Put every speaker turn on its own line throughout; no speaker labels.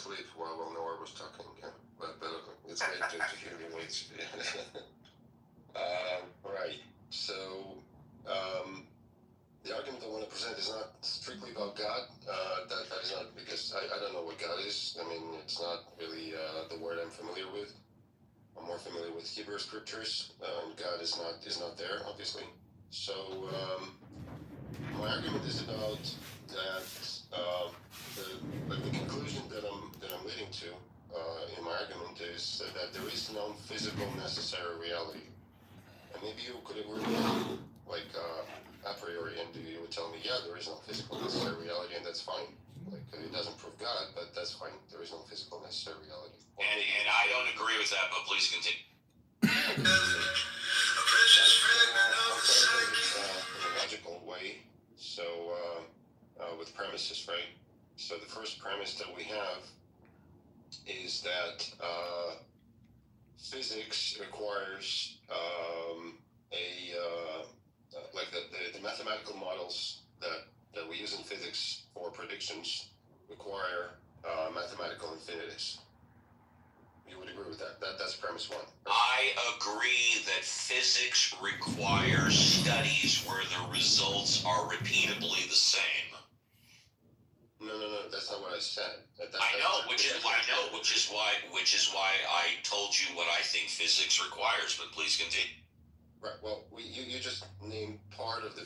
asleep while Noah was talking. Yeah, but it's great to hear you. Right. So, the argument I want to present is not strictly about God. That is not because I don't know what God is. I mean, it's not really the word I'm familiar with. I'm more familiar with Hebrew scriptures, and God is not there, obviously. So my argument is about that. The conclusion that I'm leading to in my argument is that there is no physical necessary reality, and maybe you could agree with me, like a priori, and you would tell me, yeah, there is no physical necessary reality, and that's fine. Like it doesn't prove God, but that's fine. There is no physical necessary reality.
And I don't agree with that, but please continue.
In a logical way. So with premises, right? So the first premise that we have is that physics requires like the mathematical models that we use in physics for predictions require mathematical infinities. You would agree with that? That's premise one.
I agree that physics requires studies where the results are repeatably the same.
No, that's not what I said.
Which is why I told you what I think physics requires. But please continue.
Right. Well, you just named part of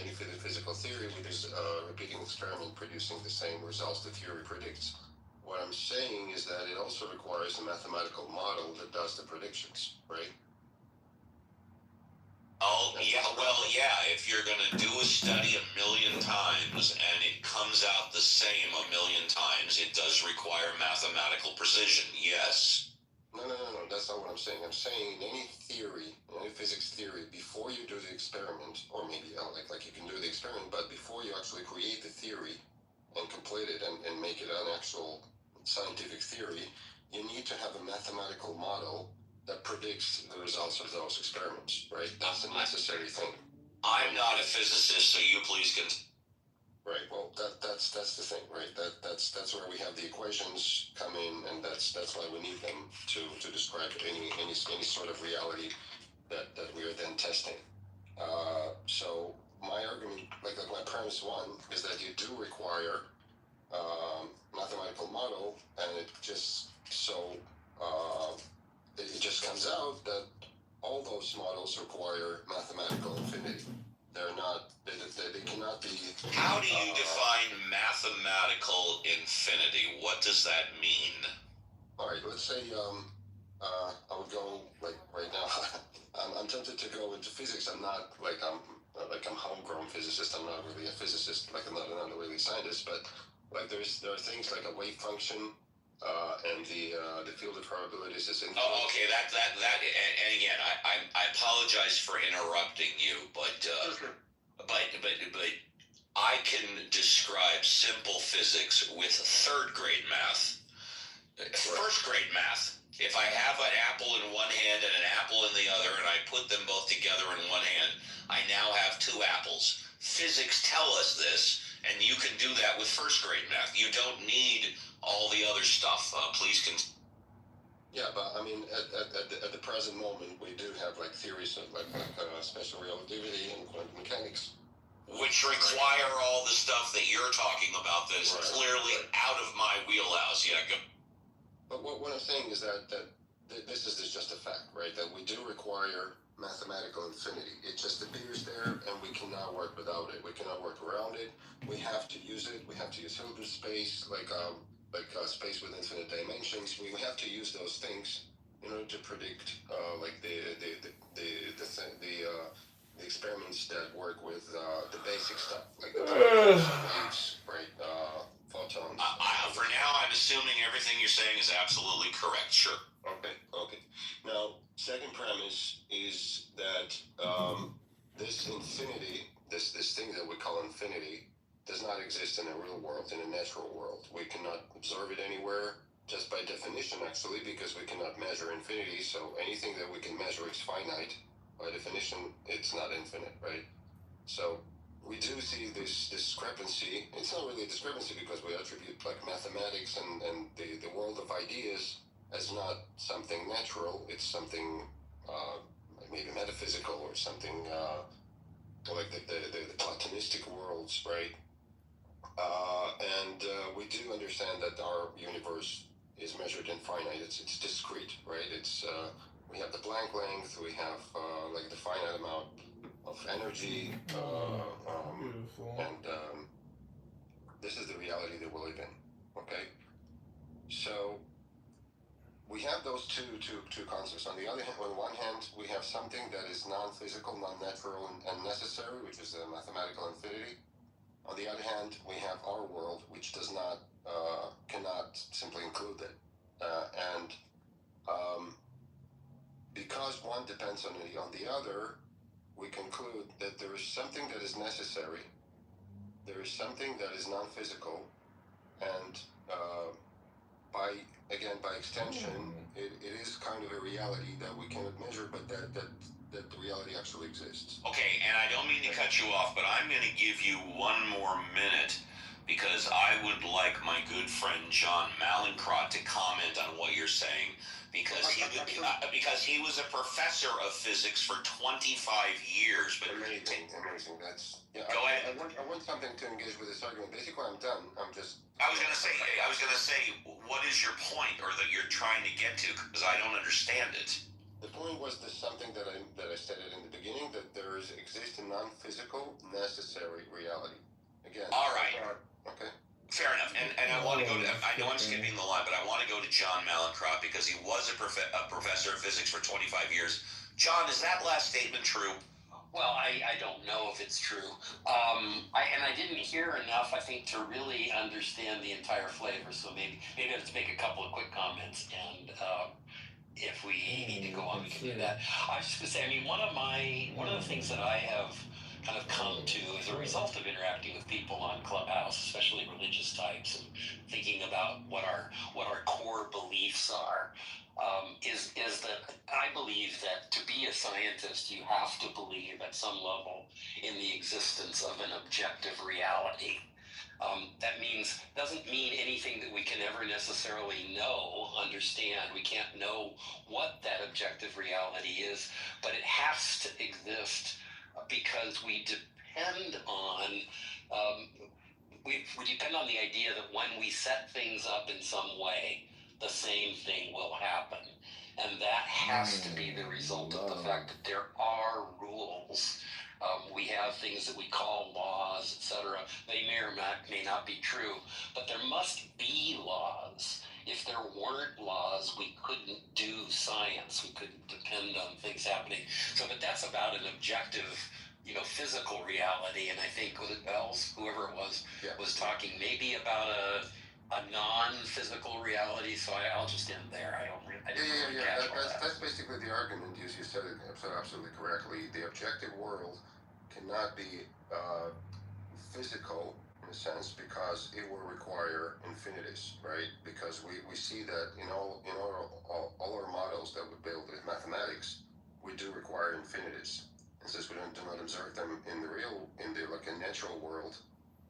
any physical theory, which is a repeating experiment producing the same results the theory predicts. What I'm saying is that it also requires a mathematical model that does the predictions, right?
Oh, yeah, well, yeah, if you're going to do a study 1,000,000 times and it comes out the same 1,000,000 times, it does require mathematical precision, yes.
No, that's not what I'm saying. I'm saying in any theory, any physics theory, before you do the experiment, or maybe like you can do the experiment, but before you actually create the theory and complete it and make it an actual scientific theory, you need to have a mathematical model that predicts the results of those experiments, right? That's a necessary thing.
I'm not a physicist, so you please continue.
Right. Well, that's the thing, right? That's where we have the equations come in, and that's why we need them to describe any sort of reality that we are then testing. So my argument, like my premise one, is that you do require mathematical model, and it just comes out that all those models require mathematical infinity. They're not. They cannot be.
How do you define mathematical infinity? What does that mean?
All right. Let's say I would go like right now. I'm tempted to go into physics. I'm not like I'm homegrown physicist. I'm not really a physicist. Like I'm not really a scientist. But like there are things like a wave function. And the field of probabilities is infinite.
Oh, okay. That and again, I apologize for interrupting you, but I can describe simple physics with third grade math. First grade math. If I have an apple in one hand and an apple in the other, and I put them both together in one hand, I now have two apples. Physics tell us this, and you can do that with first grade math. You don't need all the other stuff. Please continue.
Yeah, but I mean, at the present moment, we do have like theories of like special relativity and quantum mechanics,
which require all the stuff that you're talking about that is clearly out of my wheelhouse. Yeah, go.
But what I'm saying is that this is just a fact, right? That we do require mathematical infinity. It just appears there, and we cannot work without it. We cannot work around it. We have to use it. We have to use Hilbert space, like space with infinite dimensions. We have to use those things in order to predict like the experiments that work with the basic stuff, like the waves, right? Photons.
For now, I'm assuming everything you're saying is absolutely correct. Sure.
Okay. Now, second premise is that this infinity, this thing that we call infinity, does not exist in a real world, in a natural world. We cannot observe it anywhere, just by definition, actually, because we cannot measure infinity. So anything that we can measure is finite. By definition, it's not infinite, right? So we do see this discrepancy. It's not really a discrepancy because we attribute like mathematics and the world of ideas as not something natural. It's something like maybe metaphysical or something like the Platonistic worlds, right? And we do understand that our universe is measured in finite. It's discrete, right? It's we have the Planck length. We have like the finite amount of energy, and this is the reality that we live in. Okay, so we have those two concepts. On the other hand, on one hand, we have something that is non-physical, non-natural, and necessary, which is the mathematical infinity. On the other hand, we have our world, which does not, cannot simply include it. And because one depends on the other, we conclude that there is something that is necessary, there is something that is non-physical, and by extension, it is kind of a reality that we cannot measure, but that the reality actually exists.
Okay, and I don't mean to cut you off, but I'm going to give you one more minute because I would like my good friend John Malincrot to comment on what you're saying because he was a professor of physics for 25 years. But
amazing. That's yeah.
Go ahead.
I want something to engage with this argument. Basically, I'm done. I was
gonna say, what is your point, or that you're trying to get to? Because I don't understand it.
The point was this something that I stated in the beginning, that there exists a non-physical necessary reality. Again.
All right.
Okay.
Fair enough. And I want to go to, I know I'm skipping the line, but I want to go to John Malincrot because he was a professor of physics for 25 years. John, is that last statement true?
Well, I don't know if it's true. I didn't hear enough, I think, to really understand the entire flavor. So maybe let's make a couple of quick comments, and if we need to go on, we can do that. I was just gonna say, I mean, one of the things that I have kind of come to as a result of interacting with people on Clubhouse, especially religious types, and thinking about what our core beliefs are, is that I believe that to be a scientist, you have to believe at some level in the existence of an objective reality. That doesn't mean anything that we can ever necessarily understand. We can't know what that objective reality is, but it has to exist because we depend on the idea that when we set things up in some way, the same thing will happen. And that has to be the result of the fact that there are rules. We have things that we call laws, etc. They may or may not be true, but there must be laws. If there weren't laws, we couldn't do science. We couldn't depend on things happening. So, but that's about an objective, physical reality. And I think Bells, whoever it was talking maybe about a non-physical reality. So I'll just end there.
That's basically the argument. You said it absolutely correctly. The objective world cannot be physical in a sense because it will require infinities, right? Because we see that in all our models that we build with mathematics, we do require infinities. And since we do not observe them in the natural world,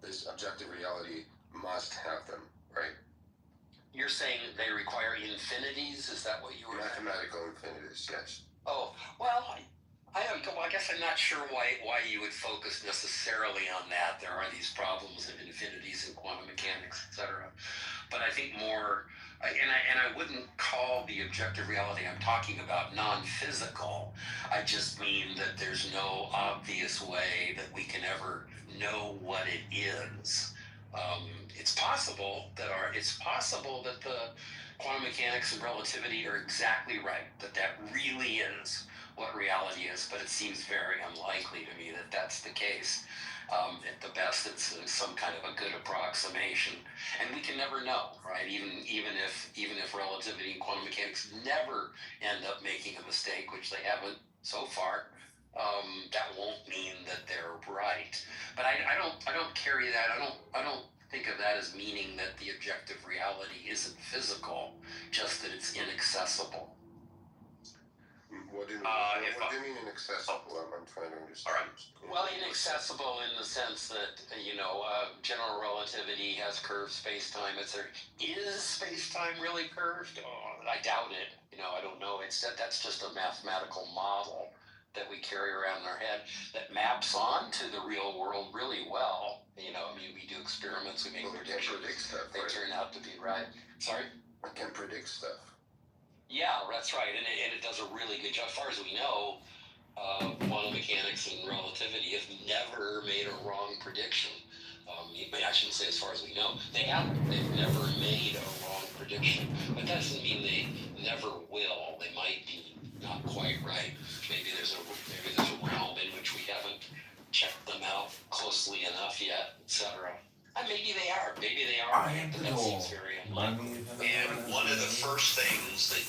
this objective reality must have them, right?
You're saying they require infinities? Is that what you were saying?
Mathematical infinities, yes.
Oh, well, I guess I'm not sure why you would focus necessarily on that. There are these problems of infinities in quantum mechanics, etc. But I think more, and I wouldn't call the objective reality I'm talking about non-physical. I just mean that there's no obvious way that we can ever know what it is. It's possible that the quantum mechanics and relativity are exactly right, that really is what reality is, but it seems very unlikely to me that that's the case. At the best, it's some kind of a good approximation, and we can never know, right? Even if relativity and quantum mechanics never end up making a mistake, which they haven't so far, that won't mean that they're right. But I don't carry that. I don't think of that as meaning that the objective reality isn't physical, just that it's inaccessible.
What do you mean?
If
What do you mean inaccessible? I'm trying to understand.
All right.
Well, inaccessible in the sense that, general relativity has curved space-time. Is space-time really curved? Oh, I doubt it. I don't know. That's just a mathematical model that we carry around in our head that maps onto the real world really well. We do experiments, we make
Well, we can
predictions.
predict stuff,
They
right?
turn out to be right. Sorry?
I can predict stuff.
Yeah, that's right. And it does a really good job. As far as we know, quantum mechanics and relativity have never made a wrong prediction. I shouldn't say as far as we know. They've never made a wrong prediction. But that doesn't mean they never will. They might be not quite right. Maybe there's a realm in which we haven't checked them out closely enough yet, etc. Maybe they are. Maybe they are.
I am
But
the
that
door.
seems very unlikely.
And one of the very first things that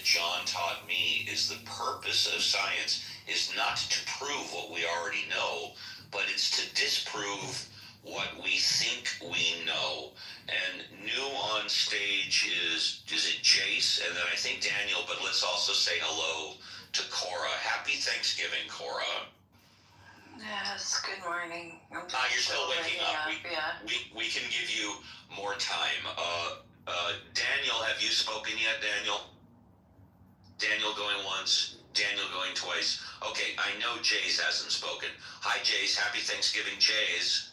John taught me is the purpose of science is not to prove what we already know, but it's to disprove what we think we know. And new on stage is it Jace, and then I think Daniel, but let's also say hello to Cora. Happy Thanksgiving, Cora.
Yes, good morning.
You're still waking up.
Yeah.
We can give you more time. Daniel, have you spoken yet, Daniel? Daniel going once, Daniel going twice. Okay, I know Jace hasn't spoken. Hi, Jace. Happy Thanksgiving, Jace.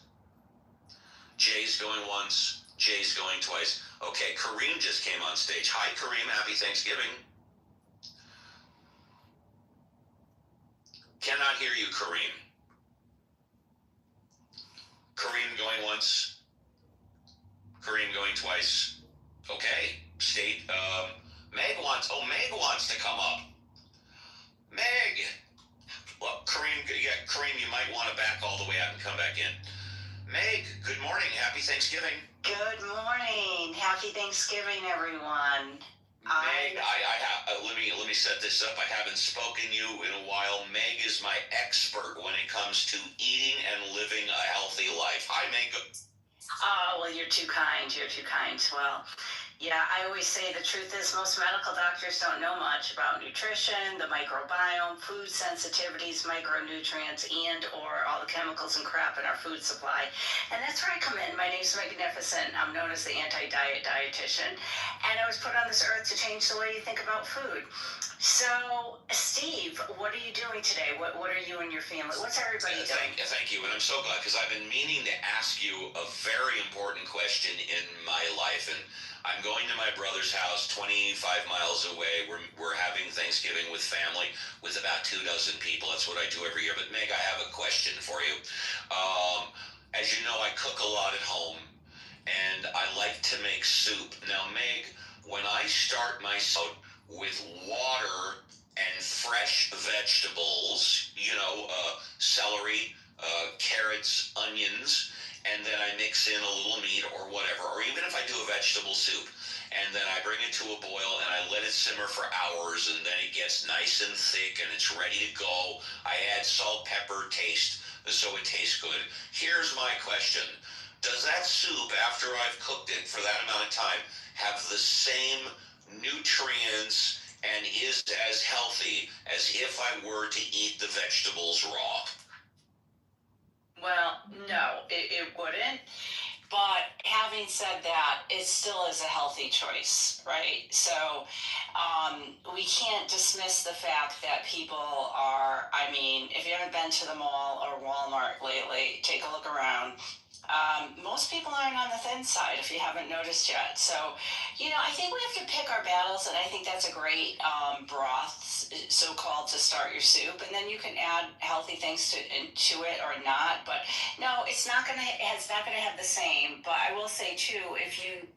Jace going once, Jace going twice. Okay, Kareem just came on stage. Hi, Kareem. Happy Thanksgiving. Cannot hear you, Kareem. Kareem going once. Kareem going twice. Okay. Meg wants to come up. Meg. Well, Kareem, you might want to back all the way out and come back in. Meg, good morning. Happy Thanksgiving.
Good morning. Happy Thanksgiving, everyone.
Meg, let me set this up. I haven't spoken to you in a while. Meg is my expert when it comes to eating and living a healthy life. Hi, Meg.
Oh, well, you're too kind. You're too kind. Well, yeah, I always say the truth is most medical doctors don't know much about nutrition, the microbiome, food sensitivities, micronutrients, and or all the chemicals and crap in our food supply. And that's where I come in. My name's Magnificent. I'm known as the anti-diet dietitian. And I was put on this earth to change the way you think about food. So, Steve, what are you doing today? What are you and your family? What's everybody doing?
Thank you. And I'm so glad because I've been meaning to ask you a very important question in my life. And I'm going to my brother's house 25 miles away. We're having Thanksgiving with family with about 24 people. That's what I do every year. But Meg, I have a question for you. As you know, I cook a lot at home and I like to make soup. Now, Meg, when I start my soup with water and fresh vegetables, celery, carrots, onions, and then I mix in a little meat or whatever, or even if I do a vegetable soup, and then I bring it to a boil and I let it simmer for hours, and then it gets nice and thick and it's ready to go. I add salt, pepper, taste, so it tastes good. Here's my question. Does that soup, after I've cooked it for that amount of time, have the same nutrients and is as healthy as if I were to eat the vegetables raw?
Well, no, it wouldn't. But having said that, it still is a healthy choice, right? So we can't dismiss the fact that people are, if you haven't been to the mall or Walmart lately, take a look around. Most people aren't on the thin side, if you haven't noticed yet. So, I think we have to pick our battles, and I think that's a great broth, so-called, to start your soup, and then you can add healthy things to it or not. But no, it's not gonna have the same. But I will say too, if you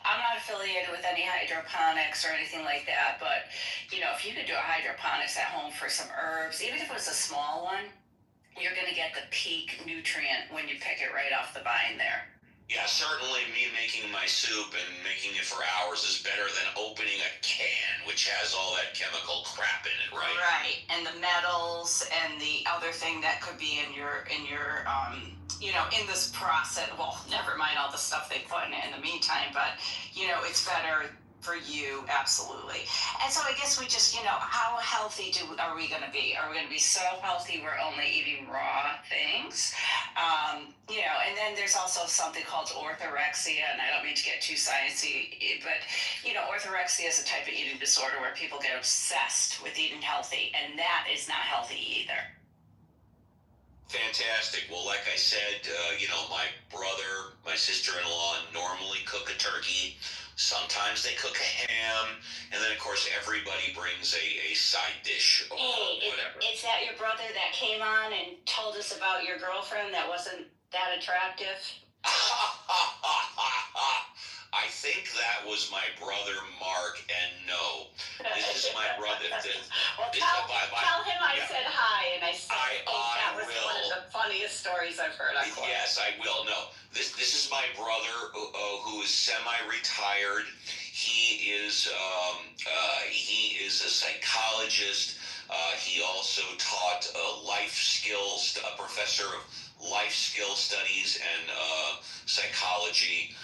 I'm not affiliated with any hydroponics or anything like that, but if you could do a hydroponics at home for some herbs, even if it was a small one, you're going to get the peak nutrient when you pick it right off the vine there.
Yeah, certainly me making my soup and making it for hours is better than opening a can, which has all that chemical crap in it, right?
Right, and the metals and the other thing that could be in your in this process. Well, never mind all the stuff they put in it in the meantime, but it's better For you, absolutely. And so I guess we just, how healthy are we going to be? Are we going to be so healthy we're only eating raw things? And then there's also something called orthorexia, and I don't mean to get too sciencey, but orthorexia is a type of eating disorder where people get obsessed with eating healthy, and that is not healthy either.
Fantastic. Well, like I said, my brother, my sister-in-law normally cook a turkey. Sometimes they cook a ham, and then of course everybody brings a side dish or whatever.
Is that your brother that came on and told us about your girlfriend that wasn't that attractive?
I think that was my brother Mark, and no, this is my brother.
Well, tell him I said hi, and I said that was
will.
one of the funniest stories I've heard on Court.
Yes, I will. No, this is my brother who is semi-retired. He is a psychologist. He also taught life skills, a professor of life skill studies and psychology.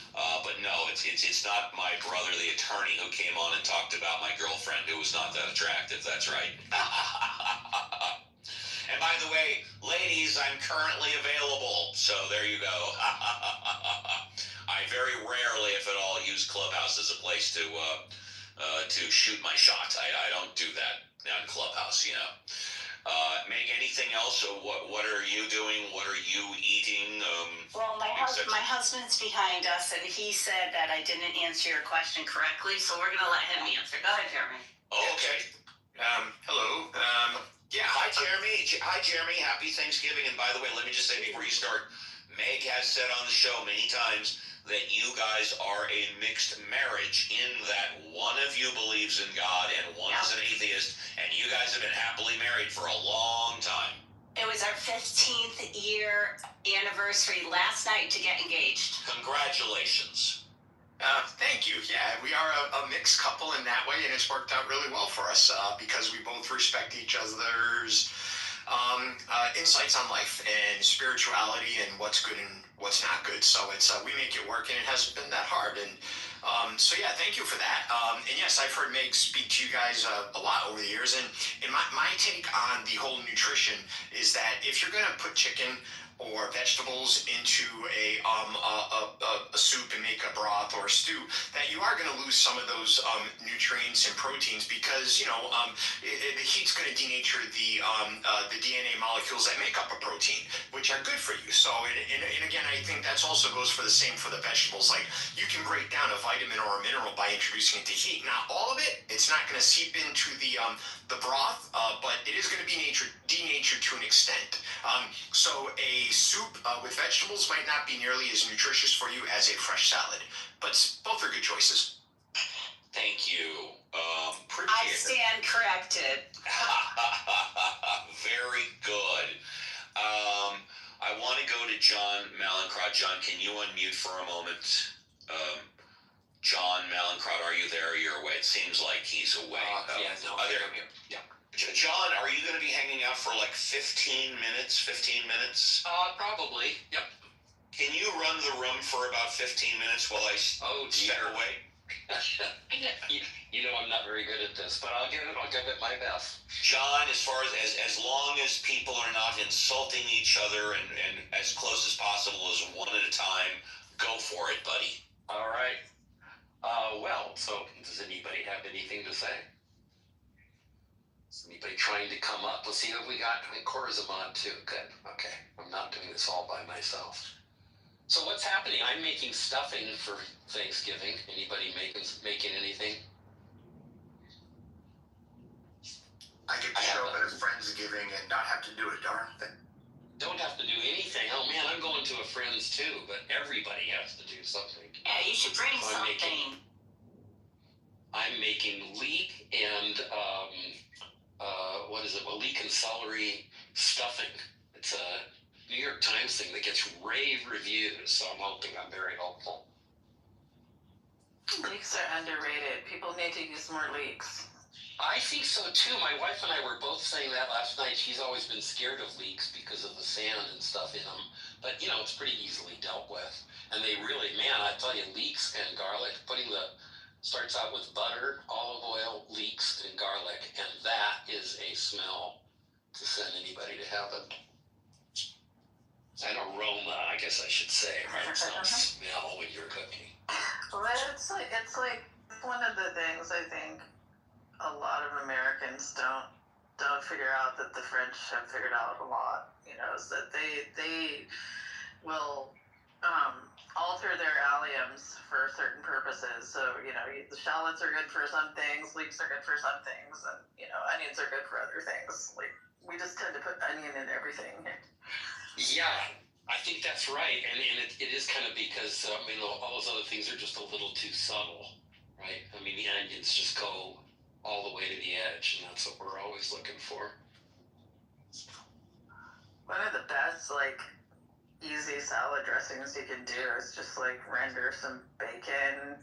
But no, it's not my brother, the attorney, who came on and talked about my girlfriend who was not that attractive. That's right. And by the way, ladies, I'm currently available. So there you go. I very rarely, if at all, use Clubhouse as a place to shoot my shot. I don't do that on Clubhouse, Meg, anything else? So what are you doing? What are you eating?
Well, my husband's behind us, and he said that I didn't answer your question correctly, so we're going to let him answer. Go ahead, Jeremy.
Oh, okay.
Hello.
Hi, Jeremy. Hi, Jeremy. Happy Thanksgiving. And by the way, let me just say before you start, Meg has said on the show many times that you guys are a mixed marriage in that one of you believes in God and one is an atheist, and you guys have been happily married for a long time.
It was our 15th year anniversary last night to get engaged.
Congratulations.
Thank you. Yeah, we are a mixed couple in that way, and it's worked out really well for us because we both respect each other's insights on life and spirituality and what's good and what's not good. So it's we make it work, and it hasn't been that hard. And so yeah, thank you for that. And yes, I've heard Meg speak to you guys a lot over the years. And my take on the whole nutrition is that if you're gonna put chicken or vegetables into a soup and make a broth or a stew, that you are going to lose some of those nutrients and proteins because the heat's going to denature the DNA molecules that make up a protein, which are good for you. So and again, I think that's also goes for the same for the vegetables. Like you can break down a vitamin or a mineral by introducing it to heat. Not all of it; it's not going to seep into the broth, but it is going to be denatured to an extent. So a soup with vegetables might not be nearly as nutritious for you as a fresh salad, but both are good choices.
Thank you.
I stand corrected.
Very good. I want to go to John Malincrot. John, can you unmute for a moment? John Malincrot, are you there? You're away. It seems like he's away.
I'm here. Yeah.
John, are you going to be hanging out for like 15 minutes?
Probably. Yep.
Can you run the room for about 15 minutes while I step away?
I'm not very good at this, but I'll give it my best.
John, as far as long as people are not insulting each other and as close as possible as one at a time, go for it, buddy.
All right. So does anybody have anything to say? Is anybody trying to come up? Let's see who we got. Cora's a mod too. Good. Okay. I'm not doing this all by myself. So what's happening? I'm making stuffing for Thanksgiving. Anybody making anything?
I get to show up at a Friendsgiving and not have to do a darn thing.
Don't have to do anything. Oh man, I'm going to a friend's too, but everybody has to do something.
Yeah, you should bring something.
I'm making leek and leek and celery stuffing. It's a New York Times thing that gets rave reviews, so I'm hoping I'm very helpful.
Leeks are underrated. People need to use more leeks.
I think so too. My wife and I were both saying that last night. She's always been scared of leeks because of the sand and stuff in them. But, it's pretty easily dealt with. And they really, man, I tell you, leeks and garlic, putting the Starts out with butter, olive oil, leeks, and garlic, and that is a smell to send anybody to heaven. An aroma, I guess I should say, right? It's not smell when you're cooking.
Well, it's like one of the things I think a lot of Americans don't figure out that the French have figured out a lot. You know, is that they will alter their alliums for certain purposes. So you know, the shallots are good for some things, leeks are good for some things, and you know, onions are good for other things. Like we just tend to put onion in everything.
Yeah, I think that's right, and it is kind of because I mean all those other things are just a little too subtle, right? I mean the onions just go all the way to the edge, and that's what we're always looking for.
One of the best easy salad dressings you can do is just render some bacon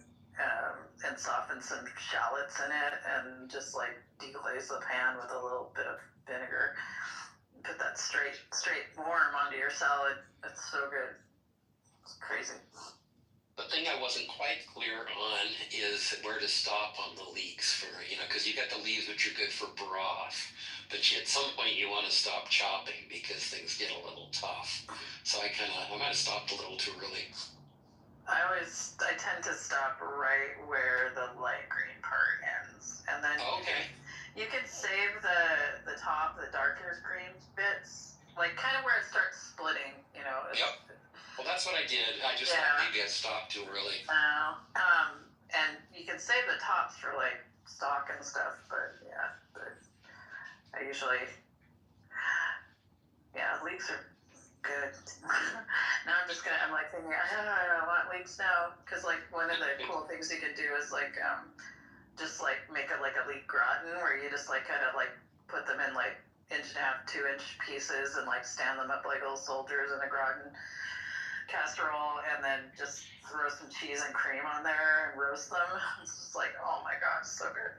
and soften some shallots in it, and just deglaze the pan with a little bit of vinegar. Put that straight warm onto your salad. It's so good. It's crazy.
The thing I wasn't quite clear on is where to stop on the leeks for, because you got the leaves which are good for broth, but at some point you want to stop chopping because things get a little tough. So I might have stopped a little too early.
I tend to stop right where the light green part ends, and then you can save the top, the darker green bits, kind of where it starts splitting,
Yep. Well, that's what I did. I just thought maybe I stopped too early.
And you can save the tops for stock and stuff, but I usually, leeks are good. Now I'm thinking, I want leeks now, because one of the cool things you can do is just make a leek gratin, where you just put them in 1.5-2 inch pieces and stand them up like little soldiers in a gratin casserole, and then just throw some cheese and cream on there and roast them. It's just oh my god, it's so good.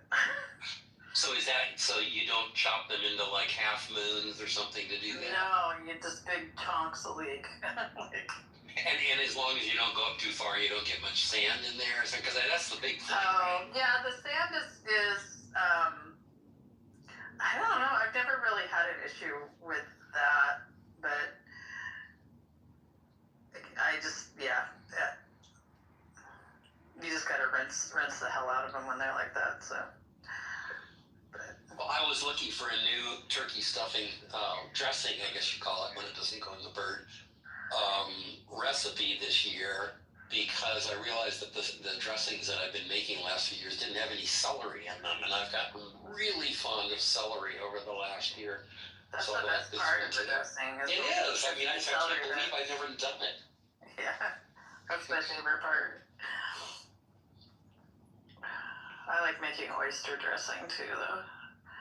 So is that so you don't chop them into half moons or something to do that?
No, you just big chunks of leek.
And as long as you don't go up too far, you don't get much sand in there, because that's the big thing.
Oh, right? Yeah, the sand is I don't know. I've never really had an issue with that, but I just you just gotta rinse the hell out of them when they're like that. So.
Well, I was looking for a new turkey stuffing dressing, I guess you call it, when it doesn't go in the bird, recipe this year, because I realized that the dressings that I've been making the last few years didn't have any celery in them, and I've gotten really fond of celery over the last year.
That's
so
the best part of the dressing.
It is. I mean, I can't believe I've never done it.
Yeah, that's my favorite part. I like making oyster dressing too, though.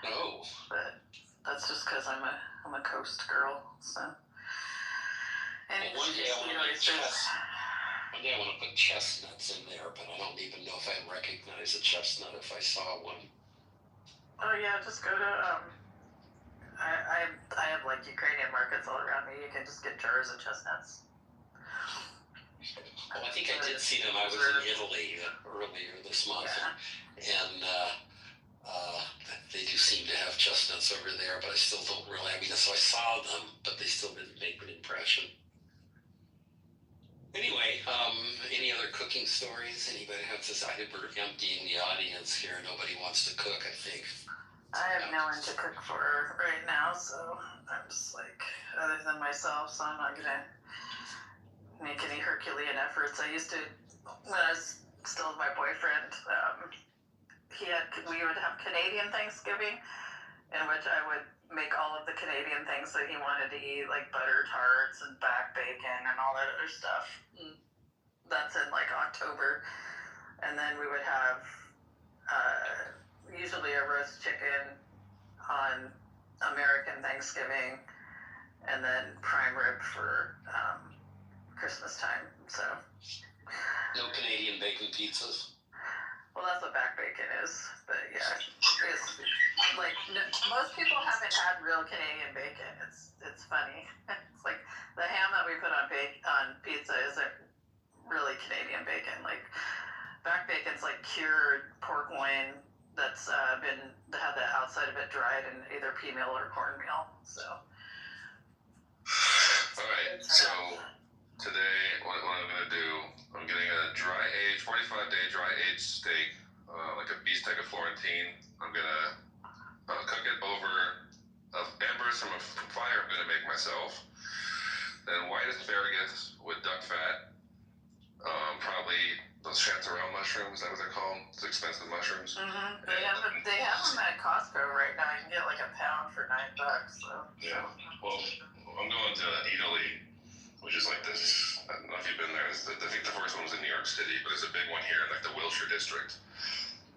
Oh.
But that's just because I'm a coast girl, so.
One day I want to put chestnuts in there, but I don't even know if I'd recognize a chestnut if I saw one.
Oh yeah, just go to I have Ukrainian markets all around me. You can just get jars of chestnuts.
Well, I think I did see them. I was in Italy earlier this month, and they do seem to have chestnuts over there, but I still don't really. I mean, so I saw them, but they still didn't make an impression. Anyway, any other cooking stories? Anybody have this? I think we're emptying the audience here. Nobody wants to cook, I think.
I have no one to cook for right now, so I'm just other than myself, so I'm not gonna make any Herculean efforts. I used to, when I was still with my boyfriend, we would have Canadian Thanksgiving, in which I would make all of the Canadian things that he wanted to eat, like butter tarts and back bacon and all that other stuff. That's in October. And then we would have usually a roast chicken on American Thanksgiving, and then prime rib for Christmas time. So
no Canadian bacon pizzas.
Well, that's what back bacon is, but yeah, it's most people haven't had real Canadian bacon. It's funny. It's the ham that we put on pizza isn't really Canadian bacon. Back bacon it's like cured pork loin that's been had the outside of it dried in either pea meal or cornmeal. So.
All right. So today, what I'm gonna do? I'm getting a 45-day dry aged steak, like a beefsteak of Florentine. I'm gonna cook it over embers from a fire I'm gonna make myself. Then white asparagus with duck fat. Probably those chanterelle mushrooms. Is that what they're called? Those expensive mushrooms.
Mm-hmm. They have them at Costco right now. You can get like a pound for $9. So.
Yeah. Well, I'm going to Italy, which is like this. I don't know if you've been there. I think the first one was in New York City, but there's a big one here in like the Wilshire district.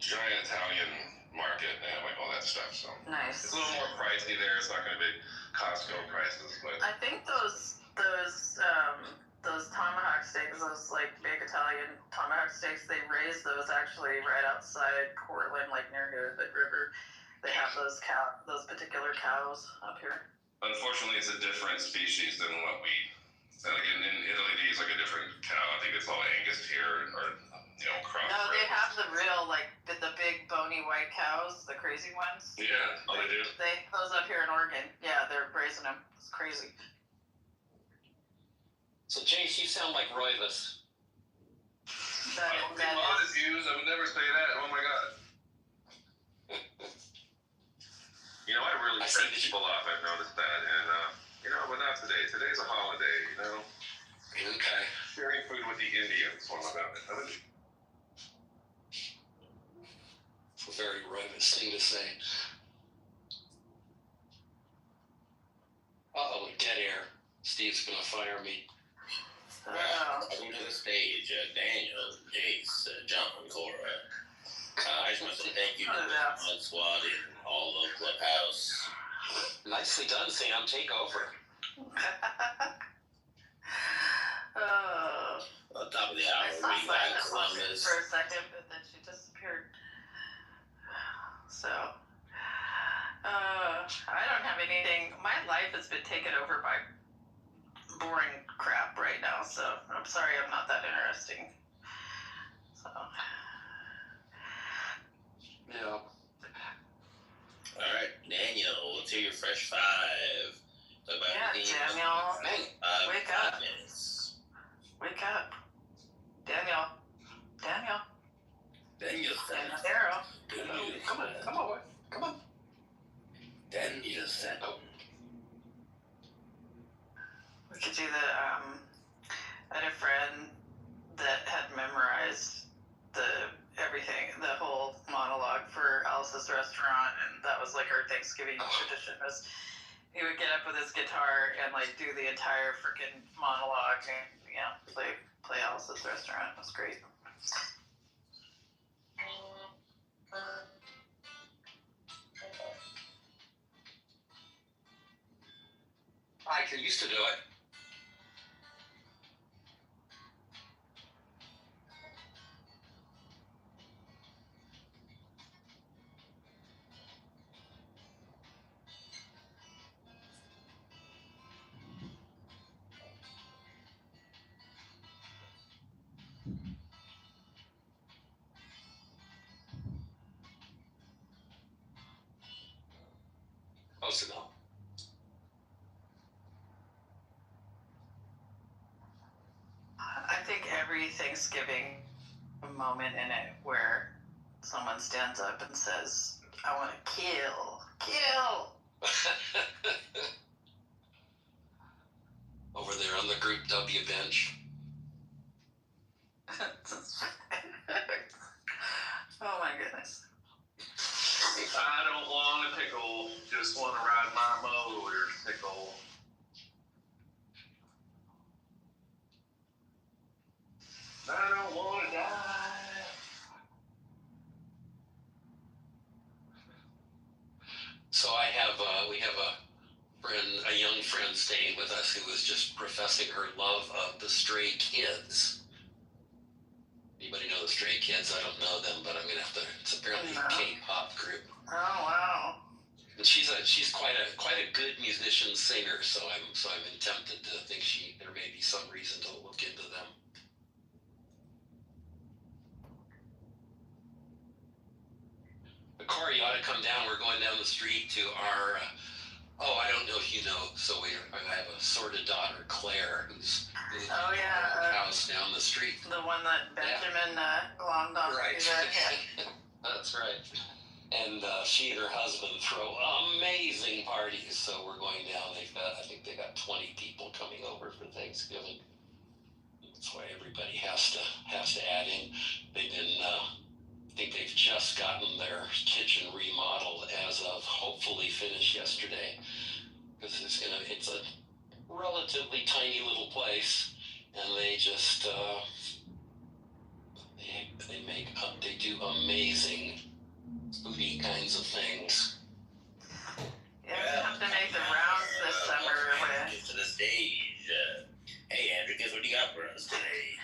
Giant Italian market. They have like all that stuff. So
Nice.
it's a little more pricey there. It's not going to be Costco prices, but
I think those tomahawk steaks, those like big Italian tomahawk steaks, they raise those actually right outside Portland, like near the river. They have those particular cows up here.
unfortunately, it's a different species than what we. And again, in Italy, they use like a different cow. I think it's all Angus here, or cross.
No, they have the real like the big bony white cows, the crazy ones.
Yeah, they do.
They those up here in Oregon. Yeah, they're raising them. It's crazy.
So, Chase, you sound like Roivas.
I don't think modest views. I would never say that. Oh my god. I really set people off. I've noticed that, and but not today. Today's a holiday.
Okay.
Sharing food with the Indians. One about it.
A very Roivas thing to say. Dead air. Steve's gonna fire me.
Welcome to the stage, Daniel, Jace, John, Cora. I just want to say thank you to the Mod Squad and all the Clubhouse.
Nicely done, Sam. Take over.
On top of the hour,
I saw
we got
Silent
Columbus.
for a second, but then she disappeared. So, I don't have anything. My life has been taken over by boring crap right now, so I'm sorry I'm not that interesting. So.
Yeah.
All right, Daniel, let's hear your fresh five. Talk about
Yeah, Daniel. Hey, wake up.
5 minutes.
Wake up. Daniel.
Daniel said.
Daniel.
Come on.
Daniel said.
We could do I had a friend that had memorized the whole monologue for Alice's Restaurant, and that was like her Thanksgiving tradition. Was he would get up with his guitar and like do the entire freaking monologue and play Alice's Restaurant. It was great.
I used to do it. Close enough.
I think every Thanksgiving moment in it where someone stands up and says, "I want to kill."
Over there on the Group W bench.
Oh my goodness.
I don't want a pickle. Just want to ride my motorcycle. I don't want to die.
So we have a young friend staying with us who was just professing her love of the Stray Kids. Anybody know the Stray Kids? I don't know them, but I'm gonna have to. It's apparently a K-pop group.
Oh wow.
And she's quite a good musician singer. So I'm tempted to think there may be some reason to look into them. Corey, you ought to come down. We're going down the street to our. I don't know if you know. So I have a sort of daughter, Claire, who's moving to our house down the street.
The one that Benjamin glommed on.
Right. That's right. And she and her husband throw amazing parties. So we're going down. I think they got 20 people coming over for Thanksgiving. That's why everybody has to add in. They've been. I think they've just gotten their kitchen remodeled as of hopefully finished yesterday, because it's a relatively tiny little place, and they just they do amazing foodie kinds of things.
Yeah, we have to make the rounds this summer.
Get to the stage. Hey Andrew, guess what you got for us today?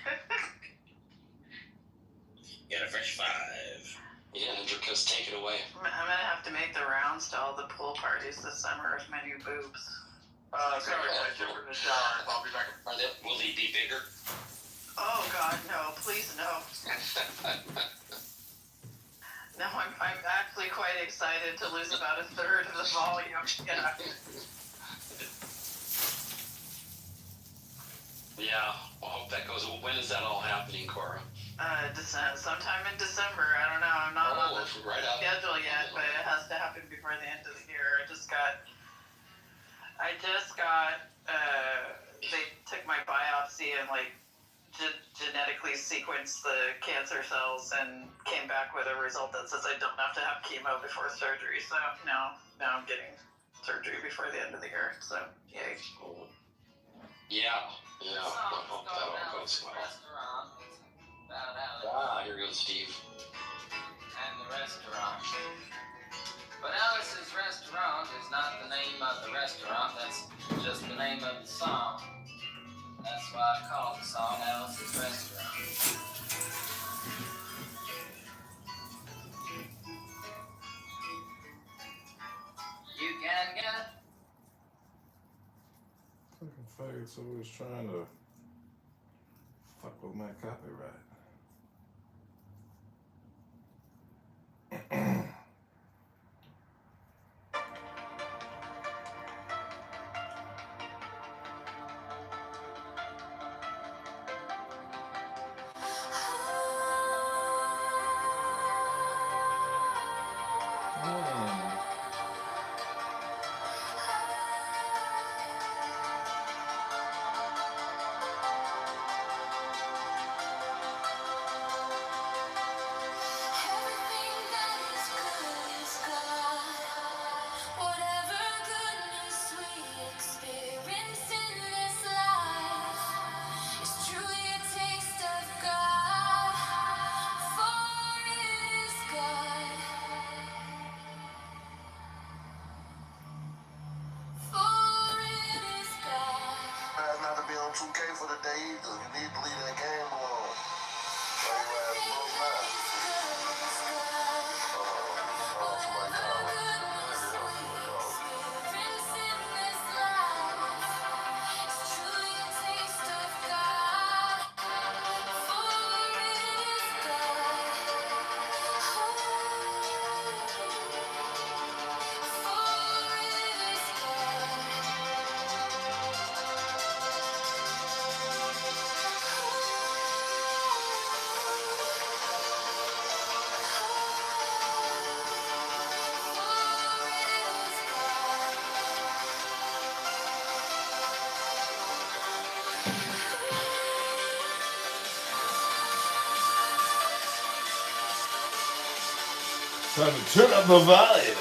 You got a fresh five.
Yeah, Andrew, take it away.
I'm gonna have to make the rounds to all the pool parties this summer with my new boobs.
Sorry, I just in the shower. I'll be back.
Will they be bigger?
Oh God, no! Please no. No, I'm actually quite excited to lose about a third of the volume. Yeah.
Yeah. Well, I hope that goes. When is that all happening, Cora?
Sometime in December. I don't know. I'm not on the schedule yet, but it has to happen before the end of the year. I just got. They took my biopsy and genetically sequenced the cancer cells and came back with a result that says I don't have to have chemo before surgery. So now I'm getting surgery before the end of the year. So yay.
Yeah. I hope that all goes well. Here goes Steve.
And the restaurant. But Alice's Restaurant is not the name of the restaurant, that's just the name of the song. That's why I call the song Alice's Restaurant. You can get.
Fucking faggots always trying to fuck with my copyright.
Not to be on 2K for the day either. You need to leave that game alone.
Time to turn up the volume.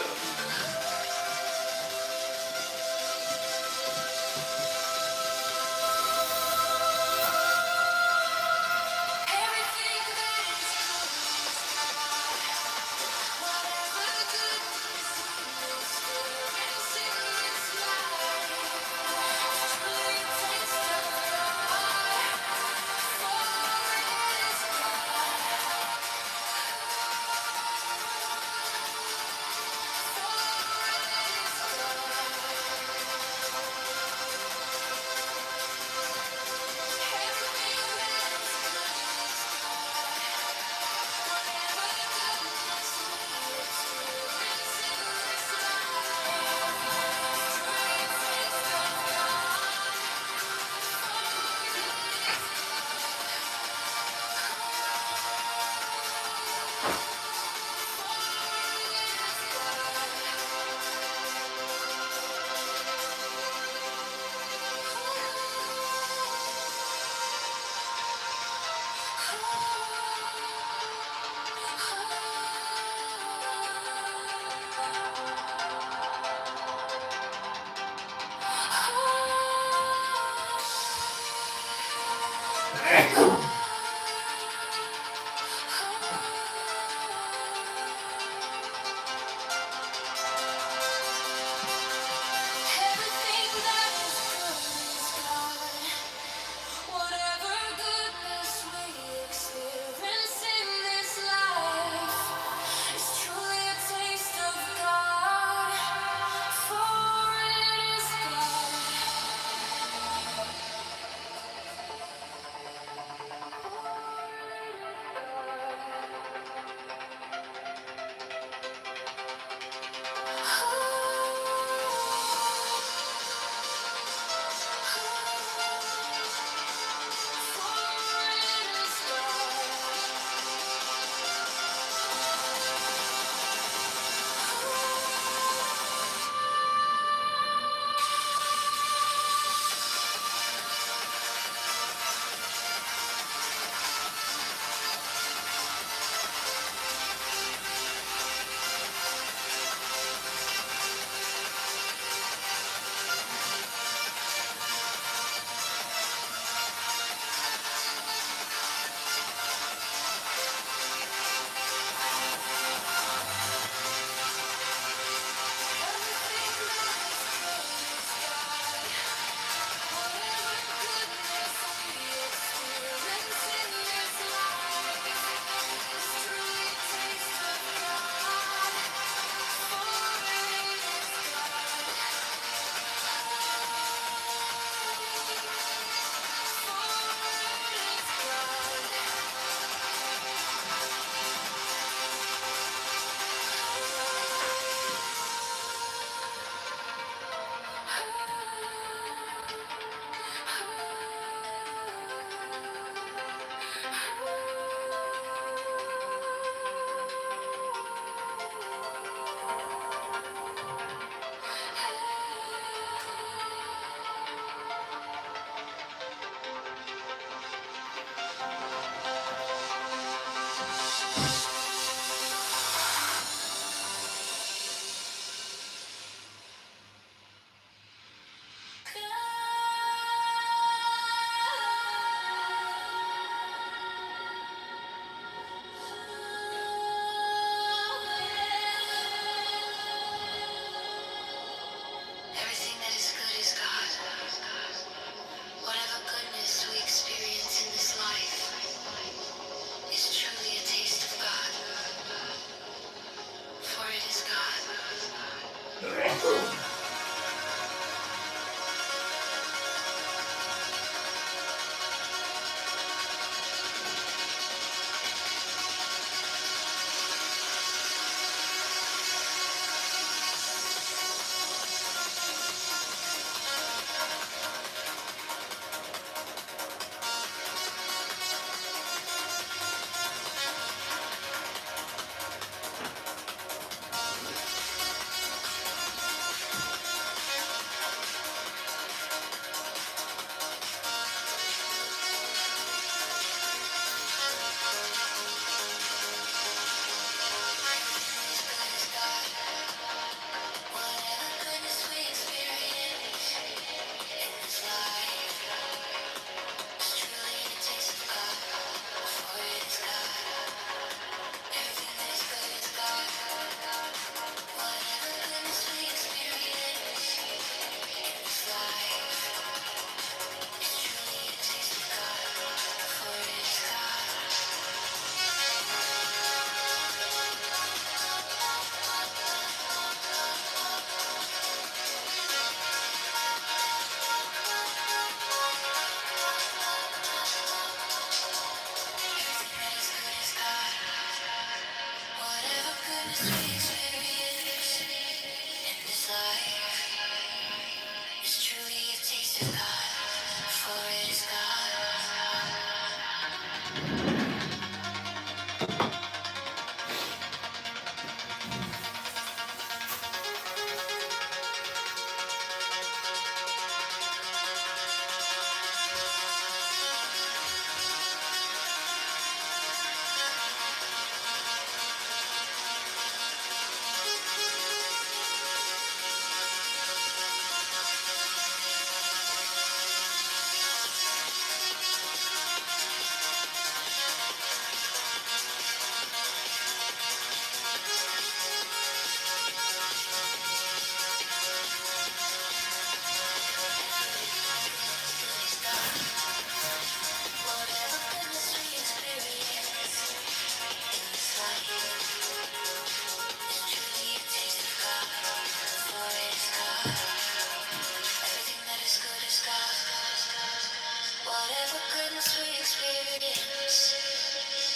Whatever goodness we experience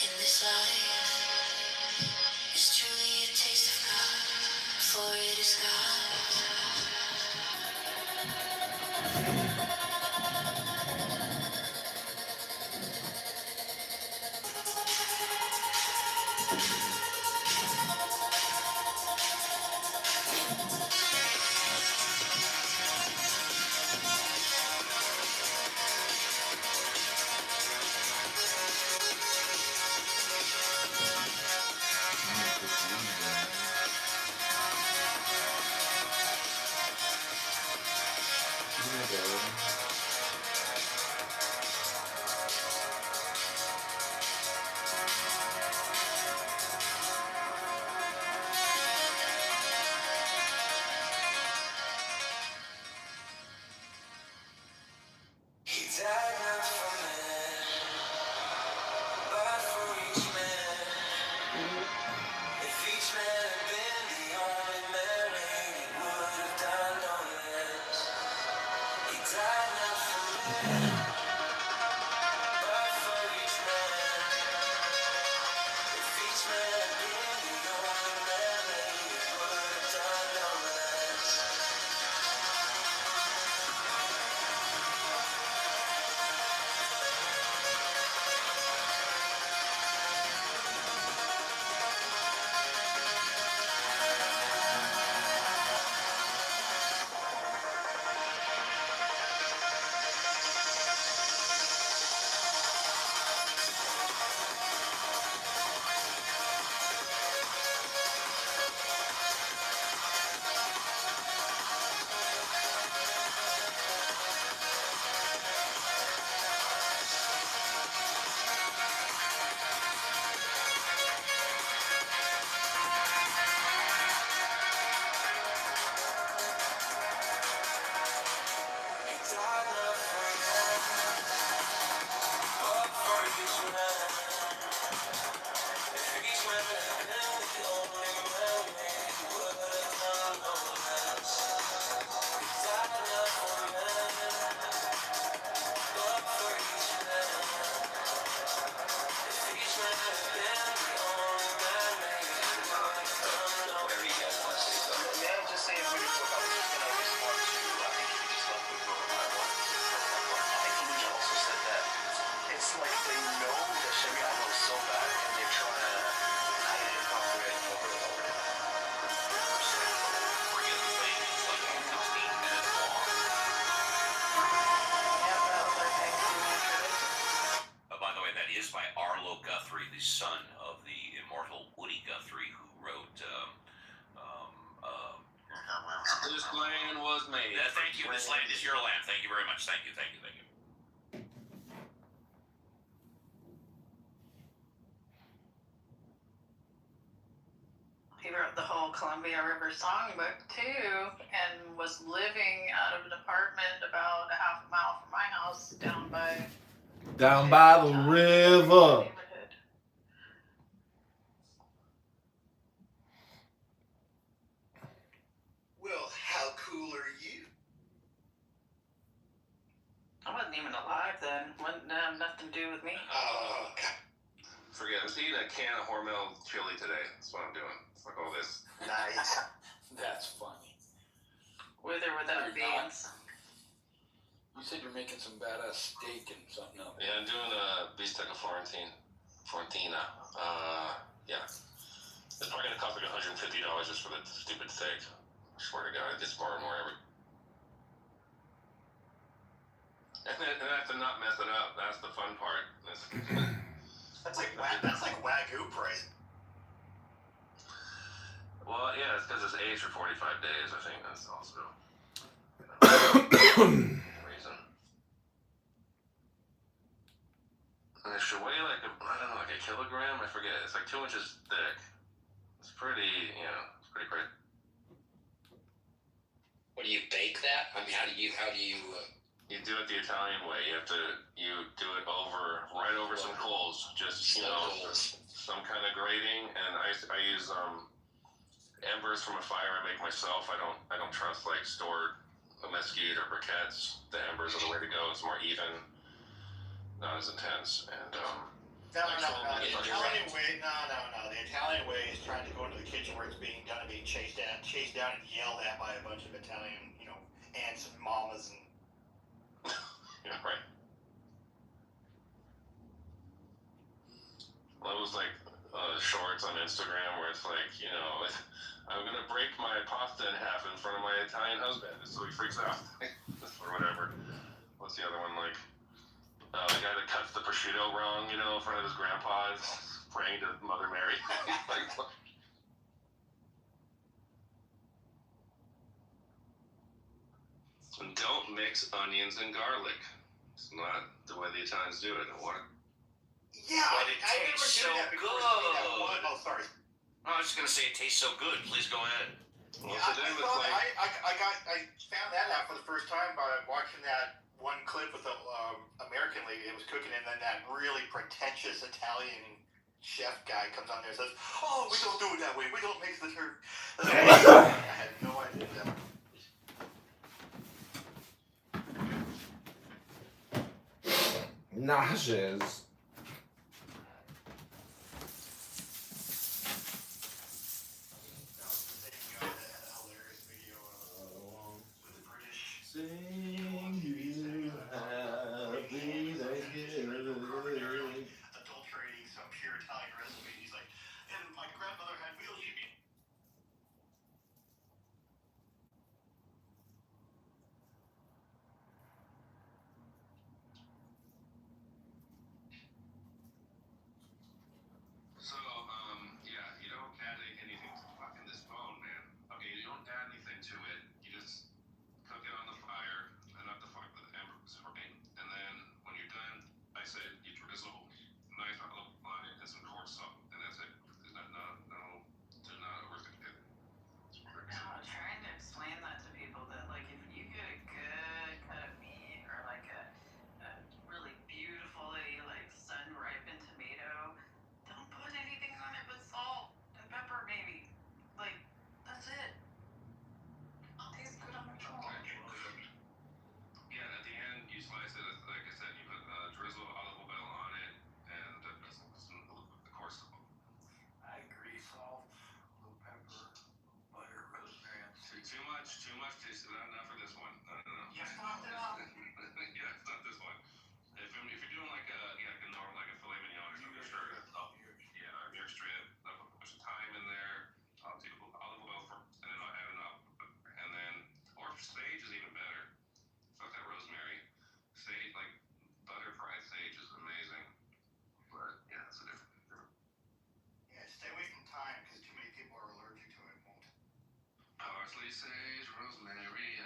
in this life is truly a taste of God, for it is God.
He died not for man, but for each man. If each man had been the only man, he would have done no less. He died not for man, but for each man. If each man had been the only man, he would have done no less.
By the way, that is by Arlo Guthrie, the son of the immortal Woody Guthrie, who wrote.
This land was made.
Thank you. This land is your land. Thank you very much. Thank you. Thank you. Thank you.
He wrote the whole Columbia River songbook too, and was living out of an apartment about a half a mile from my house down by
the river.
neighborhood.
Well, how cool are you?
I wasn't even alive then. Wouldn't have nothing to do with me.
Oh, God.
Forget it. I'm eating a can of Hormel chili today. That's what I'm doing. Fuck all this.
Nice. That's funny.
With or without
You're not.
beans.
You said you're making some badass steak and something else.
Yeah, I'm doing a bistecca Florentina. Yeah. It's probably gonna cost like $150 just for the stupid steak. I swear to God, it gets more and more every. And I have to not mess it up. That's the fun part.
That's like Wagyu price.
Well, yeah, it's because it's aged for 45 days. I think that's also reason. And it should weigh like like a kilogram. I forget. It's like 2 inches thick. It's pretty, it's pretty crazy.
What do you bake that? I mean, how do you?
You do it the Italian way. You do it right over some coals. Just some kind of grating, and I use embers from a fire I make myself. I don't trust like stored mesquite or briquettes. The embers are the way to go. It's more even, not as intense, and
No. The Italian way, no. The Italian way is trying to go into the kitchen where it's being done and being chased down and yelled at by a bunch of Italian, aunts and mamas and.
Yeah, right. Well, it was like shorts on Instagram where it's like, I'm gonna break my pasta in half in front of my Italian husband, so he freaks out, or whatever. What's the other one like? The guy that cuts the prosciutto wrong, in front of his grandpa is praying to Mother Mary. And don't mix onions and garlic. It's not the way the Italians do it.
Yeah,
But it
I never
tastes
did
so
that before.
good.
Oh, sorry.
I was just gonna say it tastes so good. Please go ahead.
Well,
Yeah,
today was like,
I found that out for the first time by watching that one clip with the American lady that was cooking, and then that really pretentious Italian chef guy comes on there and says, "Oh, we don't do it that way. We don't mix the turkey." I had no idea that.
Nauseous. Sing you happy Thanksgiving.
Adulterating some pure Italian recipe. He's like, and my grandmother had wheels.
so, yeah, you don't add anything to fucking this bone, man. Okay, you don't add anything to it. You just cook it on the fire, and not the fuck with the embers, right? And then when you're done, I said you drizzle nice olive on it and some coarse salt, and that's it. There's do not overthink it.
No, trying to explain that to people that like if you get a good cut of meat or like a really beautifully like sun-ripened tomato, don't put anything on it but salt and pepper maybe. Like that's it. Tastes good on its own.
Yeah, at the end you slice it. Like I said, you put drizzle olive oil on it, and some coarse salt.
I agree. Salt, a little pepper, butter, rosemary, and
Too much taste. Not for this one. No.
You fucked it up.
Yeah, it's not this one. If you're doing like a normal like a filet mignon or something, sure. Yeah, a beer strip. I'll put a bunch of thyme in there. I'll do olive oil first, and then I'll add an olive oil, and then sage is even better. Fuck that rosemary. Sage, like butter fried sage, is amazing. But yeah, it's a different.
Yeah, stay away from thyme because too many people are allergic to it.
Parsley, sage, rosemary,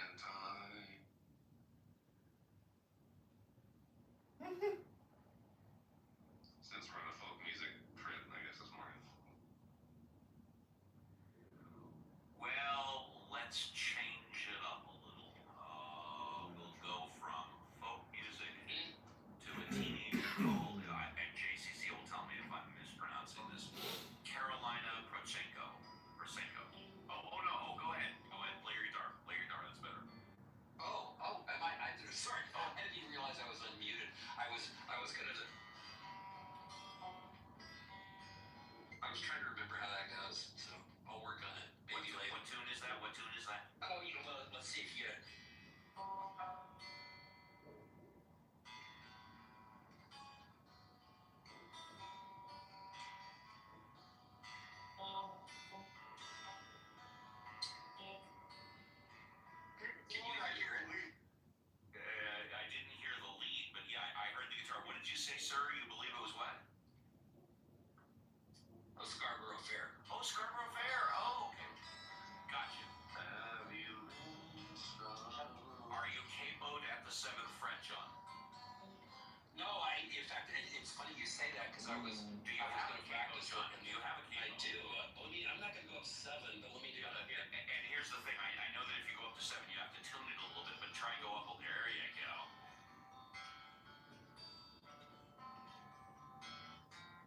because I was. Do you have a practice? Do you have a
I do. I'm not going to go up 7, but let me do that.
And here's the thing. I know that if you go up to 7, you have to tune it a little bit, but try and go up. There you go.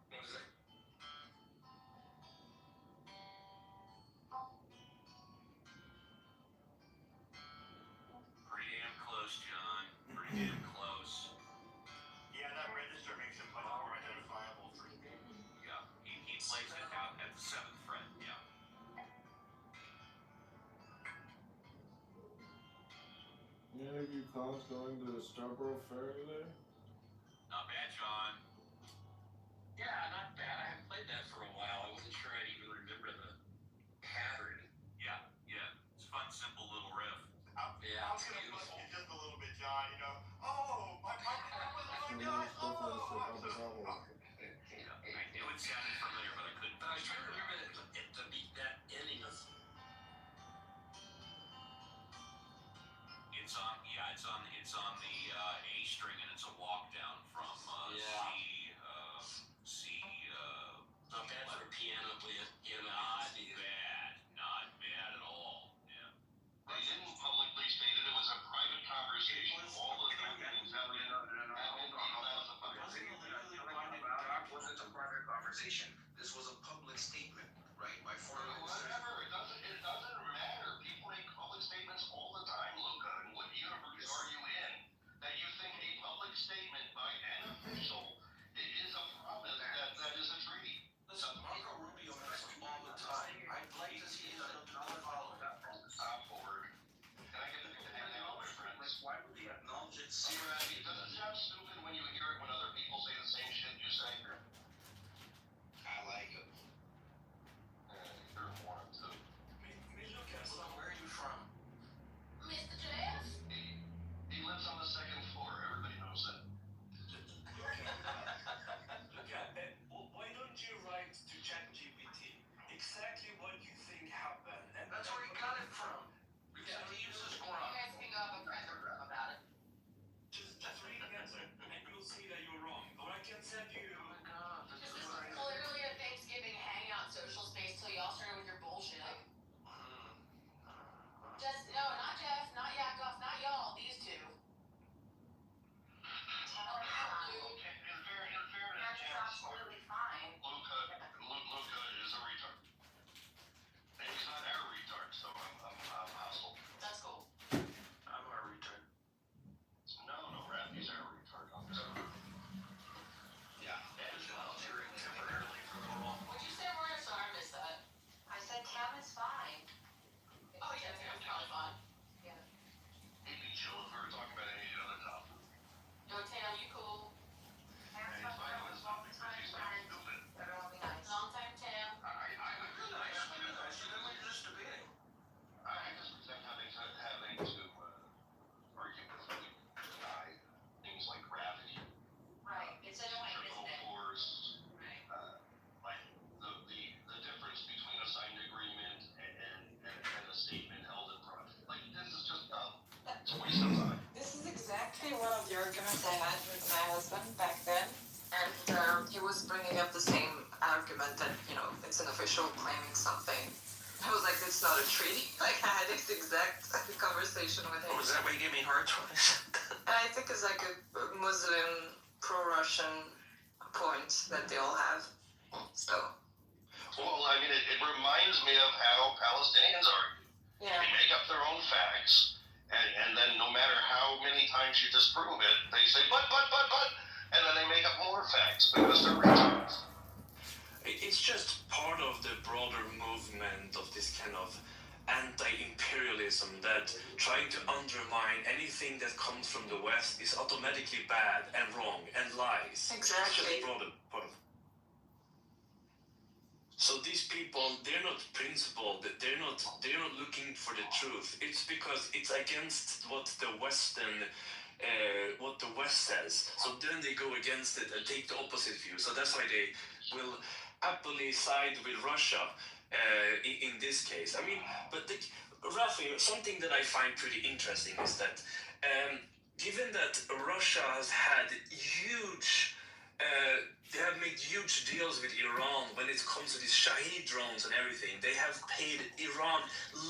What is it? Pretty damn close, John. Pretty damn close.
Yeah, that register makes it much more identifiable for you.
Yeah, he plays it out at the 7th fret. Yeah.
Any of you cons going to Scarborough Fair today?
Not bad, John. Yeah, not bad. I haven't played that for a while. I wasn't sure I'd even remember the pattern. Yeah. It's a fun, simple little riff. Yeah,
I was going to bust you just a little bit, John. You know, oh, my friend was a little guy.
I knew it sounded familiar, but I couldn't. But I was trying to remember the beat, that ending of. It's on the A string, and it's a walk down from C. Not bad for a piano player. Not bad at all. Yeah.
They didn't publicly state it. It was a private conversation. All of the meetings have been
It wasn't a private conversation. This was a public statement, right? My former.
Whatever. It doesn't matter. People make public statements all the time, Luca. And what universe are you in that you think a public statement by an official is a promise that is a treaty?
Listen, Marco Rubio has it all the time. I'd like to see him follow that promise.
Stop forward. Can I get the name of my friends?
Why would he acknowledge it?
It doesn't sound stupid when you hear it when other people say the same shit you say.
I like it.
You're one too.
Lucas, where are you from?
Mr. Jeff?
He lives on the 2nd floor. Everybody knows that.
Why don't you write to ChatGPT exactly what you think happened? And that's where he got it from. Because he uses
You
Grok.
guys can go have a press about it.
Just read the answer, and you'll see that you're wrong. Or I can send you. Oh my God.
This is clearly a Thanksgiving hangout social space till y'all started with your bullshit. Just, no, not Jeff, not Yakov, not y'all, these two. Tell me how, dude.
Okay, in fairness,
That's
Jess,
absolutely fine.
Luca is a retard. And he's not our retard, so I'm hostile.
That's cool.
I'm a retard.
No, Randy's our retard.
Yeah. And volunteering temporarily for the role.
What'd you say, Maria? Sorry, I missed that.
I said Cam is fine.
Oh, yeah, that's probably fine.
He'd be chill if we were talking about any other topic.
Yo, Tam, you cool?
And he's fine with us because he's not stupid.
Everyone be nice.
Long time, Tam.
I would
You're nice. You're nice. You know what you're just debating.
I just resent having to argue with like deny things like gravity,
Right. It's annoying,
triple
isn't it?
force,
Right.
like the difference between a signed agreement and a statement held in front. Like this is just dumb. It's a waste of time.
This is exactly one of the arguments I had with my husband back then. And he was bringing up the same argument that, it's an official claiming something. I was like, it's not a treaty. Like, I had this exact conversation with him.
Oh, is that why you gave me hard twice?
And I think it's like a Muslim, pro-Russian point that they all have. So,
Well, I mean, it reminds me of how Palestinians argue.
yeah.
They make up their own facts, and then no matter how many times you disprove it, they say, but, and then they make up more facts because they're retards.
It's just part of the broader movement of this kind of anti-imperialism that trying to undermine anything that comes from the West is automatically bad and wrong and lies. It's
Exactly.
just broader part of. So these people, they're not principled. They're not looking for the truth. It's because it's against what the West says. So then they go against it and take the opposite view. So that's why they will happily side with Russia in this case. I mean, but Rafi, something that I find pretty interesting is that given that Russia has had huge They have made huge deals with Iran when it comes to these Shahed drones and everything. They have paid Iran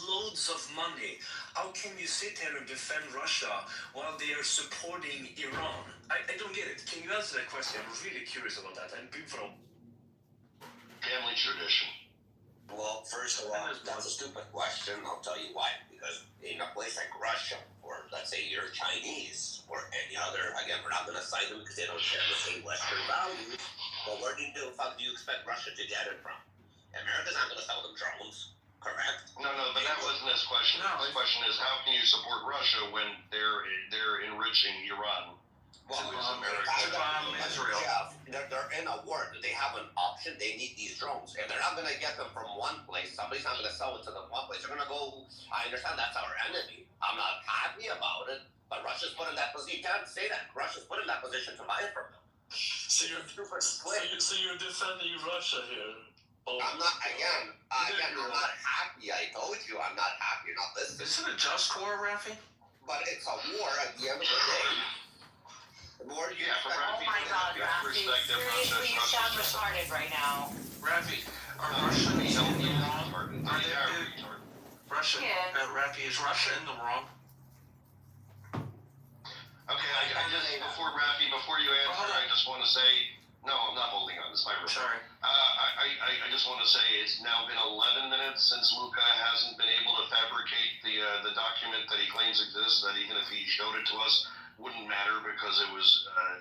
loads of money. How can you sit here and defend Russia while they are supporting Iran? I don't get it. Can you answer that question? I'm really curious about that. And people,
Family tradition.
Well, first of all, that's a stupid question. I'll tell you why. Because in a place like Russia, or let's say you're Chinese, or any other, again, we're not going to cite them because they don't share the same Western values. But where the fuck do you expect Russia to get it from? America's not going to sell them drones, correct?
No, but that wasn't his question. His question is, how can you support Russia when they're enriching Iran?
Well,
Israel.
They're in a war. They have an option. They need these drones. And they're not going to get them from one place. Somebody's not going to sell it to them one place. They're going to go, I understand that's our enemy. I'm not happy about it. But Russia's put in that position. You can't say that. Russia's put in that position to buy it from them.
so you're defending Russia here. Oh,
I'm not, again, I'm not happy. I told you I'm not happy. You're not listening.
Is it a just war, Rafi?
But it's a war at the end of the day. The more you
Oh my God, Rafi! Seriously, you sound retarded right now.
Rafi, are Russians in the wrong? Are they Russia? Rafi, is Russia in the wrong?
Okay, I just before you answer, I just want to say no. I'm not holding on. It's my room.
Sorry.
I just want to say it's now been 11 minutes since Luca hasn't been able to fabricate the document that he claims exists. That even if he showed it to us, wouldn't matter because it was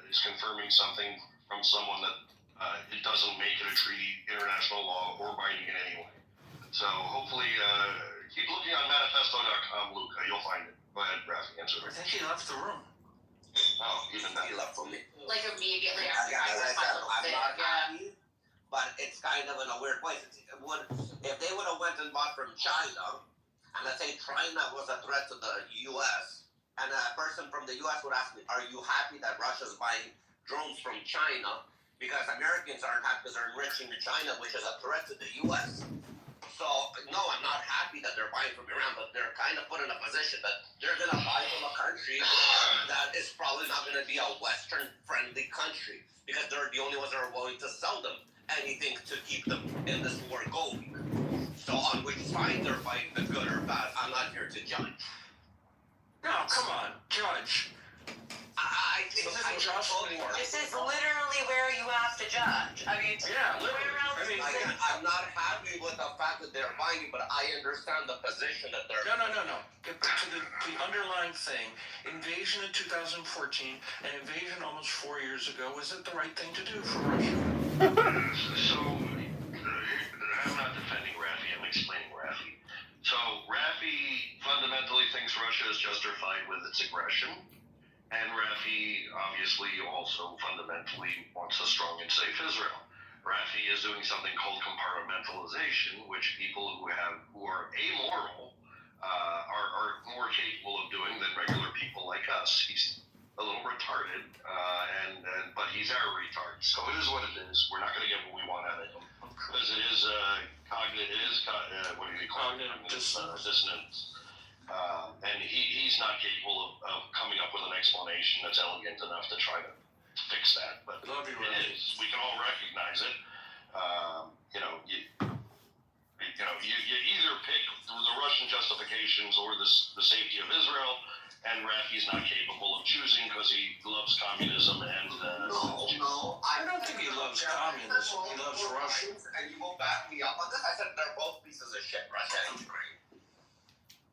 it's confirming something from someone that it doesn't make it a treaty, international law, or binding in any way. So hopefully, keep looking on manifesto.com, Luca. You'll find it. Go ahead, Rafi. Answer
I
it.
think he left the room.
Oh, even that.
He left for me.
Like immediately
As
after
I
I
said, I'm not happy, but it's kind of in a weird place. If they would have went and bought from China, and let's say China was a threat to the U.S., and a person from the U.S. would ask me, are you happy that Russia's buying drones from China? Because Americans aren't happy because they're enriching China, which is a threat to the U.S. So, no, I'm not happy that they're buying from Iran, but they're kind of put in a position that they're going to buy from a country that is probably not going to be a Western-friendly country because they're the only ones that are willing to sell them anything to keep them in this war going. So on which side they're fighting, the good or bad, I'm not here to judge.
No, come on, judge.
I think
This is literally where you have to judge. I mean,
Yeah, literally.
where else?
Again, I'm not happy with the fact that they're buying, but I understand the position that they're.
No. Get back to the underlying thing. Invasion in 2014, an invasion almost 4 years ago. Was it the right thing to do for Russia?
So, I'm not defending Rafi, I'm explaining Rafi. So, Rafi fundamentally thinks Russia is justified with its aggression, and Rafi obviously also fundamentally wants a strong and safe Israel. Rafi is doing something called compartmentalization, which people who are amoral are more capable of doing than regular people like us. He's a little retarded, but he's our retard. So it is what it is. We're not going to get what we want out of him because it is what do you call it? Cognitive dissonance. And he's not capable of coming up with an explanation that's elegant enough to try to fix that. But it is. We can all recognize it. You either pick the Russian justifications or the safety of Israel, and Rafi's not capable of choosing because he loves communism and.
No,
I don't think he loves communism. He loves Russia.
And you won't back me up on this. I said they're both pieces of shit, Russia and Ukraine.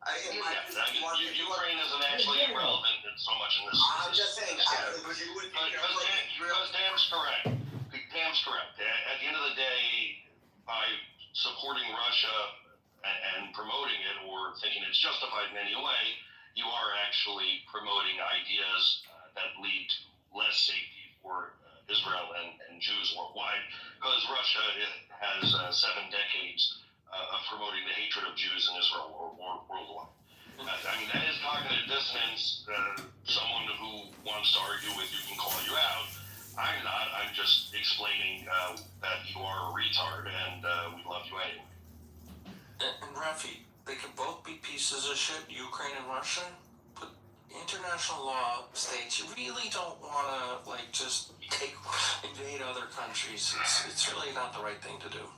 Ukraine isn't actually relevant so much in this.
I'm just saying,
because Dam's correct. Dam's correct. At the end of the day, by supporting Russia and promoting it or thinking it's justified in any way, you are actually promoting ideas that lead to less safety for Israel and Jews worldwide, because Russia has 7 decades of promoting the hatred of Jews in Israel worldwide. I mean, that is cognitive dissonance. Someone who wants to argue with you can call you out. I'm not. I'm just explaining that you are a retard and we love you anyway.
And Rafi, they could both be pieces of shit, Ukraine and Russia, but
international law states you really don't want to like just invade other countries. It's really not the right thing to do.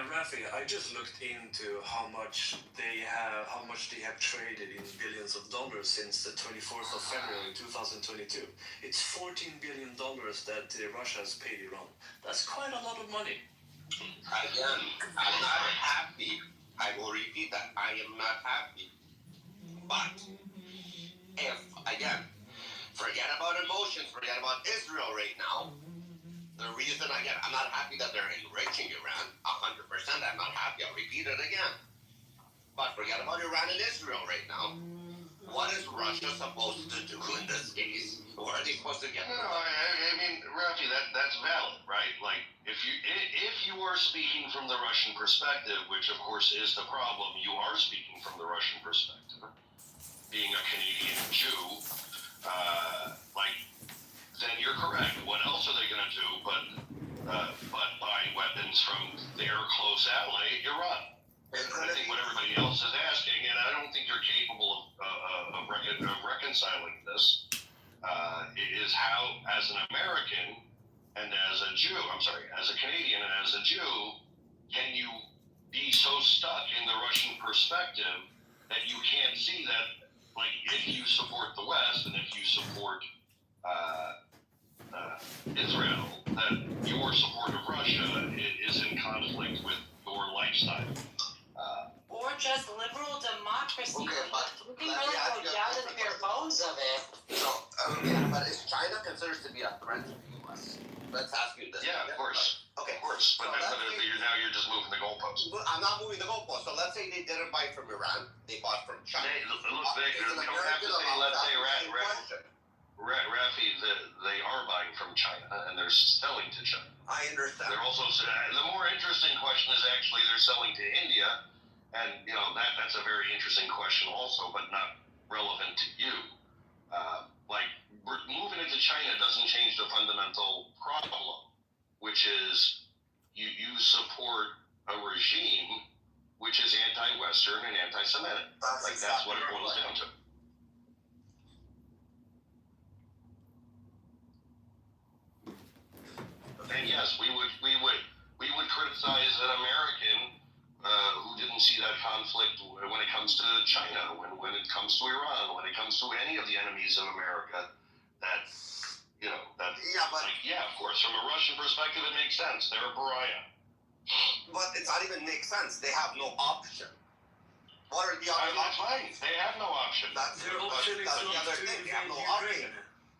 Rafi, I just looked into how much they have traded in billions of dollars since the 24th of February 2022. It's $14 billion that Russia has paid Iran. That's quite a lot of money.
Again, I'm not happy. I will repeat that. I am not happy. But if, again, forget about emotions, forget about Israel right now. The reason, again, I'm not happy that they're enriching Iran, 100%. I'm not happy. I'll repeat it again. But forget about Iran and Israel right now. What is Russia supposed to do in this case? Where are they supposed to get?
No, I mean, Rafi, that's valid, right? Like, if you are speaking from the Russian perspective, which of course is the problem, you are speaking from the Russian perspective. Being a Canadian Jew, then you're correct. What else are they going to do but buy weapons from their close ally, Iran? I think what everybody else is asking, and I don't think you're capable of reconciling this, is how, as an American and as a Jew, as a Canadian and as a Jew, can you be so stuck in the Russian perspective that you can't see that, like, if you support the West and if you support Israel, that your support of Russia is in conflict with your lifestyle.
Or just liberal democracy.
Okay, but
we can really go down to the bare bones of it.
So, but is China considered to be a threat to the U.S.? Let's ask you this.
Yeah, of course.
Okay.
Of course. But you're just moving the goalposts.
I'm not moving the goalposts. So let's say they didn't buy from Iran. They bought from China.
Look, we don't have to say, let's say, Rafi, they are buying from China and they're selling to China.
I understand.
They're also, the more interesting question is actually they're selling to India, and that's a very interesting question also, but not relevant to you. Moving into China doesn't change the fundamental problem, which is you support a regime which is anti-Western and anti-Semitic. That's what it boils down to. And yes, we would criticize an American who didn't see that conflict when it comes to China, when it comes to Iran, when it comes to any of the enemies of America. Of course, from a Russian perspective, it makes sense. They're a pariah.
But it's not even make sense. They have no option. What are the other
options? Fine. They have no option.
That's the other thing. They have no option.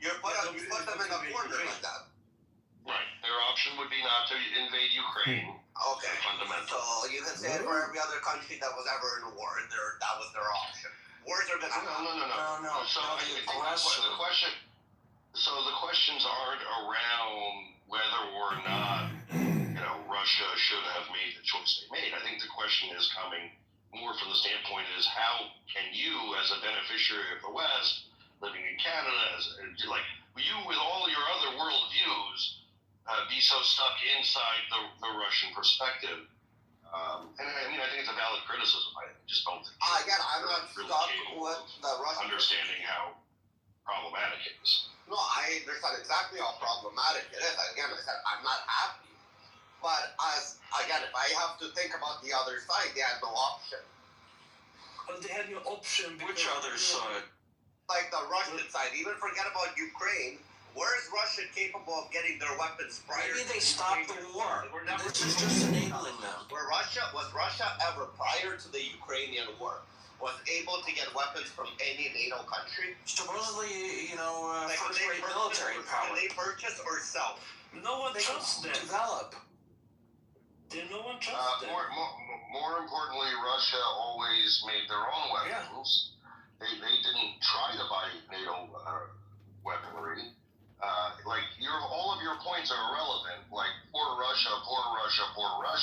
You put them in a corner like that.
Right. Their option would be not to invade Ukraine.
Okay. So you can say it for every other country that was ever in a war. That was their option. Wars are gonna happen.
No. So I think the questions aren't around whether or not Russia should have made the choice they made. I think the question is coming more from the standpoint is how can you, as a beneficiary of the West, living in Canada, you with all your other worldviews, be so stuck inside the Russian perspective. And I think it's a valid criticism. I just don't think
again, I'm not really stuck with the Russian
understanding how problematic it is.
No, I understand exactly how problematic it is. Again, I said I'm not happy. But if I have to think about the other side, they had no option.
Well, they had no option.
Which other side?
Like the Russian side. Even forget about Ukraine. Where is Russia capable of getting their weapons prior?
Maybe they stopped the war. This is just enabling them.
Was Russia ever prior to the Ukrainian war was able to get weapons from any NATO country?
Supposedly, first-rate military power.
Can they purchase or sell?
No one trusts them.
Develop.
No one trusts them.
More importantly, Russia always made their own weapons. Yeah. They didn't try to buy NATO weaponry. All of your points are irrelevant. Like, poor Russia.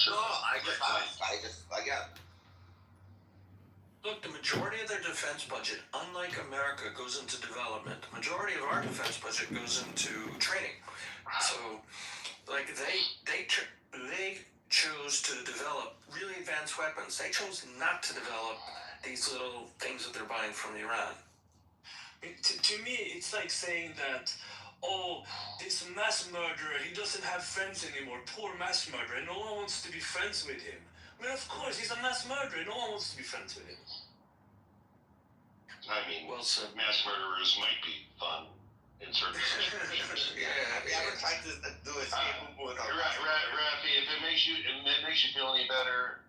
No, I just again.
Look, the majority of their defense budget, unlike America, goes into development. The majority of our defense budget goes into training. So, they chose to develop really advanced weapons. They chose not to develop these little things that they're buying from Iran.
To me, it's like saying that, oh, this mass murderer, he doesn't have friends anymore. Poor mass murderer. No one wants to be friends with him. I mean, of course, he's a mass murderer. No one wants to be friends with him.
I mean,
Well said.
mass murderers might be fun in certain situations.
Have you ever tried to do a escape room with a
Rafi, if it makes you feel any better,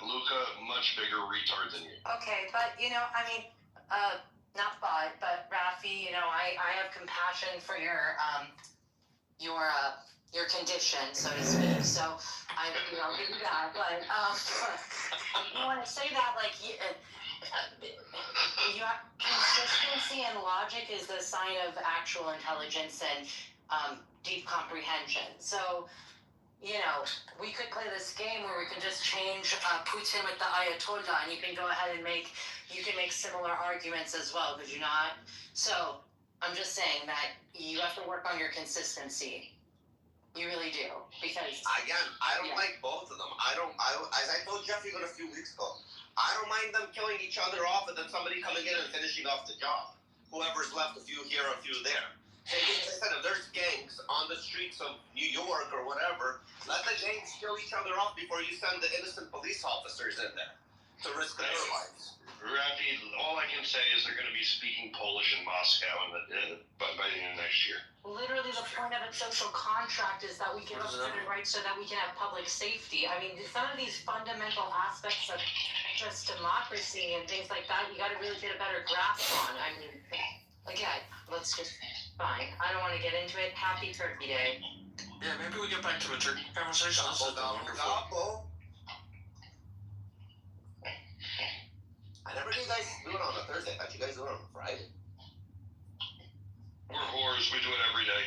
Luca, much bigger retard than you.
Okay, but not but Rafi, I have compassion for your condition, so to speak. So I give you that. But you want to say that consistency and logic is the sign of actual intelligence and deep comprehension. So, we could play this game where we can just change Putin with the Ayatollah, and you can go ahead and make similar arguments as well, could you not? So, I'm just saying that you have to work on your consistency. You really do, because
again, I don't like both of them. As I told Jeffrey a few weeks ago, I don't mind them killing each other off and then somebody coming in and finishing off the job. Whoever's left, a few here, a few there. As I said, if there's gangs on the streets of New York or whatever, let the gangs kill each other off before you send the innocent police officers in there to risk their lives.
Rafi, all I can say is they're going to be speaking Polish in Moscow by the end of next year.
literally the point of a social contract is that we give up certain rights so that we can have public safety. I mean, some of these fundamental aspects of just democracy and things like that, you got to really get a better grasp on. I mean, again, let's just, fine. I don't want to get into it. Happy Turkey Day.
Yeah, maybe we get back to the turkey conversation. This has been wonderful.
I never knew you guys do it on a Thursday. I thought you guys do it on a Friday.
We're whores. We do it every day.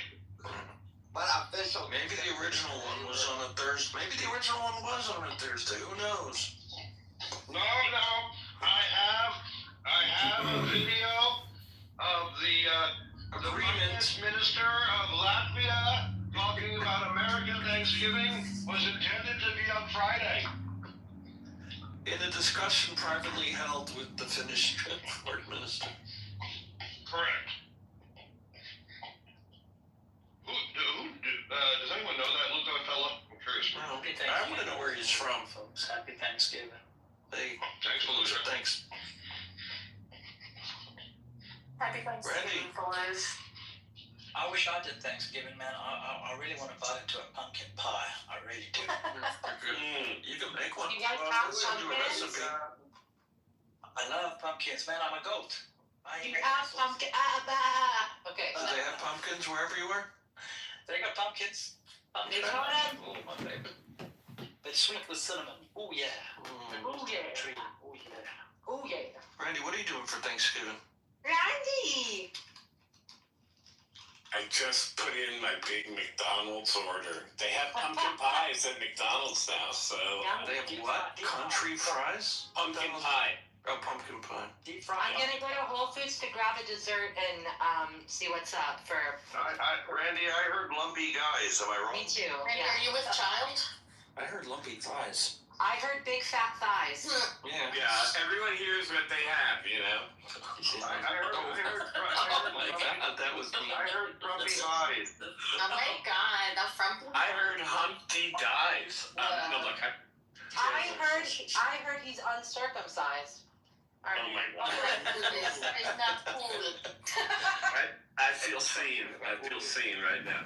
But official.
Maybe the original one was on a Thursday. Maybe the original one was on a Thursday. Who knows?
No. I have a video of the finance minister of Latvia talking about American Thanksgiving was intended to be on Friday.
In a discussion privately held with the Finnish foreign minister.
Correct. Does anyone know that Luca fella? I'm curious.
No, I want to know where he's from, folks.
Happy Thanksgiving.
Hey,
thanks for losing.
Thanks.
Happy Thanksgiving, fellas.
I wish I did Thanksgiving, man. I really want to bite into a pumpkin pie. I really do.
You can make one.
You guys have pumpkins?
I love pumpkins, man. I'm a goat.
You have pumpkin. Okay.
Do they have pumpkins wherever you were?
They got pumpkins.
You know what?
Oh, my favorite. They're sweet with cinnamon. Oh, yeah.
Oh, yeah.
Tree. Oh, yeah.
Oh, yeah.
Randy, what are you doing for Thanksgiving?
Randy!
I just put in my big McDonald's order. They have pumpkin pies at McDonald's now, so...
They have what? Country fries?
Pumpkin pie.
Oh, pumpkin pie.
Deep fried.
I'm gonna go to Whole Foods to grab a dessert and see what's up for...
Randy, I heard lumpy guys. Am I wrong?
Me too.
Randy,
Yeah.
are you with child?
I heard lumpy thighs.
I heard big fat thighs.
Yeah.
Yeah, everyone hears what they have, you know?
I heard
Oh my God, that was me.
I heard grumpy eyes.
Oh my God, I'm from.
I heard Humpty dies. No, look,
I heard he's uncircumcised.
oh my God.
It's not cool.
I feel seen. I feel seen right now.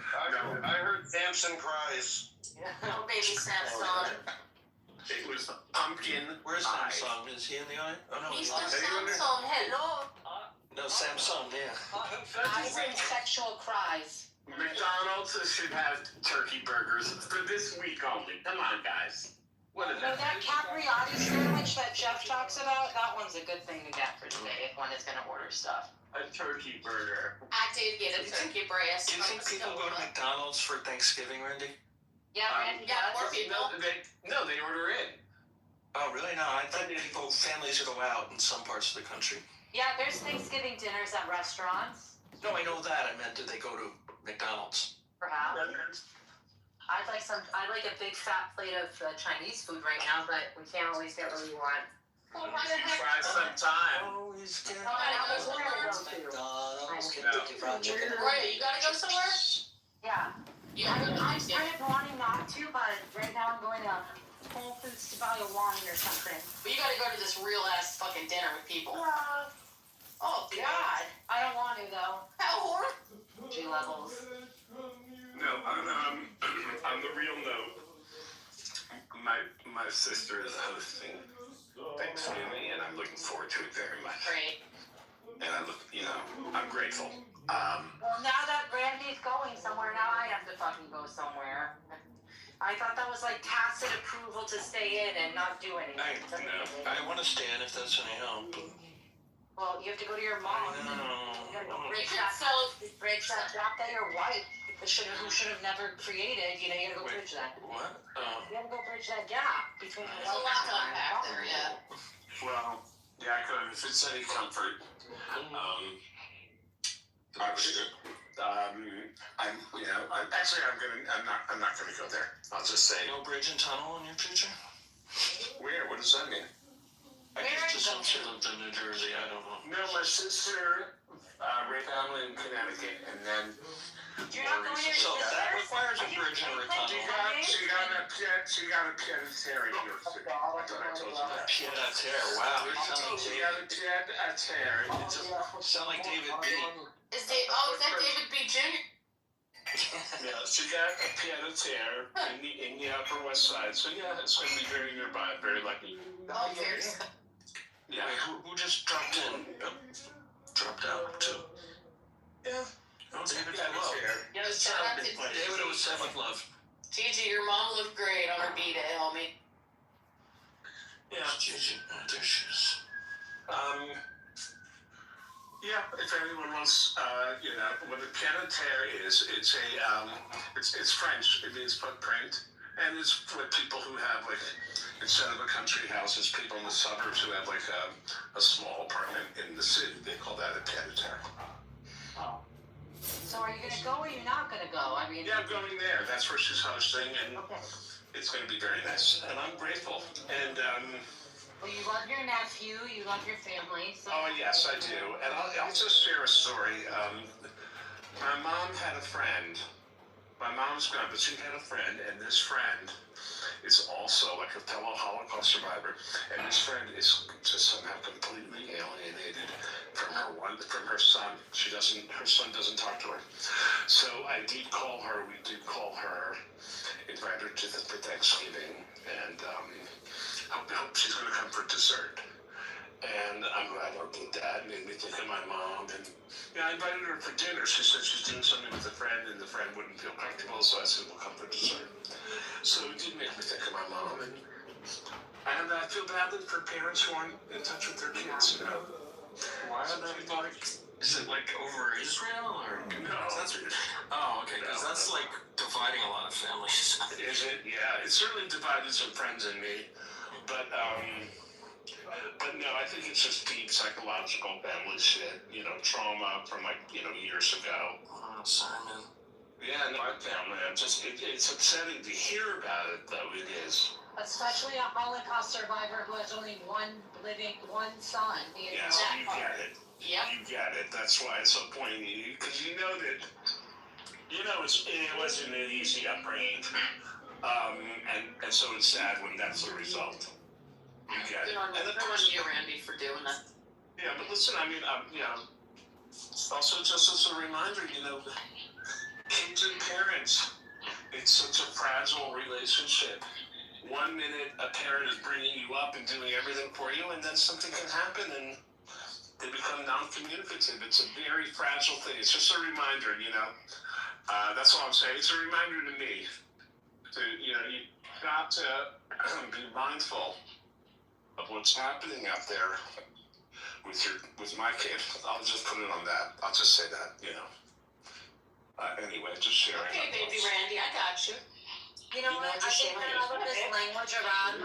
I heard Samson cries.
Oh, baby Samson.
It was pumpkin.
Where's
pie.
Samsung? Is he in the eye? Oh no,
Mr.
he's not.
Samson, hello.
No, Samsung, yeah.
I heard sexual cries.
McDonald's should have turkey burgers for this week only. Come on, guys. What is
So
that?
that capriotti sandwich that Jeff talks about, that one's a good thing to get for today if one is gonna order stuff.
A turkey burger.
I did get a turkey breast.
Do you think people go to McDonald's for Thanksgiving, Randy?
Yeah, Randy
yeah,
does.
poor people.
No, they order in.
Oh, really? No, I thought families go out in some parts of the country.
Yeah, there's Thanksgiving dinners at restaurants,
No, I know that. I meant, do they go to McDonald's?
perhaps. I'd like a big fat plate of Chinese food right now, but we can't always get what we want.
Try sometime.
Always get
Right, you gotta go somewhere?
Yeah.
Yeah.
I mean, I'm kind of wanting not to, but right now I'm going to Whole Foods to buy a wine or something.
But you gotta go to this real ass fucking dinner with people. Oh God.
I don't want to though.
How horrible.
G levels.
No, on the real note, my sister is hosting Thanksgiving, and I'm looking forward to it very much.
Great.
And I'm grateful.
Well, now that Brandy's going somewhere, now I have to fucking go somewhere. I thought that was like tacit approval to stay in and not do anything.
I want to stand if that's any help.
Well, you have to go to your mom.
No.
You gotta go bridge that gap that your wife who should have never created. You gotta go bridge that.
What?
You gotta go bridge that gap between your
There's a
wife
lot to unpack there, yeah.
Well, yeah, if it's any comfort, I'm not gonna go there. I'll just say.
No bridge and tunnel in your future?
Where? What does that mean?
I just assumed she lived in New Jersey. I don't know.
No, my sister, raised family in Connecticut, and then.
You're not going to
So that requires a bridge and a tunnel.
She got a pied à terre in New York City. I thought I told you that.
Pied à terre. Wow.
She got a pied à terre.
Sound like David B.
Is that David B. Jr.?
Yeah, she got a pied à terre in the Upper West Side. So yeah, it's going to be very nearby. Very lucky.
Oh, fierce.
Yeah.
Wait, who just dropped in? Dropped out too.
Yeah.
Oh, David Love.
Yeah, shout out to
David, it was Seventh Love.
Gigi, your mom looked great on her B-Day, homie.
Yeah, Gigi. There she is.
Yeah, if anyone wants, what a pied à terre is, it's French. It means footprint, and it's for people who have instead of a country house, it's people in the suburbs who have a small apartment in the city. They call that a pied à terre.
Oh. So are you gonna go or are you not gonna go? I mean.
Yeah, I'm going there. That's where she's hosting, and
Okay.
it's going to be very nice. And I'm grateful. And
Well, you love your nephew, you love your family. So.
oh yes, I do. And I'll just share a story. My mom had a friend. My mom's gone, but she had a friend, and this friend is also a fellow Holocaust survivor, and this friend is just somehow completely alienated from her son. Her son doesn't talk to her. So I did call her. We did call her, invite her for Thanksgiving, and hope she's going to come for dessert. And I'm glad I did that. It made me think of my mom. And I invited her for dinner. She said she's doing something with a friend, and the friend wouldn't feel comfortable, so I said, we'll come for dessert. So it did make me think of my mom. And I feel badly for parents who aren't in touch with their kids,
Why are they is it over Israel or?
No.
Oh, okay, because that's dividing a lot of families.
Is it? Yeah, it certainly divided some friends and me. But no, I think it's just deep psychological family shit, trauma from years ago.
Oh, sorry, man.
Yeah, no, my family, it's upsetting to hear about it, though, it is.
Especially a Holocaust survivor who has only one son.
Yes, you get it.
Yep.
You get it. That's why it's so poignant, because you know that, it wasn't an easy upbringing. And so it's sad when that's the result. You get it.
Good on you, Randy, for doing that.
Yeah, but listen, also just as a reminder, kids and parents, it's such a fragile relationship. 1 minute a parent is bringing you up and doing everything for you, and then something can happen and they become non-communicative. It's a very fragile thing. It's just a reminder, that's all I'm saying. It's a reminder to me you've got to be mindful of what's happening out there with my kid. I'll just put it on that. I'll just say that, anyway, just sharing.
Okay, baby Randy, I got you.
You know what? I think that all of this language around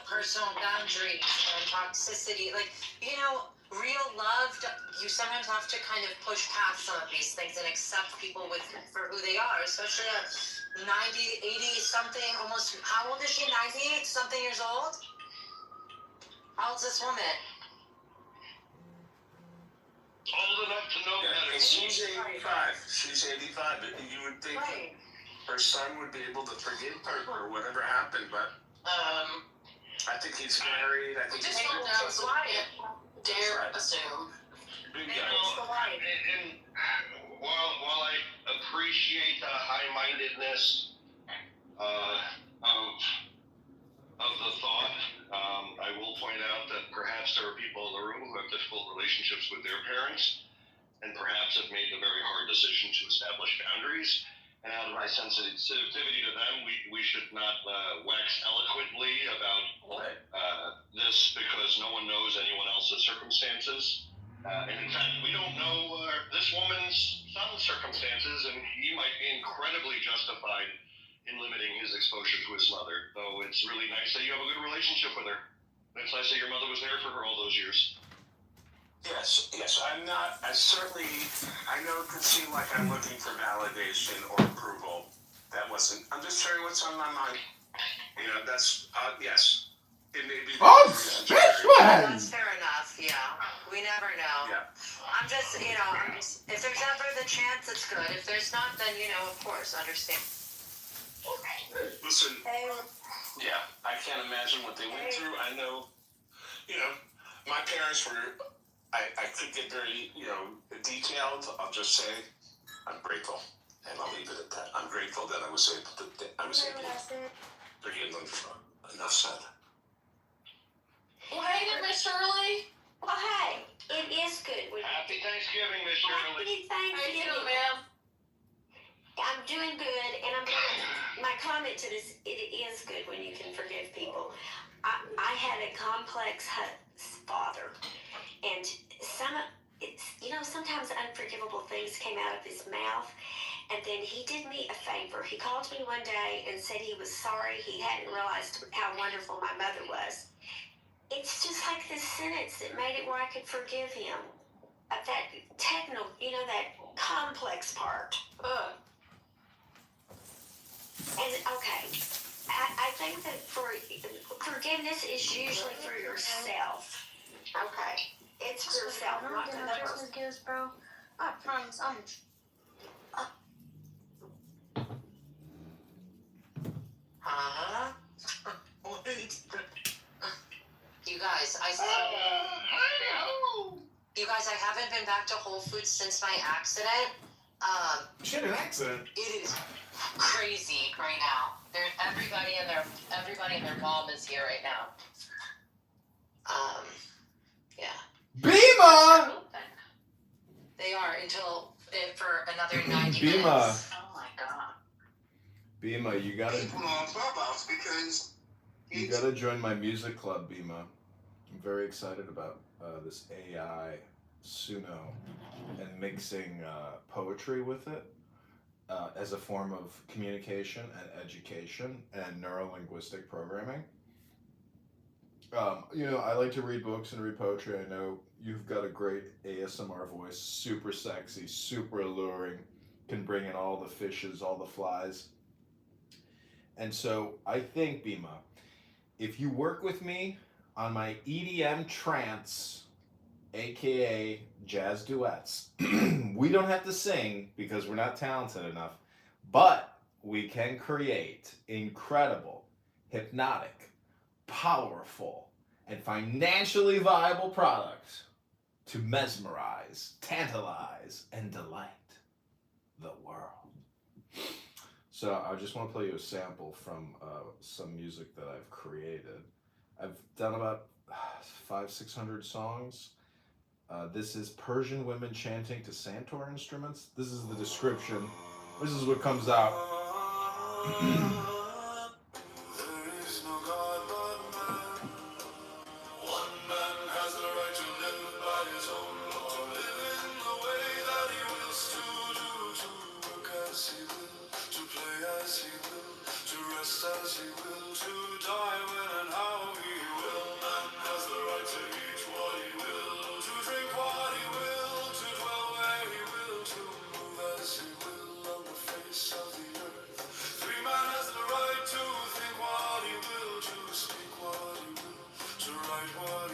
personal boundaries and toxicity, real love, you sometimes have to kind of push past some of these things and accept people for who they are, especially at 90, 80 something, almost, how old is she? 90 something years old? How old's this woman?
Old enough to know
Yeah,
better.
and she's 85. She's 85. You would think
Right.
her son would be able to forgive her or whatever happened, but I think he's married. I
We
think
just
he's
don't know, so we can't dare assume.
You know, and while I appreciate the high-mindedness of the thought, I will point out that perhaps there are people in the room who have difficult relationships with their parents, and perhaps have made the very hard decision to establish boundaries. And out of my sensitivity to them, we should not wax eloquently about this, because no one knows anyone else's circumstances. And in fact, we don't know this woman's son's circumstances, and he might be incredibly justified in limiting his exposure to his mother. Though it's really nice that you have a good relationship with her. It's nice that your mother was there for her all those years.
Yes, I'm not, I know it could seem like I'm looking for validation or approval. That wasn't, I'm just sharing what's on my mind. You know, that's, yes, it may be.
That's fair enough, yeah. We never know.
Yeah.
I'm just, if there's ever the chance, it's good. If there's not, then, of course, understand.
Listen, yeah, I can't imagine what they went through. I know, my parents were, I could get very, detailed. I'll just say I'm grateful, and I'll leave it at that. I'm grateful that I was able to forgive them. Enough said.
Well, hey there, Miss Shirley.
Well, hey, it is good.
Happy Thanksgiving, Miss Shirley.
Happy
How you
Thanksgiving.
doing, ma'am?
I'm doing good, and my comment to this, it is good when you can forgive people. I had a complex father, and sometimes unforgivable things came out of his mouth, and then he did me a favor. He called me one day and said he was sorry. He hadn't realized how wonderful my mother was. It's just like this sentence that made it where I could forgive him. That that complex part. And okay, I think that forgiveness is usually for yourself. Okay, it's for yourself, not for the person.
Gifts, bro. I promise, I'm.
You guys, I haven't been back to Whole Foods since my accident.
She had an accident.
It is crazy right now. Everybody and their mom is here right now. Yeah.
Bima!
They are for another 90
Bima.
minutes. Oh my god.
Bima, you gotta join my music club, Bima. I'm very excited about this AI Suno and mixing poetry with it as a form of communication and education and neuro-linguistic programming. I like to read books and read poetry. I know you've got a great ASMR voice, super sexy, super alluring, can bring in all the fishes, all the flies. And so I think, Bima, if you work with me on my EDM trance, aka jazz duets, we don't have to sing because we're not talented enough, but we can create incredible, hypnotic, powerful, and financially viable products to mesmerize, tantalize, and delight the world. So I just want to play you a sample from some music that I've created. I've done about 500-600 songs. This is Persian women chanting to Santur instruments. This is the description. This is what comes out.
What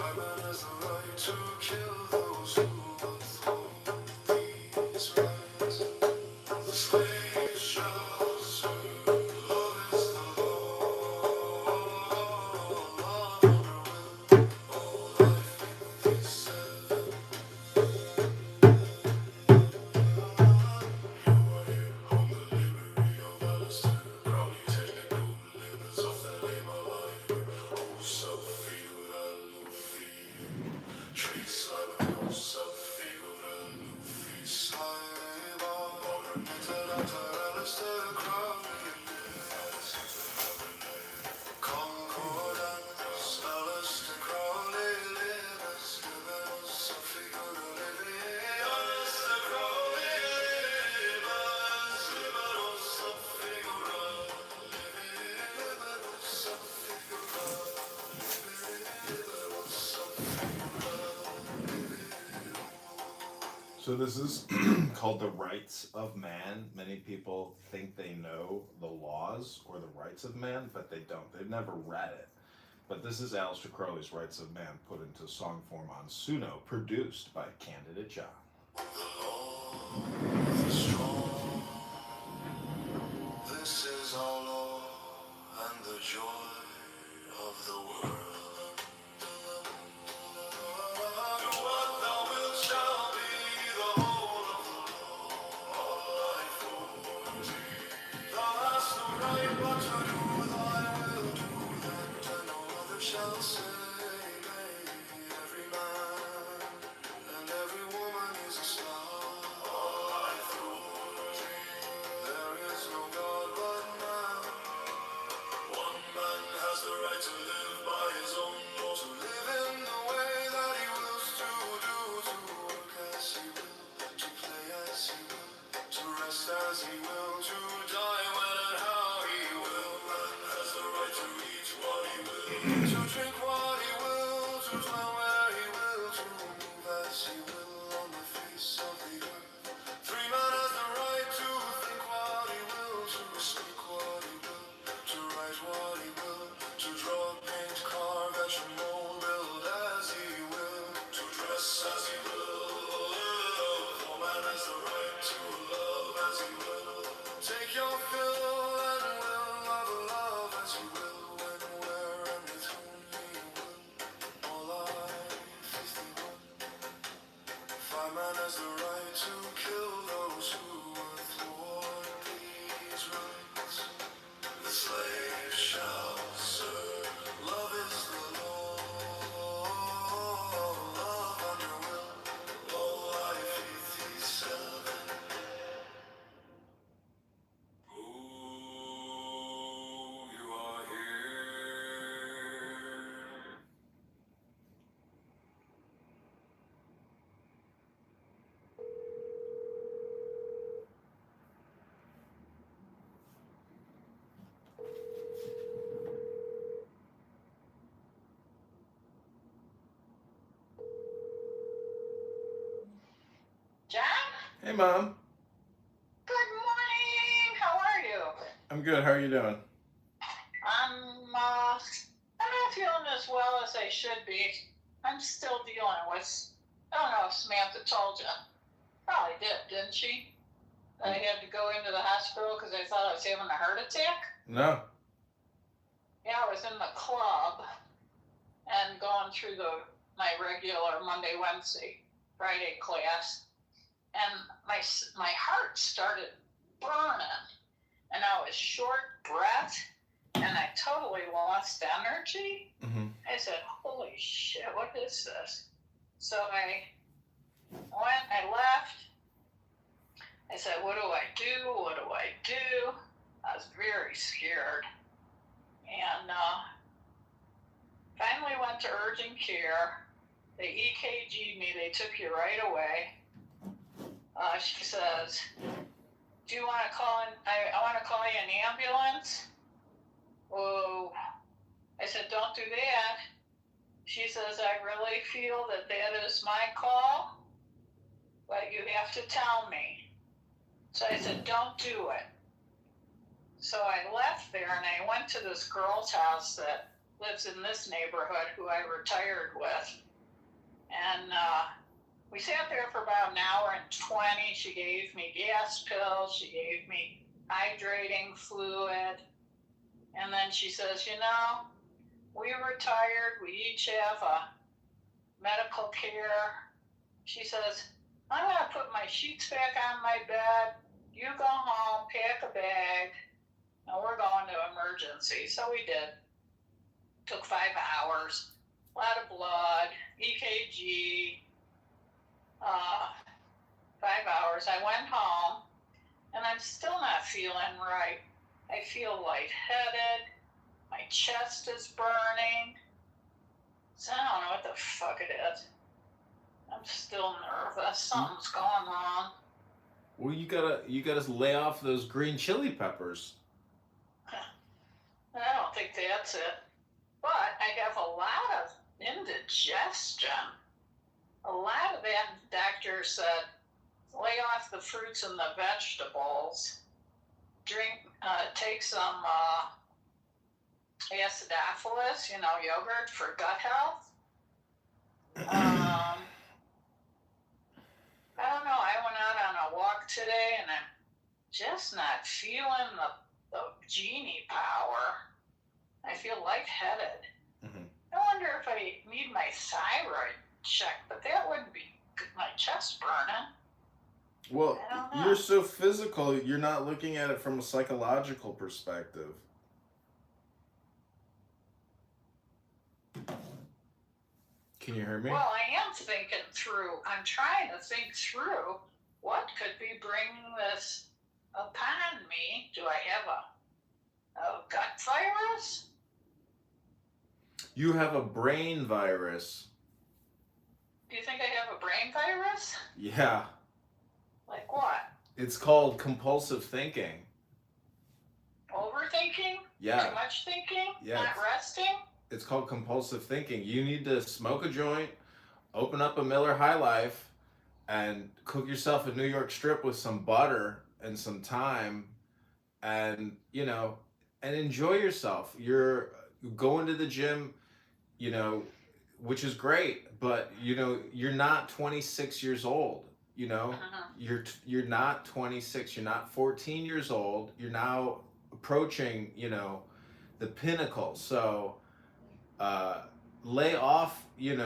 Fireman has the right to kill those who withhold these rights. The slave shall serve. Love is the law. All life in these seven.
So this is called The Rights of Man. Many people think they know the laws or the rights of man, but they don't. They've never read it. But this is Aleister Crowley's Rights of Man put into song form on Suno, produced by Candidate John.
This is our law and the joy of the world. Do what thou wilt shall be the whole of the law. All life for thee. Thou hast no right but to do thy will, do that, and no other shall say. Every man and every woman is a star. All life for thee. There is no God but man. One man has the right to live by his own law, to live in the way that he wills to do, to work as he will, to play as he will, to rest as he will, to die when and how he will. Man has the right to eat what he will, to drink what he will, to dwell where he will, to move as he will on the face of the earth. Free man has the right to think what he will, to speak what he will, to write what he will, to draw, paint, carve, etch, and mold, build as he will, to dress as he will. For man has the right to love as he will. Take your fill and will love as he will, when, where, and with whom he will. All life is the one. Fireman has the right to kill those who would thwart these rights. The slave shall serve. Love is the law. Love under will. All life is these seven. Ooh, you are here.
Jack?
Hey, Mom.
Good morning. How are you?
I'm good. How are you doing?
I'm not feeling as well as I should be. I'm still dealing with, I don't know if Samantha told you. Probably didn't she? I had to go into the hospital because I thought I was having a heart attack.
No.
Yeah, I was in the club and going through my regular Monday, Wednesday, Friday class. And my heart started burning, and I was short breath, and I totally lost energy.
Mm-hmm.
I said, "Holy shit, what is this?" So I left. I said, "What do I do? What do I do?" I was very scared, and finally went to urgent care. They EKG'd me. They took you right away. She says, "Do you want to call in? I want to call you an ambulance." Oh, I said, "Don't do that." She says, "I really feel that is my call, but you have to tell me." So I said, "Don't do it." So I left there and I went to this girl's house that
lives in this neighborhood who I retired with. And we sat there for about an hour and 20. She gave me gas pills. She gave me hydrating fluid. And then she says, you know, we retired. We each have a medical care. She says, I'm going to put my sheets back on my bed. You go home, pack a bag, and we're going to emergency. So we did. Took 5 hours, a lot of blood, EKG, 5 hours. I went home, and I'm still not feeling right. I feel lightheaded. My chest is burning. So I don't know what the fuck it is. I'm still nervous. Something's going on.
Well, you gotta lay off those green chili peppers.
I don't think that's it. But I have a lot of indigestion. A lot of that, doctor said, lay off the fruits and the vegetables. Take some acidophilus, yogurt for gut health. I don't know. I went out on a walk today, and I'm just not feeling the genie power. I feel lightheaded.
Mm-hmm.
I wonder if I need my thyroid checked, but that wouldn't be my chest burning.
Well, you're so physical, you're not looking at it from a psychological perspective. Can you hear me?
Well, I am thinking through. I'm trying to think through what could be bringing this upon me. Do I have a gut virus?
You have a brain virus.
Do you think I have a brain virus?
Yeah.
Like what?
It's called compulsive thinking.
Overthinking?
Yeah.
Too much thinking?
Yeah.
Not resting?
It's called compulsive thinking. You need to smoke a joint, open up a Miller High Life, and cook yourself a New York strip with some butter and some thyme, and and enjoy yourself. You're going to the gym, which is great, but you're not 26 years old. You're not 26. You're not 14 years old. You're now approaching the pinnacle. So lay off. You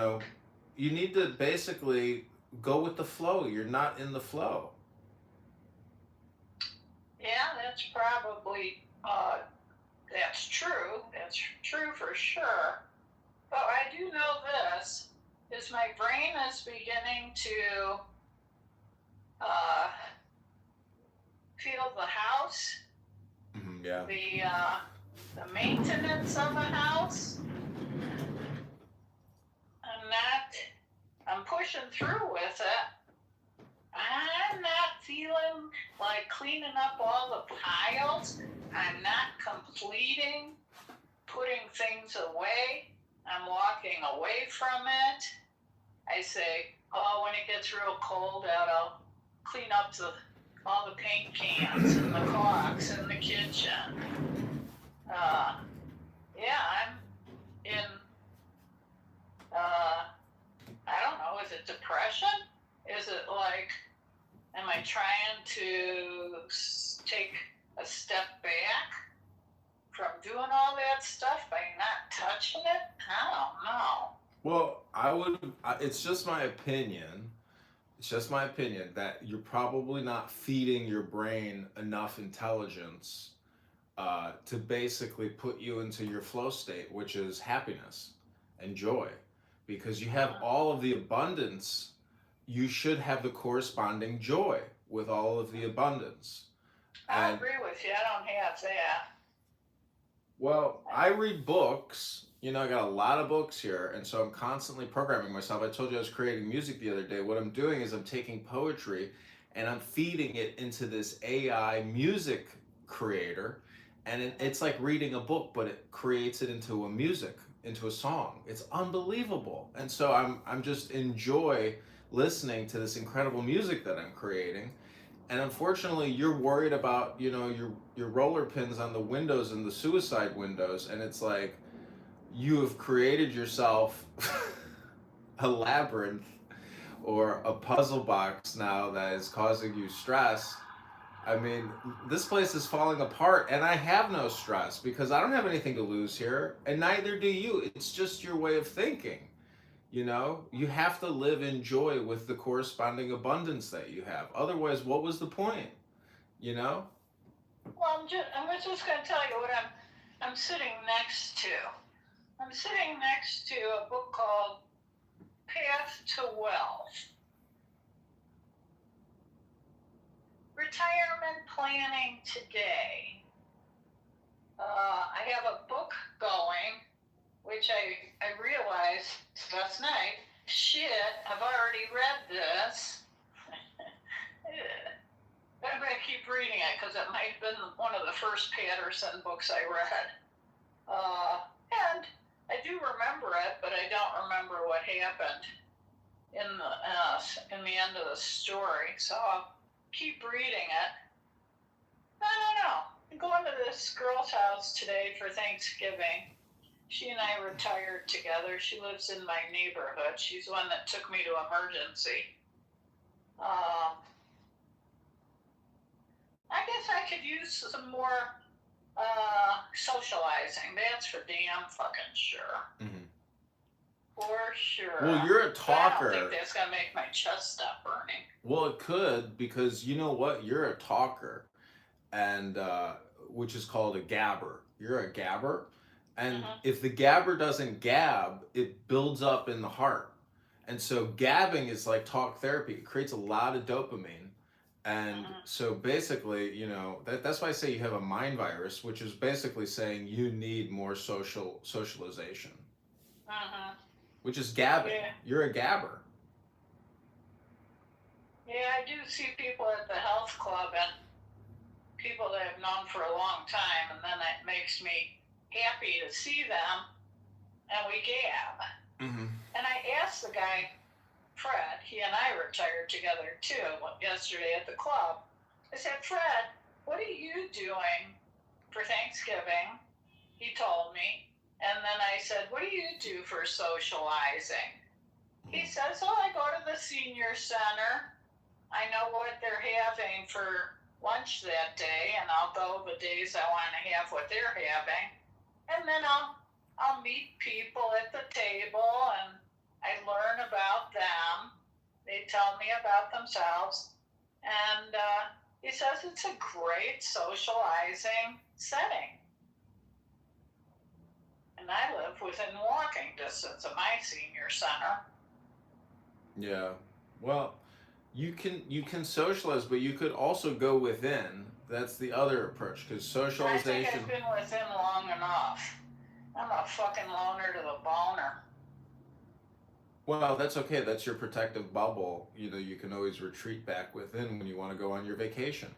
need to basically go with the flow. You're not in the flow.
Yeah, that's probably that's true. That's true for sure. But I do know this is my brain is beginning to feel the house,
yeah.
The maintenance of a house. I'm pushing through with it. I'm not feeling like cleaning up all the piles. I'm not completing putting things away. I'm walking away from it. I say, when it gets real cold out, I'll clean up all the paint cans and the caulks in the kitchen. I'm in, I don't know, is it depression? Is it like, am I trying to take a step back from doing all that stuff by not touching it? I don't know.
Well, it's just my opinion. It's just my opinion that you're probably not feeding your brain enough intelligence to basically put you into your flow state, which is happiness and joy. Because you have all of the abundance, you should have the corresponding joy with all of the abundance.
I agree with you. I don't have that.
Well, I read books. I got a lot of books here, and so I'm constantly programming myself. I told you I was creating music the other day. What I'm doing is I'm taking poetry and I'm feeding it into this AI music creator, and it's like reading a book, but it creates it into a music, into a song. It's unbelievable. And so I'm just enjoy listening to this incredible music that I'm creating. And unfortunately, you're worried about, your roller pins on the windows and the suicide windows, and it's like, you have created yourself a labyrinth or a puzzle box now that is causing you stress. I mean, this place is falling apart, and I have no stress because I don't have anything to lose here, and neither do you. It's just your way of thinking. You know, you have to live in joy with the corresponding abundance that you have. Otherwise, what was the point? You know?
Well, I'm just going to tell you what I'm sitting next to. I'm sitting next to a book called Path to Wealth. Retirement Planning Today. I have a book going, which I realized last night, shit, I've already read this. I'm going to keep reading it because it might have been one of the first Patterson books I read. And I do remember it, but I don't remember what happened in the end of the story. So I'll keep reading it. I don't know. I'm going to this girl's house today for Thanksgiving. She and I retired together. She lives in my neighborhood. She's the one that took me to emergency. I guess I could use some more socializing. That's for damn fucking sure.
Mm-hmm.
For sure.
Well, you're a talker.
But I don't think that's going to make my chest stop burning.
Well, it could, because you know what? You're a talker, and which is called a gabber. You're a gabber. And if the gabber doesn't gab, it builds up in the heart. And so gabbing is like talk therapy. It creates a lot of dopamine. And so basically, you know, that's why I say you have a mind virus, which is basically saying you need more socialization. Which is gabbing.
Yeah.
You're a gabber.
Yeah, I do see people at the health club and people that I've known for a long time, and then it makes me happy to see them, and we gab. And I asked the guy, Fred, he and I retired together too yesterday at the club. I said, Fred, what are you doing for Thanksgiving? He told me. And then I said, what do you do for socializing? He says, oh, I go to the senior center. I know what they're having for lunch that day, and I'll go the days I want to have what they're having. And then I'll meet people at the table, and I learn about them. They tell me about themselves. And he says it's a great socializing setting. And I live within walking distance of my senior center.
Yeah. Well, you can socialize, but you could also go within. That's the other approach, because socialization.
I think I've been within long enough. I'm a fucking loner to the boner.
Well, that's okay. That's your protective bubble. You know, you can always retreat back within when you want to go on your vacation.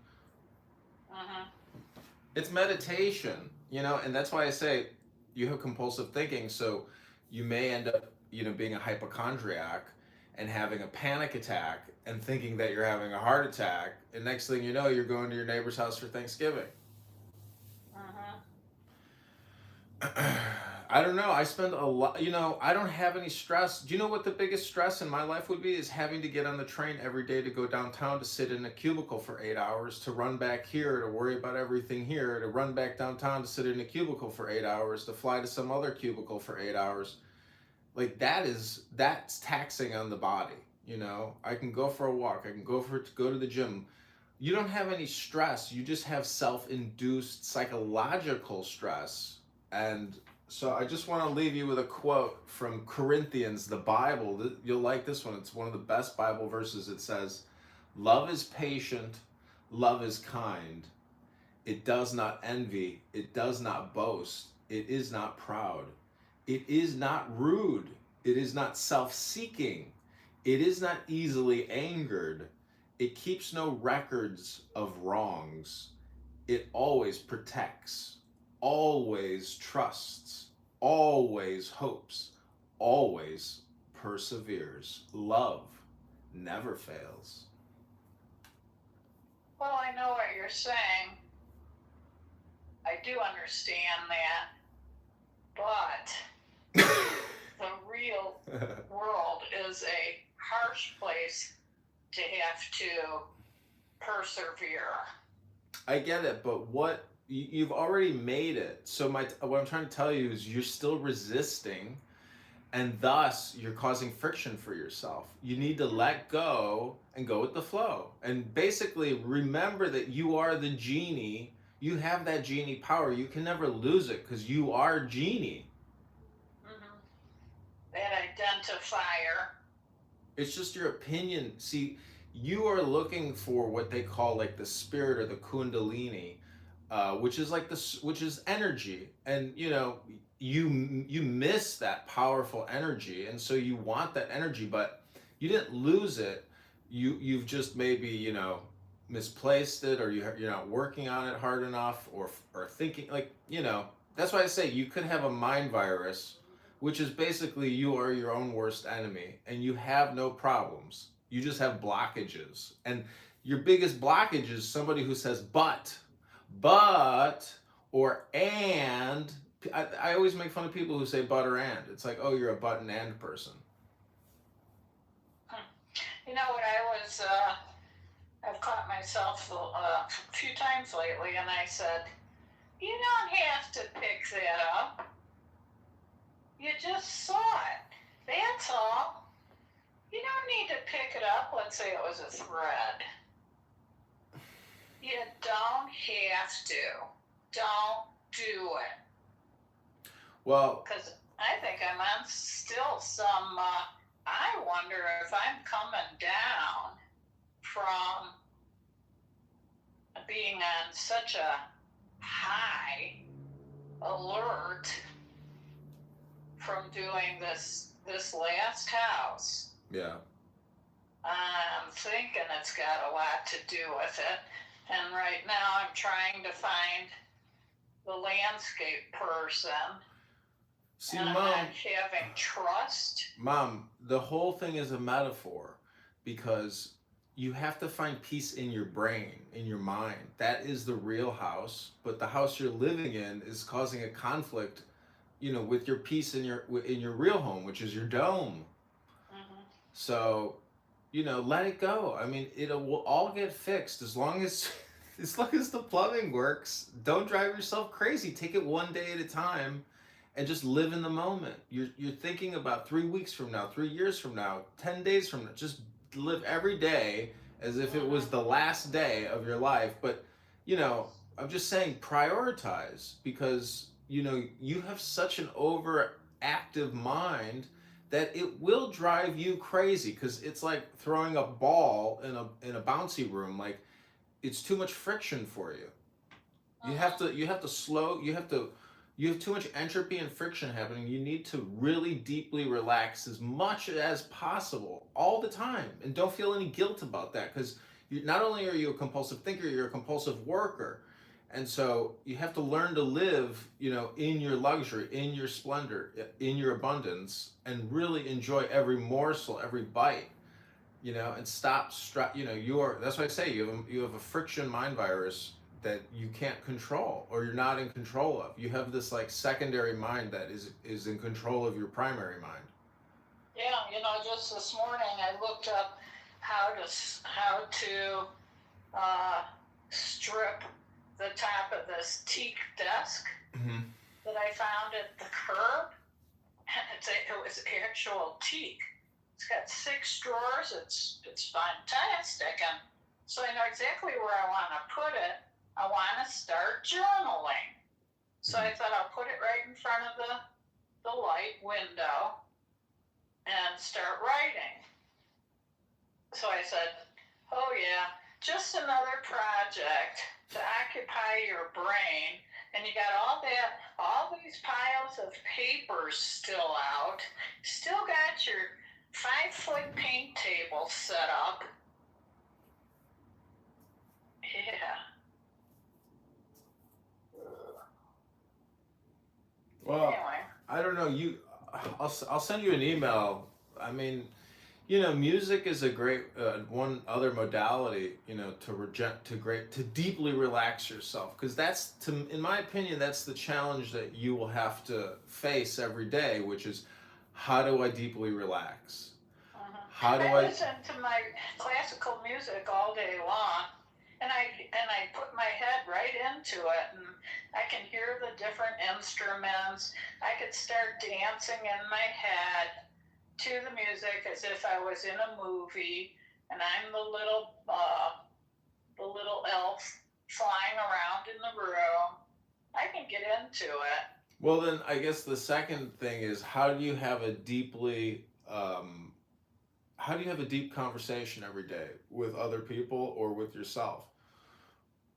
It's meditation, you know, and that's why I say you have compulsive thinking, so you may end up, you know, being a hypochondriac and having a panic attack and thinking that you're having a heart attack, and next thing you know, you're going to your neighbor's house for Thanksgiving. I don't know. I spend a lot, you know, I don't have any stress. Do you know what the biggest stress in my life would be? Is having to get on the train every day to go downtown, to sit in a cubicle for 8 hours, to run back here, to worry about everything here, to run back downtown, to sit in a cubicle for 8 hours, to fly to some other cubicle for 8 hours. Like that's taxing on the body. You know, I can go for a walk. I can go to the gym. You don't have any stress. You just have self-induced psychological stress. And so I just want to leave you with a quote from Corinthians, the Bible. You'll like this one. It's one of the best Bible verses. It says, love is patient, love is kind. It does not envy, it does not boast, it is not proud. It is not rude, it is not self-seeking, it is not easily angered. It keeps no records of wrongs. It always protects, always trusts, always hopes, always perseveres. Love never fails.
Well, I know what you're saying. I do understand that. But
the real world is a harsh place to have to persevere.
I get it, but you've already made it. So what I'm trying to tell you is you're still resisting, and thus you're causing friction for yourself. You need to let go and go with the flow. And basically remember that you are the genie. You have that genie power. You can never lose it because you are genie.
That identifier.
It's just your opinion. See, you are looking for what they call like the spirit or the kundalini, which is which is energy, and you miss that powerful energy, and so you want that energy, but you didn't lose it. You've just maybe misplaced it, or you're not working on it hard enough, or thinking that's why I say you could have a mind virus, which is basically you are your own worst enemy, and you have no problems. You just have blockages. And your biggest blockage is somebody who says but, or and. I always make fun of people who say but or and. It's like, oh, you're a but and person.
You know what I've caught myself a few times lately, and I said, you don't have to pick that up. You just saw it. That's all. You don't need to pick it up. Let's say it was a thread. You don't have to. Don't do it.
Well,
because I think I'm on still some, I wonder if I'm coming down from being on such a high alert from doing this last house.
Yeah.
I'm thinking it's got a lot to do with it. And right now I'm trying to find the landscape person.
See,
and
Mom,
I'm not having trust.
Mom, the whole thing is a metaphor, because you have to find peace in your brain, in your mind. That is the real house, but the house you're living in is causing a conflict, with your peace in your real home, which is your dome.
Mm-hmm.
So, let it go. I mean, it will all get fixed as long as the plumbing works. Don't drive yourself crazy. Take it one day at a time. And just live in the moment. You're thinking about 3 weeks from now, 3 years from now, 10 days from now. Just live every day as if it was the last day of your life. But, I'm just saying prioritize, because, you have such an overactive mind that it will drive you crazy, because it's like throwing a ball in a bouncy room. Like, it's too much friction for you. You have to slow, you have too much entropy and friction happening. You need to really deeply relax as much as possible all the time. And don't feel any guilt about that, because not only are you a compulsive thinker, you're a compulsive worker. And so you have to learn to live, in your luxury, in your splendor, in your abundance, and really enjoy every morsel, every bite, and stop, that's why I say you have a friction mind virus that you can't control, or you're not in control of. You have this like secondary mind that is in control of your primary mind.
Yeah, just this morning I looked up how to strip the top of this teak desk that I found at the curb. It was actual teak. It's got 6 drawers. It's fantastic, and so I know exactly where I want to put it. I want to start journaling. So I thought I'll put it right in front of the light window and start writing. So I said, oh yeah, just another project to occupy your brain. And you got all these piles of papers still out. Still got your 5-foot paint table set up. Yeah.
Well, anyway. I don't know. I'll send you an email. I mean, You know, music is a great one other modality. You know, to deeply relax yourself, because that's in my opinion, that's the challenge that you will have to face every day, which is, how do I deeply relax? How do
I
I?
listen to my classical music all day long, and I put my head right into it, and I can hear the different instruments. I could start dancing in my head to the music as if I was in a movie, and I'm the little elf flying around in the room. I can get into it.
Well, then I guess the second thing is, how do you have a deep conversation every day with other people or with yourself?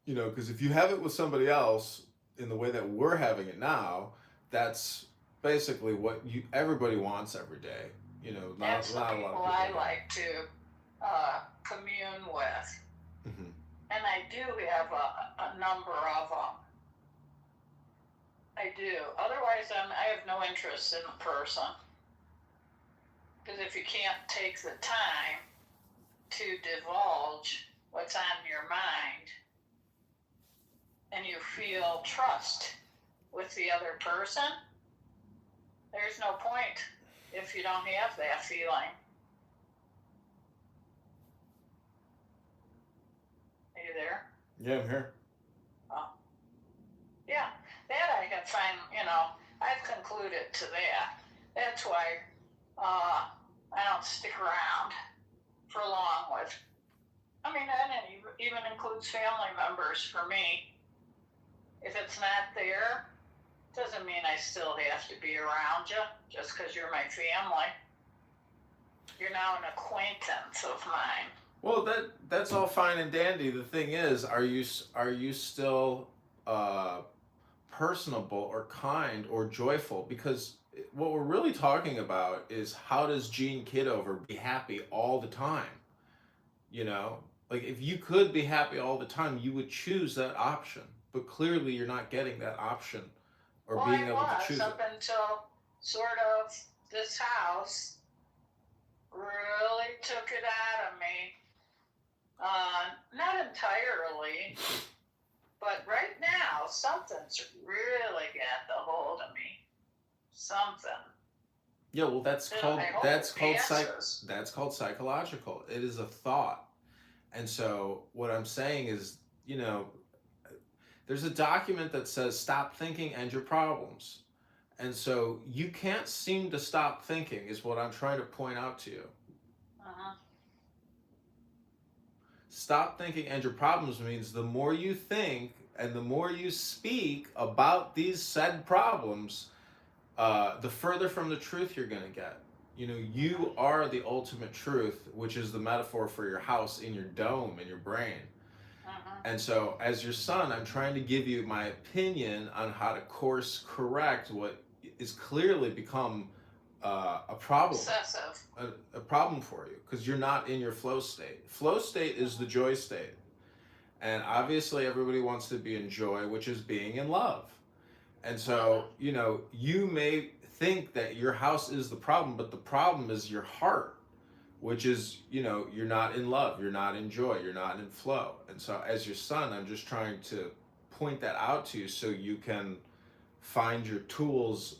You know, because if you have it with somebody else in the way that we're having it now, that's basically what everybody wants every day. You know,
That's the
not a lot
people
of people.
I like to commune with.
Mm-hmm.
And I do have a number of them. I do. Otherwise, I have no interest in the person. Because if you can't take the time to divulge what's on your mind, and you feel trust with the other person, there's no point if you don't have that feeling. Are you there?
Yeah, I'm here.
Oh. Yeah, that I can find, I've concluded to that. That's why I don't stick around for long with, and it even includes family members for me. If it's not there, doesn't mean I still have to be around you just because you're my family. You're now an acquaintance of mine.
Well, that's all fine and dandy. The thing is, are you still personable or kind or joyful? Because what we're really talking about is, how does Gene Kitover be happy all the time? You know, like, if you could be happy all the time, you would choose that option. But clearly, you're not getting that option, or being able to choose
up
it.
Until sort of this house really took it out of me. Not entirely, but right now something's really got the hold of me. Something.
Yeah, well, that's called psychological. It is a thought. And so what I'm saying is, there's a document that says, stop thinking, end your problems. And so you can't seem to stop thinking, is what I'm trying to point out to you.
Uh-huh.
Stop thinking, end your problems means the more you think and the more you speak about these said problems, the further from the truth you're going to get. You are the ultimate truth, which is the metaphor for your house in your dome, in your brain. And so, as your son, I'm trying to give you my opinion on how to course correct what is clearly become a problem.
Obsessive.
A problem for you, because you're not in your flow state. Flow state is the joy state. And obviously, everybody wants to be in joy, which is being in love. And so, you may think that your house is the problem, but the problem is your heart, which is, you're not in love, you're not in joy, you're not in flow. And so, as your son, I'm just trying to point that out to you so you can find your tools,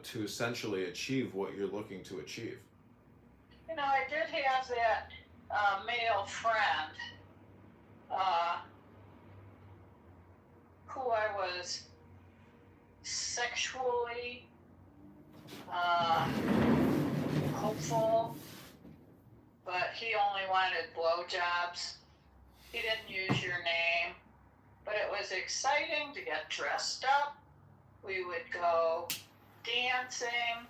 to essentially achieve what you're looking to achieve.
I did have that male friend who I was sexually hopeful, but he only wanted blowjobs. He didn't use your name, but it was exciting to get dressed up. We would go dancing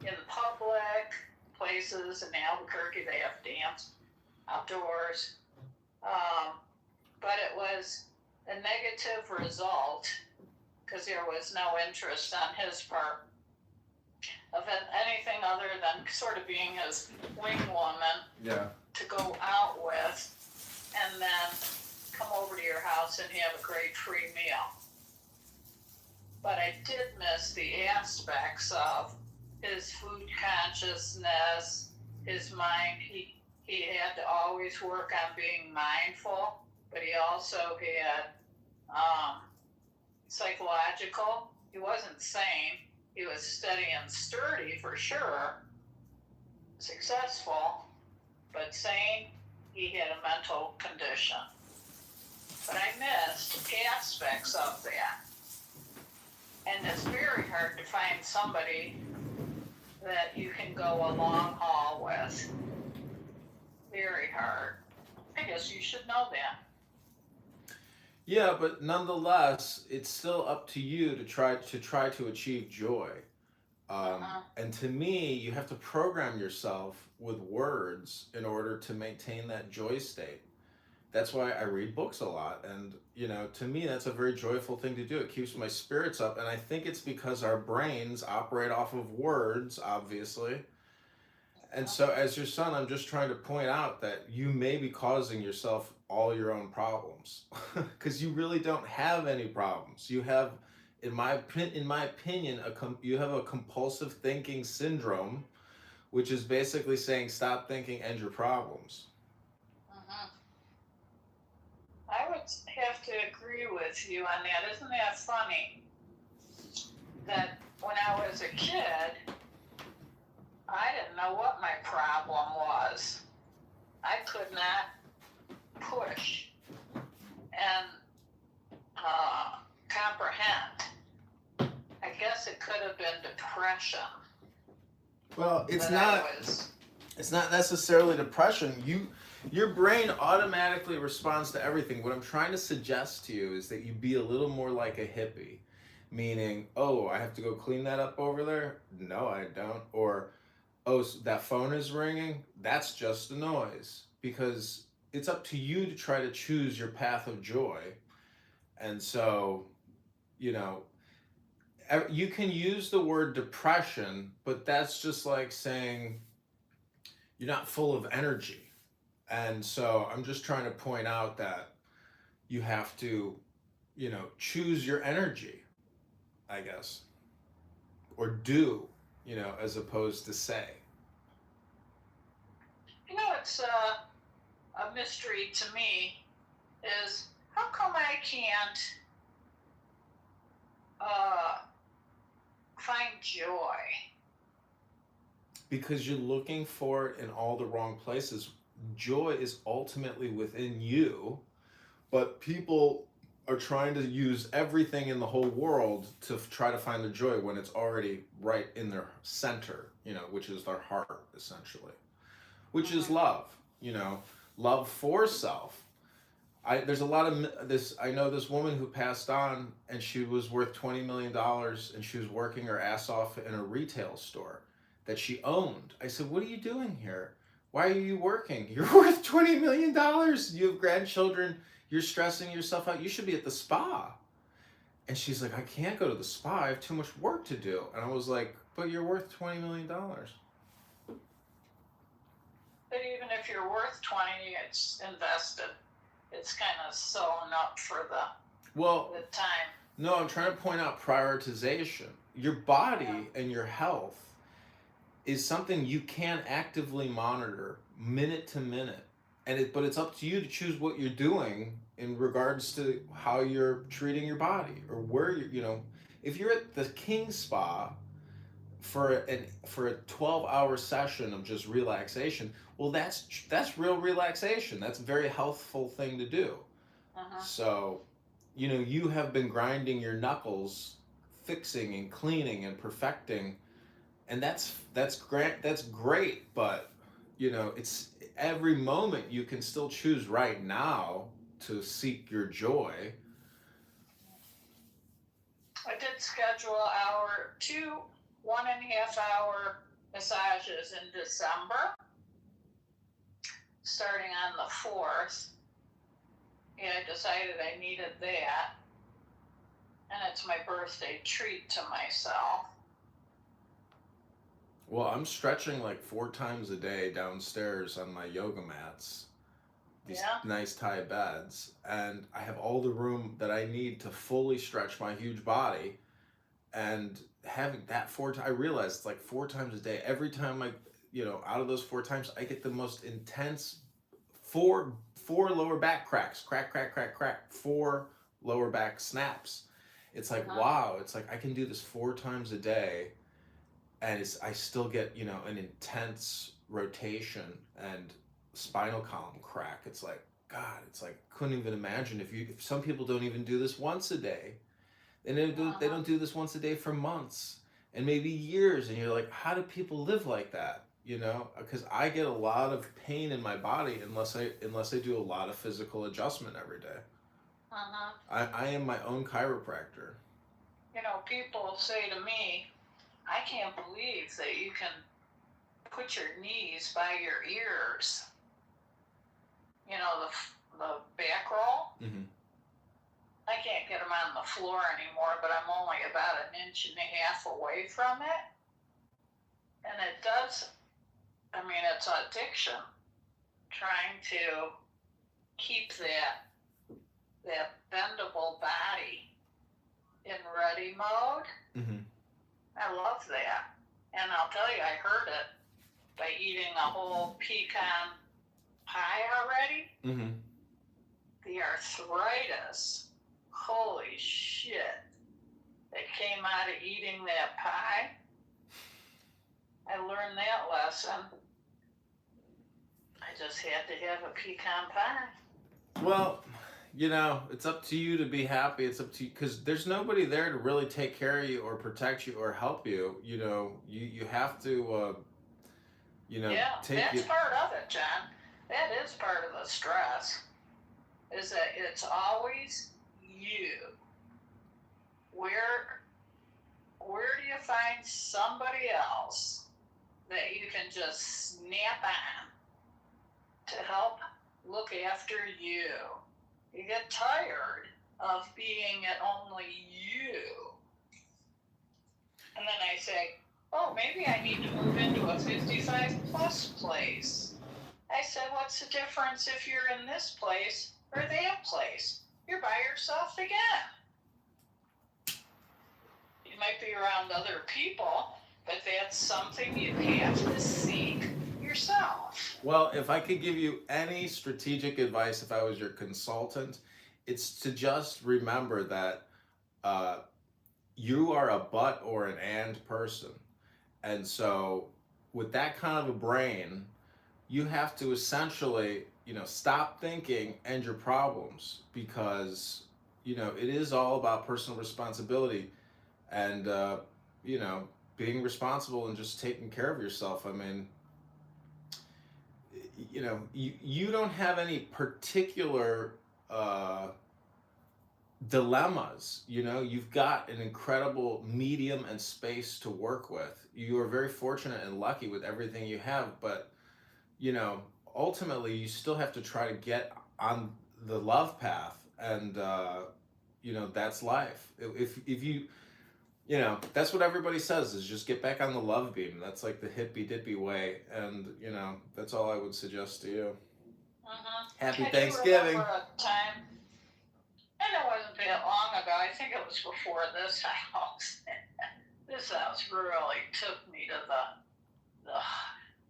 in public places in Albuquerque. They have dance outdoors. But it was a negative result because there was no interest on his part of anything other than sort of being his wing woman.
Yeah.
To go out with and then come over to your house and have a great free meal. But I did miss the aspects of his food consciousness, his mind, he had to always work on being mindful, but he also had psychological. He wasn't sane. He was steady and sturdy for sure, successful, but sane. He had a mental condition. But I missed aspects of that. And it's very hard to find somebody that you can go a long haul with. Very hard. I guess you should know that.
Yeah, but nonetheless, it's still up to you to try to achieve joy. And to me, you have to program yourself with words in order to maintain that joy state. That's why I read books a lot, and to me, that's a very joyful thing to do. It keeps my spirits up, and I think it's because our brains operate off of words, obviously. And so, as your son, I'm just trying to point out that you may be causing yourself all your own problems, because you really don't have any problems. You have, in my opinion, you have a compulsive thinking syndrome, which is basically saying stop thinking, end your problems.
I would have to agree with you on that. Isn't that funny? That when I was a kid, I didn't know what my problem was. I could not push and comprehend. I guess it could have been depression.
Well, it's not necessarily depression. Your brain automatically responds to everything. What I'm trying to suggest to you is that you be a little more like a hippie, meaning, oh, I have to go clean that up over there? No, I don't. Or, oh, that phone is ringing? That's just a noise. Because it's up to you to try to choose your path of joy. And so, you can use the word depression, but that's just like saying you're not full of energy. And so I'm just trying to point out that you have to, choose your energy, I guess. Or do, as opposed to say.
It's a mystery to me is how come I can't find joy?
Because you're looking for it in all the wrong places. Joy is ultimately within you, but people are trying to use everything in the whole world to try to find the joy when it's already right in their center, which is their heart, essentially, which is love, love for self. There's a lot of this. I know this woman who passed on, and she was worth $20 million, and she was working her ass off in a retail store that she owned. I said, what are you doing here? Why are you working? You're worth $20 million. You have grandchildren. You're stressing yourself out. You should be at the spa. And she's like, I can't go to the spa. I have too much work to do. And I was like, but you're worth $20 million.
But even if you're worth 20, it's invested. It's kind of sewn up for the time.
No, I'm trying to point out prioritization. Your body and your health is something you can actively monitor minute to minute. But it's up to you to choose what you're doing in regards to how you're treating your body or where if you're at the King Spa for a 12-hour session of just relaxation, well, that's real relaxation. That's a very healthful thing to do. So, you have been grinding your knuckles, fixing and cleaning and perfecting, and that's great, but it's every moment you can still choose right now to seek your joy.
I did schedule 2 1.5-hour massages in December, starting on the 4th. Yeah, I decided I needed that, and it's my birthday treat to myself.
Well, I'm stretching like 4 times a day downstairs on my yoga mats, these nice Thai beds, and I have all the room that I need to fully stretch my huge body. And having that I realized it's like 4 times a day. Every time out of those 4 times, I get the most intense four lower back cracks, crack, 4 lower back snaps. It's like, wow, it's like I can do this 4 times a day, and I still get, an intense rotation and spinal column crack. It's like, God, it's like, couldn't even imagine if some people don't even do this once a day, and they don't do this once a day for months and maybe years, and you're like, how do people live like that? Because I get a lot of pain in my body unless I do a lot of physical adjustment every day. I am my own chiropractor.
People say to me, I can't believe that you can put your knees by your ears. The back roll.
Mm-hmm.
I can't get them on the floor anymore, but I'm only about 1.5 inches away from it. And it does, it's addiction. Trying to keep that bendable body in ready mode.
Mm-hmm.
I love that. And I'll tell you, I heard it by eating a whole pecan pie already.
Mm-hmm.
The arthritis, holy shit, that came out of eating that pie. I learned that lesson. I just had to have a pecan pie.
Well, it's up to you to be happy. It's up to you, because there's nobody there to really take care of you or protect you or help you. You have to, take
that's
it.
part of it, John. That is part of the stress, is that it's always you. Where do you find somebody else that you can just snap on to help look after you? You get tired of being at only you. And then I say, oh, maybe I need to move into a 55 plus place. I said, what's the difference if you're in this place or that place? You're by yourself again. You might be around other people, but that's something you have to seek yourself.
Well, if I could give you any strategic advice, if I was your consultant, it's to just remember that you are a but or an and person. And so with that kind of a brain, you have to essentially, stop thinking and your problems, because, it is all about personal responsibility and, being responsible and just taking care of yourself. You don't have any particular dilemmas. You've got an incredible medium and space to work with. You are very fortunate and lucky with everything you have, but ultimately you still have to try to get on the love path, and that's life. If you that's what everybody says, is just get back on the love beam. That's like the hippy dippy way, and that's all I would suggest to you. Happy Thanksgiving.
I remember a time, and it wasn't that long ago, I think it was before this house. This house really took me to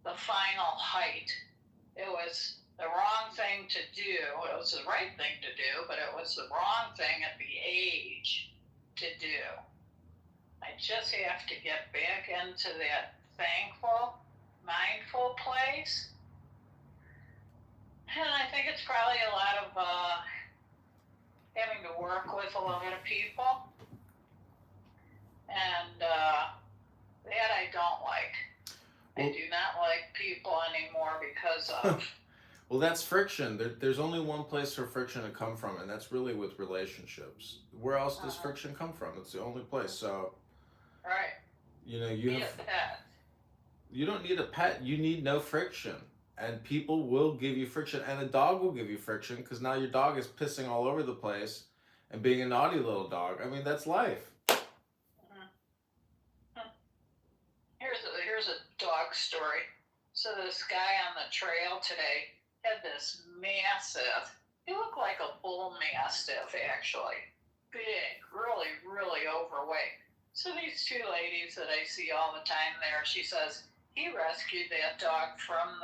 the final height. It was the wrong thing to do. It was the right thing to do, but it was the wrong thing at the age to do. I just have to get back into that thankful, mindful place. And I think it's probably a lot of having to work with a lot of people. And that I don't like. I do not like people anymore because of...
Well, that's friction. There's only one place for friction to come from, and that's really with relationships. Where else does friction come from? It's the only place. So,
right.
You need a pet. You don't need a pet. You need no friction. And people will give you friction, and a dog will give you friction, because now your dog is pissing all over the place and being a naughty little dog. That's life.
Here's a dog story. So this guy on the trail today had this massive, he looked like a bull mastiff actually. Big, really, really overweight. So these two ladies that I see all the time there, she says, he rescued that dog from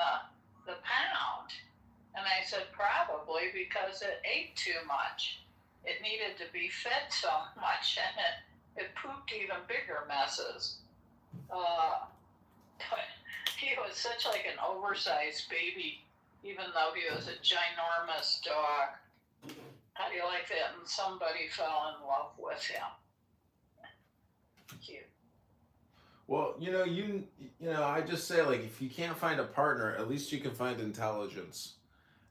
the pound. And I said, probably because it ate too much. It needed to be fed so much, and it pooped even bigger messes. But he was such like an oversized baby, even though he was a ginormous dog. How do you like that? And somebody fell in love with him. Cute.
Well, you know, I just say, like, if you can't find a partner, at least you can find intelligence.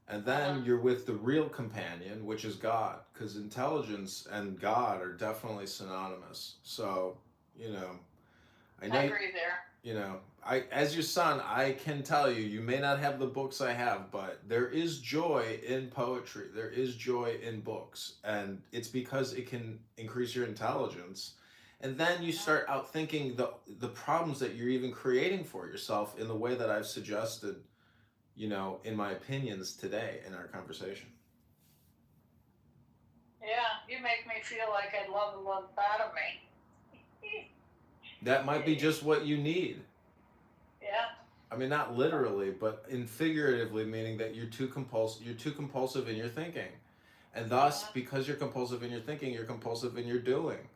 And then you're with the real companion, which is God, because intelligence and God are definitely synonymous. So, I know,
I agree there.
as your son, I can tell you, you may not have the books I have, but there is joy in poetry. There is joy in books, and it's because it can increase your intelligence. And then you start out thinking the problems that you're even creating for yourself in the way that I've suggested, in my opinions today in our conversation.
Yeah, you make me feel like I'd love a lobotomy.
That might be just what you need.
Yeah.
I mean, not literally, but in figuratively, meaning that you're too compulsive in your thinking. And thus, because you're compulsive in your thinking, you're compulsive in your doing.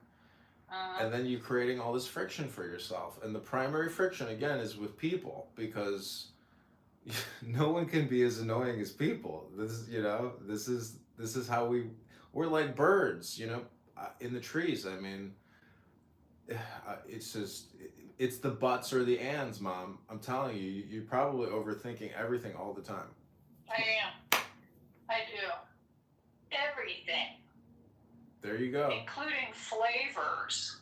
And then you're creating all this friction for yourself. And the primary friction, again, is with people, because no one can be as annoying as people. This is how we're like birds, in the trees. I mean, it's the buts or the ands, Mom. I'm telling you, you're probably overthinking everything all the time.
I am. I do. Everything.
There you go.
Including flavors.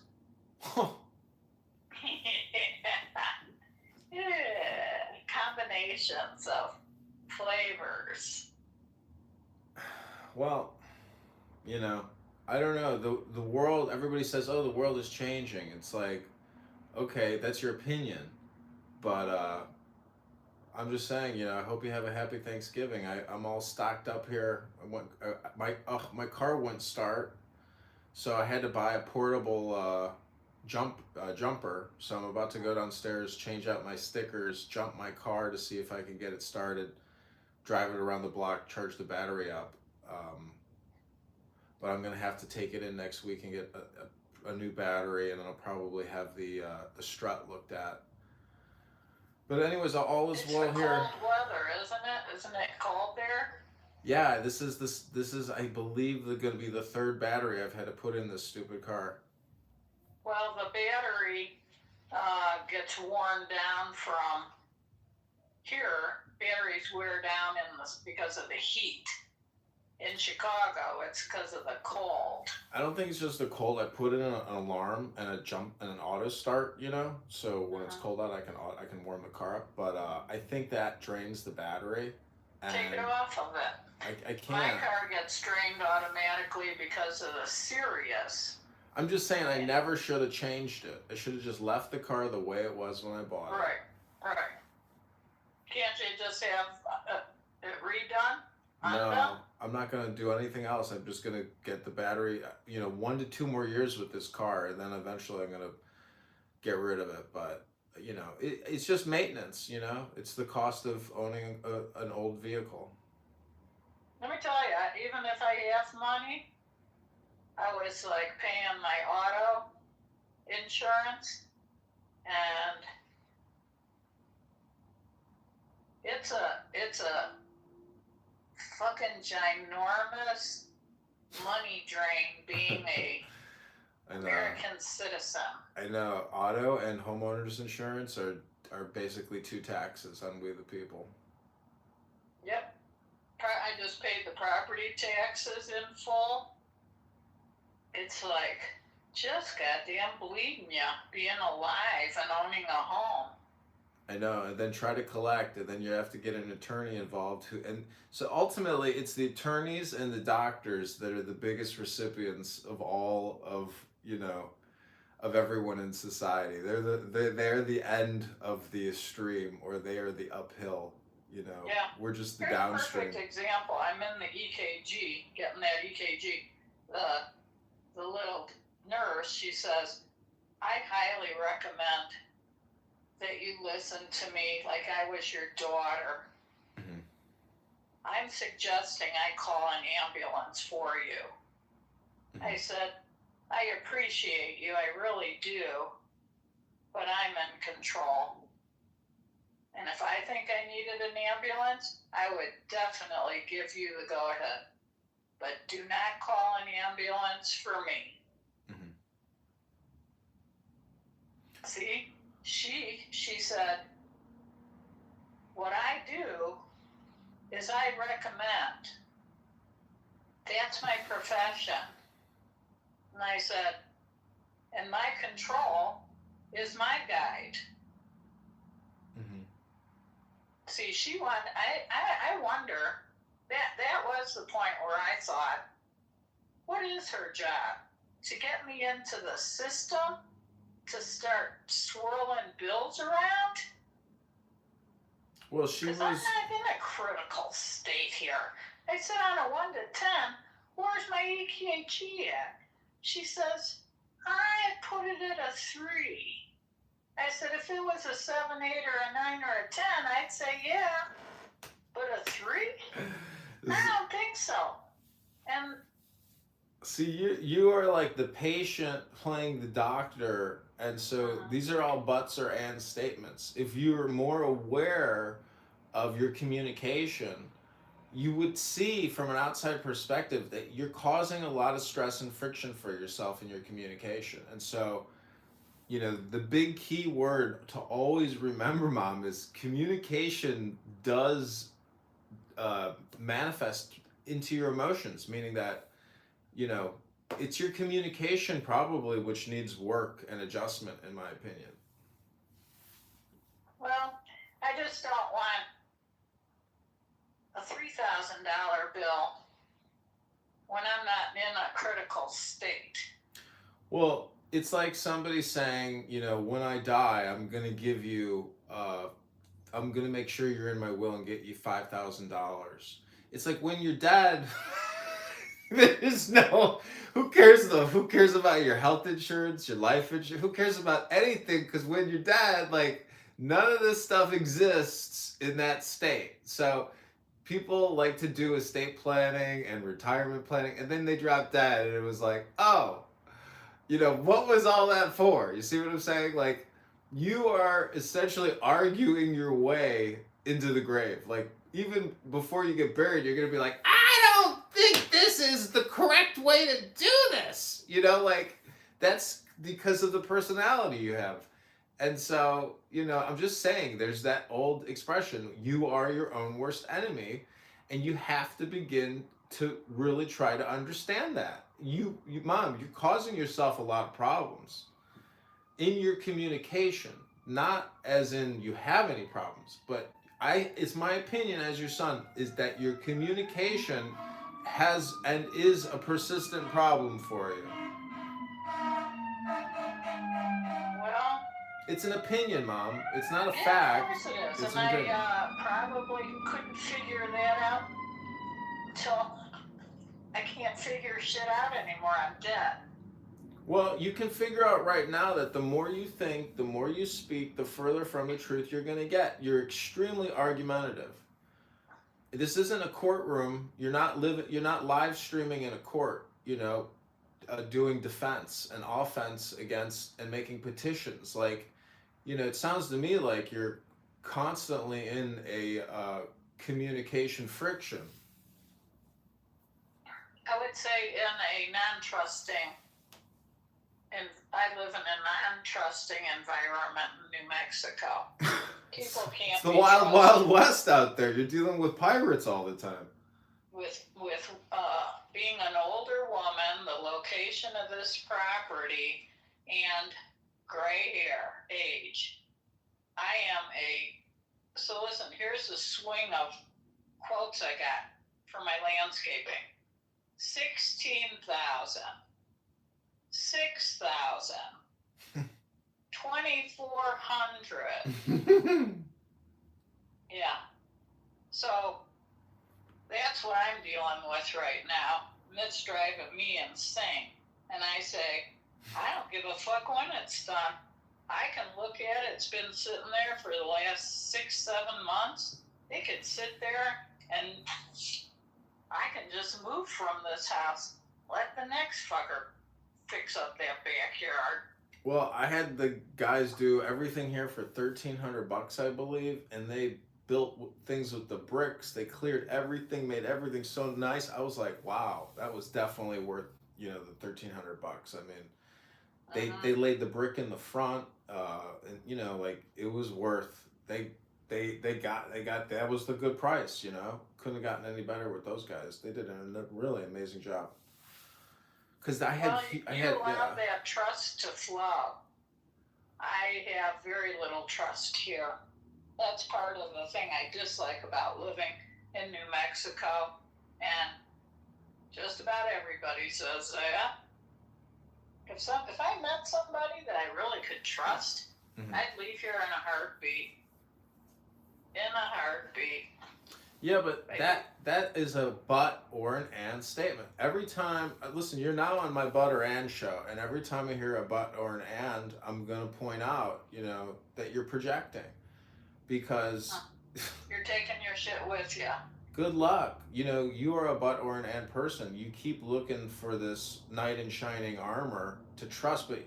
Combinations of flavors.
Well, I don't know. The world, everybody says, oh, the world is changing. It's like, okay, that's your opinion. But I'm just saying, I hope you have a happy Thanksgiving. I'm all stocked up here. My car wouldn't start, so I had to buy a portable jumper. So I'm about to go downstairs, change out my stickers, jump my car to see if I can get it started, drive it around the block, charge the battery up. But I'm gonna have to take it in next week and get a new battery, and then I'll probably have the strut looked at. But anyways, all is well here.
It's cold weather, isn't it? Isn't it cold there?
Yeah, this is I believe going to be the third battery I've had to put in this stupid car.
Well, the battery gets worn down from here. Batteries wear down because of the heat. In Chicago, it's because of the cold.
I don't think it's just the cold. I put in an alarm and an auto start, so when it's cold out, I can warm the car up. But I think that drains the battery. And
take it off of it.
I can't.
My car gets drained automatically because of the Sirius.
I'm just saying, I never should have changed it. I should have just left the car the way it was when I bought it.
Right. Can't you just have it redone?
No, I'm not going to do anything else. I'm just going to get the battery, 1 to 2 more years with this car, and then eventually I'm going to get rid of it. But, it's just maintenance, It's the cost of owning an old vehicle.
Let me tell you, even if I have money, I was like paying my auto insurance, and it's a fucking ginormous money drain being a American citizen.
I know. Auto and homeowners insurance are basically 2 taxes on we the people.
Yep. I just paid the property taxes in full. It's like just goddamn bleeding you being alive and owning a home.
I know, and then try to collect, and then you have to get an attorney involved. And so ultimately, it's the attorneys and the doctors that are the biggest recipients of all of of everyone in society. They're the end of the stream, or they are the uphill.
Yeah.
We're just the
Here's
downstream.
a perfect example. I'm in the EKG, getting that EKG. The little nurse, she says, I highly recommend that you listen to me like I was your daughter.
Mhm.
I'm suggesting I call an ambulance for you. I said, I appreciate you, I really do, but I'm in control. And if I think I needed an ambulance, I would definitely give you the go-ahead. But do not call an ambulance for me. See, she said, what I do is I recommend. That's my profession. And I said, and my control is my guide. See, I wonder, that was the point where I thought, what is her job? To get me into the system? To start swirling bills around?
Well, she was.
I'm not in a critical state here. I said on a 1 to 10, where's my EKG at? She says, I put it at a 3. I said, if it was a 7, 8, or a 9, or a 10, I'd say yeah. But a 3? I don't think so. And
see, you are like the patient playing the doctor, and so these are all buts or and statements. If you're more aware of your communication, you would see from an outside perspective that you're causing a lot of stress and friction for yourself in your communication. And so, you know, the big key word to always remember, Mom, is communication does manifest into your emotions, meaning that, you know, it's your communication probably which needs work and adjustment, in my opinion.
well, I just don't want a $3,000 bill when I'm not in a critical state.
Well, it's like somebody saying, you know, when I die, I'm going to give you, I'm going to make sure you're in my will and get you $5,000. It's like when you're dead, there's no, who cares though? Who cares about your health insurance, your life insurance? Who cares about anything? Because when you're dead, like, none of this stuff exists in that state. So people like to do estate planning and retirement planning, and then they drop dead, and it was like, oh, you know, what was all that for? You see what I'm saying? Like, you are essentially arguing your way into the grave. Like, even before you get buried, you're going to be like, I don't think this is the correct way to do this. You know, like, that's because of the personality you have. And so, you know, I'm just saying, there's that old expression, you are your own worst enemy, and you have to begin to really try to understand that. Mom, you're causing yourself a lot of problems in your communication, not as in you have any problems, but it's my opinion as your son is that your communication has and is a persistent problem for you.
Well,
it's an opinion, Mom. It's not a
yeah,
fact.
Of course it is.
It's
And
an opinion.
I probably couldn't figure that out until I can't figure shit out anymore. I'm dead.
Well, you can figure out right now that the more you think, the more you speak, the further from the truth you're going to get. You're extremely argumentative. This isn't a courtroom. You're not live streaming in a court, you know, doing defense and offense against and making petitions. Like, you know, it sounds to me like you're constantly in a communication friction.
I would say in a non-trusting, and I live in a non-trusting environment in New Mexico. People can't
It's the
be
wild,
trusted
wild west out there. You're dealing with pirates all the time.
with being an older woman, the location of this property, and gray hair, age. So listen, here's the swing of quotes I got for my landscaping. 16,000, 6,000, 2,400. Yeah. So that's what I'm dealing with right now. And it's driving me insane. And I say, I don't give a fuck when it's done. I can look at it. It's been sitting there for the last 6-7 months. It could sit there and I can just move from this house. Let the next fucker fix up that backyard.
Well, I had the guys do everything here for $1,300, I believe, and they built things with the bricks. They cleared everything, made everything so nice. I was like, wow, that was definitely worth, the $1,300. I mean, they laid the brick in the front, and like it was worth. They got that was the good price. Couldn't have gotten any better with those guys. They did a really amazing job. Because I had
that trust to flow. I have very little trust here. That's part of the thing I dislike about living in New Mexico. And just about everybody says that. If I met somebody that I really could trust, I'd leave here in a heartbeat. In a heartbeat.
Yeah, but that is a but or an and statement. Every time, listen, you're now on my but or and show, and every time I hear a but or an and, I'm going to point out, that you're projecting. Because...
You're taking your shit with you.
Good luck. You are a but or an and person. You keep looking for this knight in shining armor to trust, but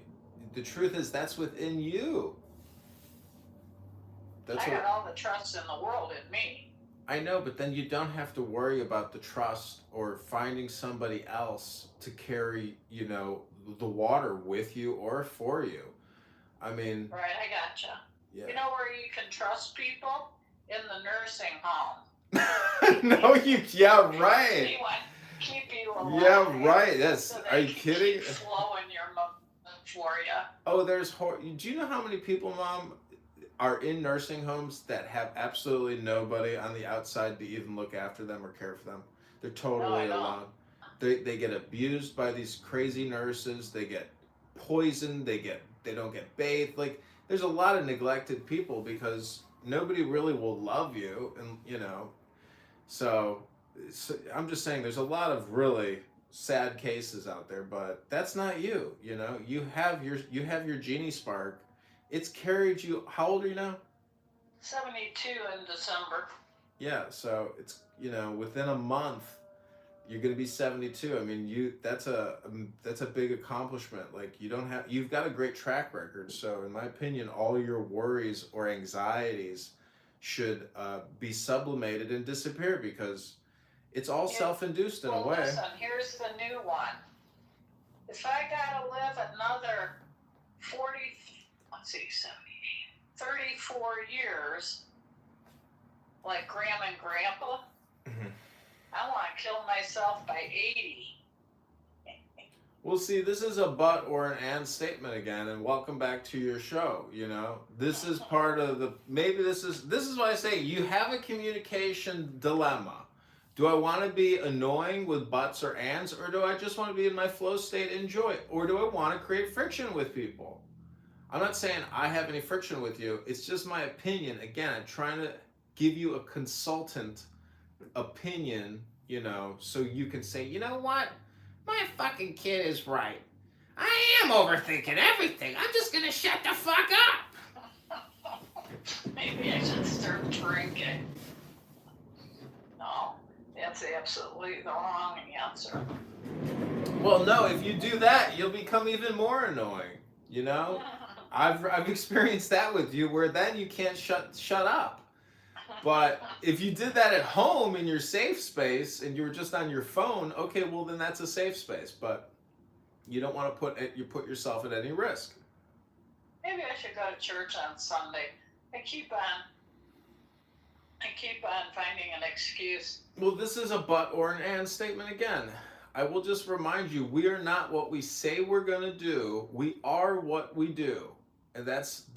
the truth is that's within you.
I got all the trust in the world in me.
I know, but then you don't have to worry about the trust or finding somebody else to carry, the water with you or for you. I mean...
Right, I gotcha.
Yeah.
You know where you can trust people? In the nursing home.
No, yeah, right.
Keep you alive.
Yeah, right.
So
are you kidding?
Keep flowing your motion for you.
Oh, do you know how many people, Mom, are in nursing homes that have absolutely nobody on the outside to even look after them or care for them? They're totally alone. They get abused by these crazy nurses. They get poisoned. They don't get bathed. Like, there's a lot of neglected people because nobody really will love you, and so I'm just saying there's a lot of really sad cases out there, but that's not you. You have your genie spark. It's carried you. How old are you now?
72 in December.
Yeah, so it's within a month you're going to be 72. I mean, that's a big accomplishment. Like, you've got a great track record. So in my opinion, all your worries or anxieties should be sublimated and disappear because it's all self-induced in a way.
Listen, here's the new one. If I gotta live another 34 years, like Grandma and Grandpa, I want to kill myself by 80.
Well, see, this is a but or an and statement again, and welcome back to your show. This is part of this is why I say you have a communication dilemma. Do I want to be annoying with buts or ands, or do I just want to be in my flow state and enjoy it? Or do I want to create friction with people? I'm not saying I have any friction with you. It's just my opinion. Again, I'm trying to give you a consultant opinion, so you can say, you know what? My fucking kid is right. I am overthinking everything. I'm just gonna shut the fuck up.
Maybe I should start drinking. No, that's absolutely the wrong answer.
Well, no, if you do that, you'll become even more annoying. I've experienced that with you, where then you can't shut up. But if you did that at home in your safe space and you were just on your phone, okay, well then that's a safe space. But you don't want to put yourself at any risk.
Maybe I should go to church on Sunday. I keep on finding an excuse.
Well, this is a but or an and statement again. I will just remind you, we are not what we say we're going to do. We are what we do. And that's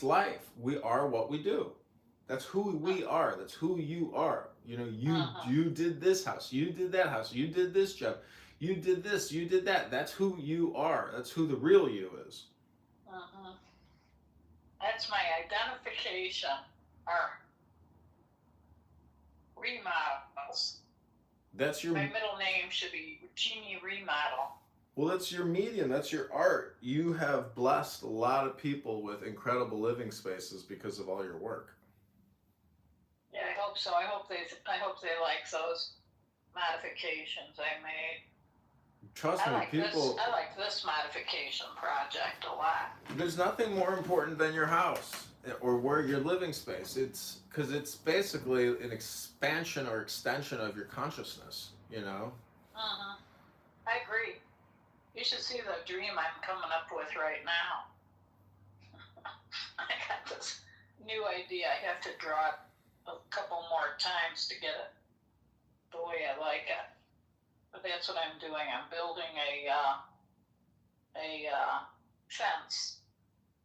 life. We are what we do. That's who we are. That's who you are. You did this house. You did that house. You did this job. You did this. You did that. That's who you are. That's who the real you is.
That's my identification. Or remodels.
That's your...
My middle name should be Jeannie Remodel.
Well, that's your medium. That's your art. You have blessed a lot of people with incredible living spaces because of all your work.
Yeah, I hope so. I hope they like those modifications I made.
Trust me, people.
I like this modification project a lot.
There's nothing more important than your house or where your living space. It's because it's basically an expansion or extension of your consciousness. You know.
Uh-huh. I agree. You should see the dream I'm coming up with right now. I got this new idea. I have to draw it a couple more times to get it the way I like it. But that's what I'm doing. I'm building a fence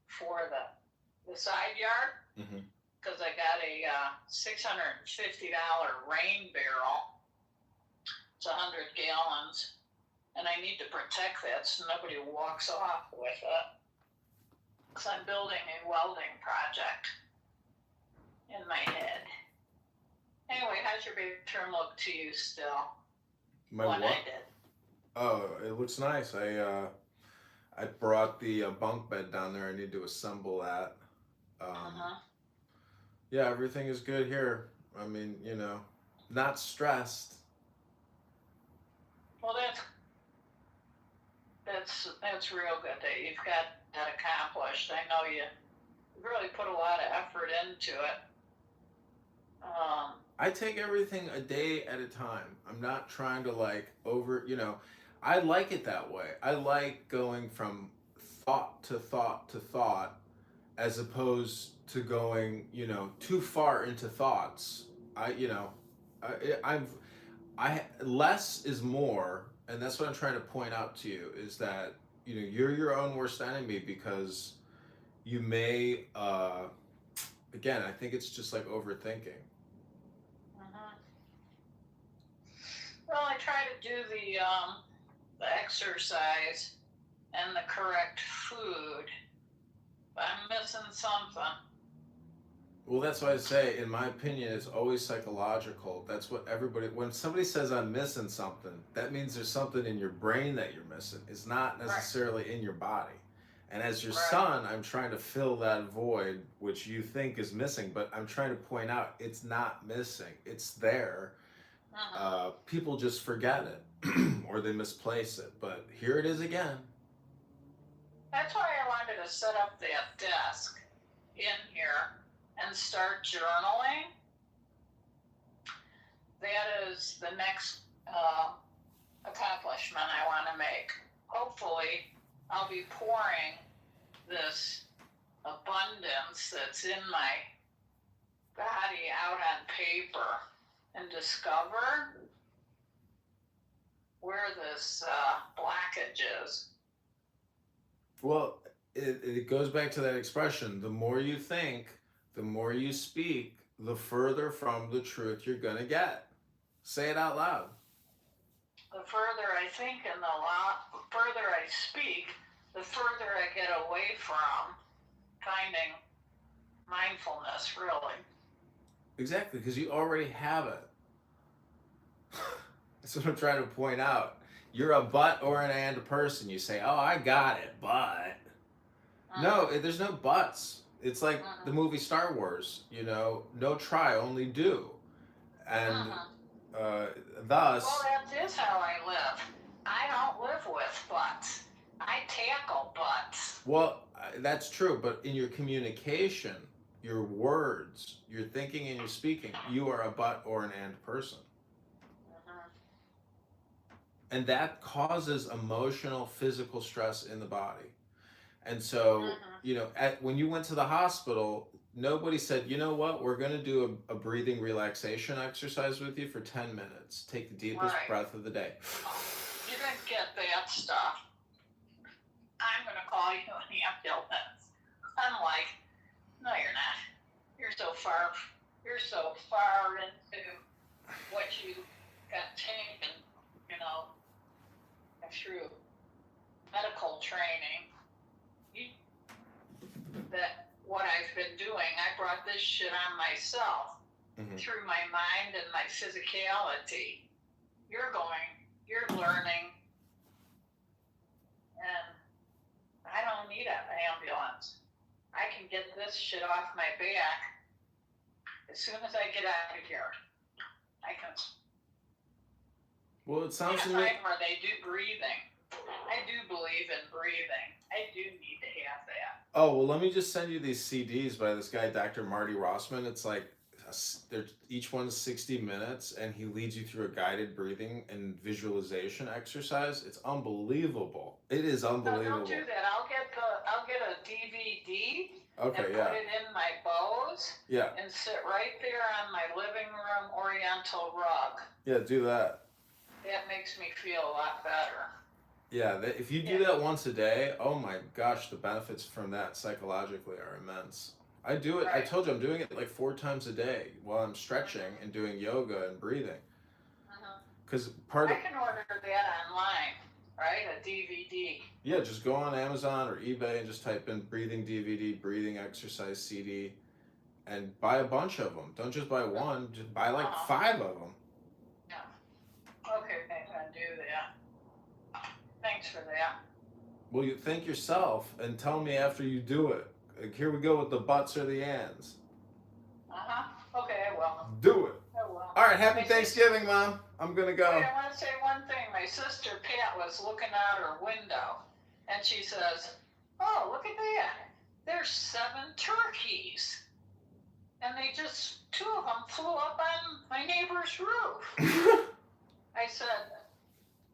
for the side yard because I got a $650 rain barrel. It's 100 gallons. And I need to protect that so nobody walks off with it. Because I'm building a welding project in my head. Anyway, how's your bedroom look to you still?
My what?
I did.
Oh, it looks nice. I brought the bunk bed down there. I need to assemble that. Yeah, everything is good here. I mean, you know, not stressed.
Well, that's real good that you've got that accomplished. I know you really put a lot of effort into it.
I take everything a day at a time. I'm not trying to you know, I like it that way. I like going from thought to thought to thought as opposed to going, you know, too far into thoughts. Less is more. And that's what I'm trying to point out to you is that, you know, you're your own worst enemy because you may, again, I think it's just like overthinking.
Well, I try to do the exercise and the correct food, but I'm missing something.
Well, that's why I say, in my opinion, it's always psychological. That's what when somebody says I'm missing something, that means there's something in your brain that you're missing. It's not necessarily in your body. And as your son, I'm trying to fill that void, which you think is missing, but I'm trying to point out it's not missing. It's there. People just forget it or they misplace it, but here it is again.
That's why I wanted to set up that desk in here and start journaling. That is the next accomplishment I want to make. Hopefully, I'll be pouring this abundance that's in my body out on paper and discover where this blockage is.
Well, it goes back to that expression. The more you think, the more you speak, the further from the truth you're going to get. Say it out loud.
The further I think and the further I speak, the further I get away from finding mindfulness, really.
Exactly, because you already have it. That's what I'm trying to point out. You're a but or an and person. You say, oh, I got it, but. No, there's no buts. It's like the movie Star Wars, you know, no try, only do. And thus...
Well, that is how I live. I don't live with buts. I tackle buts.
Well, that's true, but in your communication, your words, your thinking and your speaking, you are a but or an and person. And that causes emotional, physical stress in the body. And so, you know, when you went to the hospital, nobody said, you know what, we're going to do a breathing relaxation exercise with you for 10 minutes. Take the deepest breath of the day.
You didn't get that stuff. I'm going to call you an ambulance. I'm like, no, you're not. You're so far into what you got taken, you know, through medical training. That what I've been doing, I brought this shit on myself through my mind and my physicality. You're learning I don't need an ambulance. I can get this shit off my back as soon as I get out of here. I can.
Well, it sounds to me.
Find where they do breathing. I do believe in breathing. I do need to have that.
Oh, well, let me just send you these CDs by this guy, Dr. Marty Rossman. It's like, each one's 60 minutes, and he leads you through a guided breathing and visualization exercise. It's unbelievable. It is unbelievable.
No, don't do that. I'll get a DVD.
Okay,
and
yeah.
put it in my bows.
Yeah.
And sit right there on my living room Oriental rug.
Yeah, do that.
That makes me feel a lot better.
Yeah, if you do that once a day, oh my gosh, the benefits from that psychologically are immense. I do it, I told you I'm doing it like 4 times a day while I'm stretching and doing yoga and breathing. Because
I can order that online, right? A DVD.
Yeah, just go on Amazon or eBay and just type in breathing DVD, breathing exercise CD, and buy a bunch of them. Don't just buy one, just buy like 5 of them.
Yeah. Okay, thanks, I'll do that. Thanks for that.
Well, you think yourself and tell me after you do it. Like, here we go with the buts or the ands.
Okay, I will.
Do it.
I will.
All right, happy Thanksgiving, Mom. I'm going to go.
Wait, I want to say one thing. My sister Pat was looking out her window, and she says, "Oh, look at that. There's 7 turkeys." And they just, 2 of them flew up on my neighbor's roof. I said,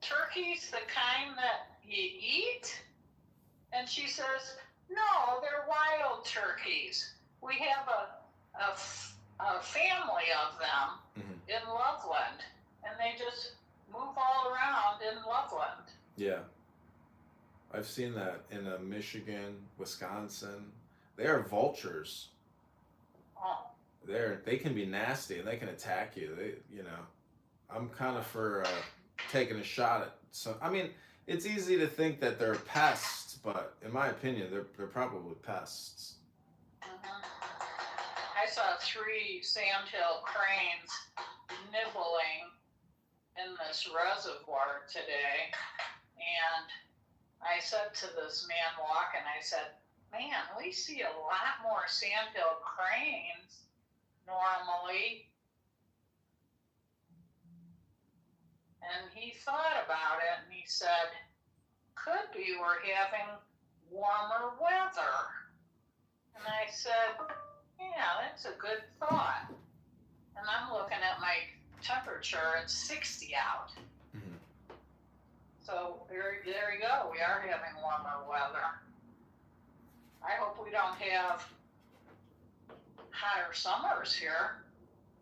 "Turkeys, the kind that you eat?" And she says, "No, they're wild turkeys. We have a family of them in Loveland, and they just move all around in Loveland."
Yeah. I've seen that in Michigan, Wisconsin. They are vultures.
Oh.
They can be nasty and they can attack you. I'm kind of for taking a shot at some. I mean, it's easy to think that they're pests, but in my opinion, they're probably pests.
I saw 3 sandhill cranes nibbling in this reservoir today, and I said to this man walking, I said, "Man, we see a lot more sandhill cranes normally." And he thought about it, and he said, "Could be we're having warmer weather." And I said, "Yeah, that's a good thought." And I'm looking at my temperature, it's 60 out. So there you go, we are having warmer weather. I hope we don't have hotter summers here.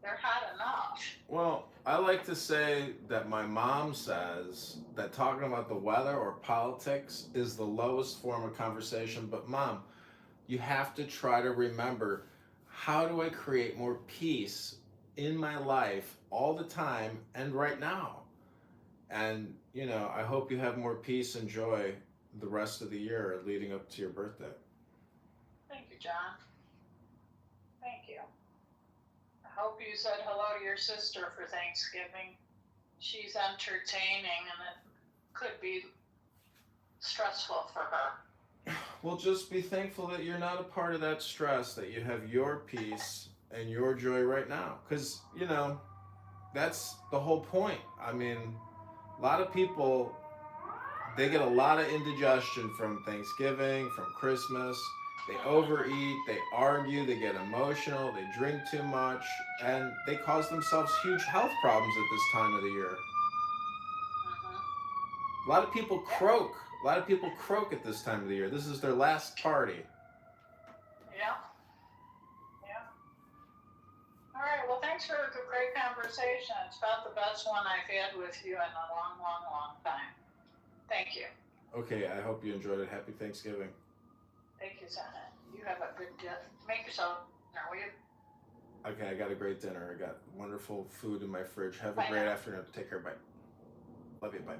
They're hot enough.
Well, I like to say that my mom says that talking about the weather or politics is the lowest form of conversation. But Mom, you have to try to remember, how do I create more peace in my life all the time and right now? And, I hope you have more peace and joy the rest of the year leading up to your birthday.
Thank you, John. Thank you. I hope you said hello to your sister for Thanksgiving. She's entertaining, and it could be stressful for her.
Well, just be thankful that you're not a part of that stress, that you have your peace and your joy right now. Because, that's the whole point. I mean, a lot of people, they get a lot of indigestion from Thanksgiving, from Christmas. They overeat, they argue, they get emotional, they drink too much, and they cause themselves huge health problems at this time of the year. A lot of people croak. A lot of people croak at this time of the year. This is their last party.
Yeah. All right, well, thanks for the great conversation. It's about the best one I've had with you in a long, long, long time. Thank you.
Okay, I hope you enjoyed it. Happy Thanksgiving.
Thank you, Sana. You have a good day. Make yourself dinner, will you?
Okay, I got a great dinner. I got wonderful food in my fridge. Have a
Bye
great
now.
afternoon. Take care. Bye. Love you. Bye.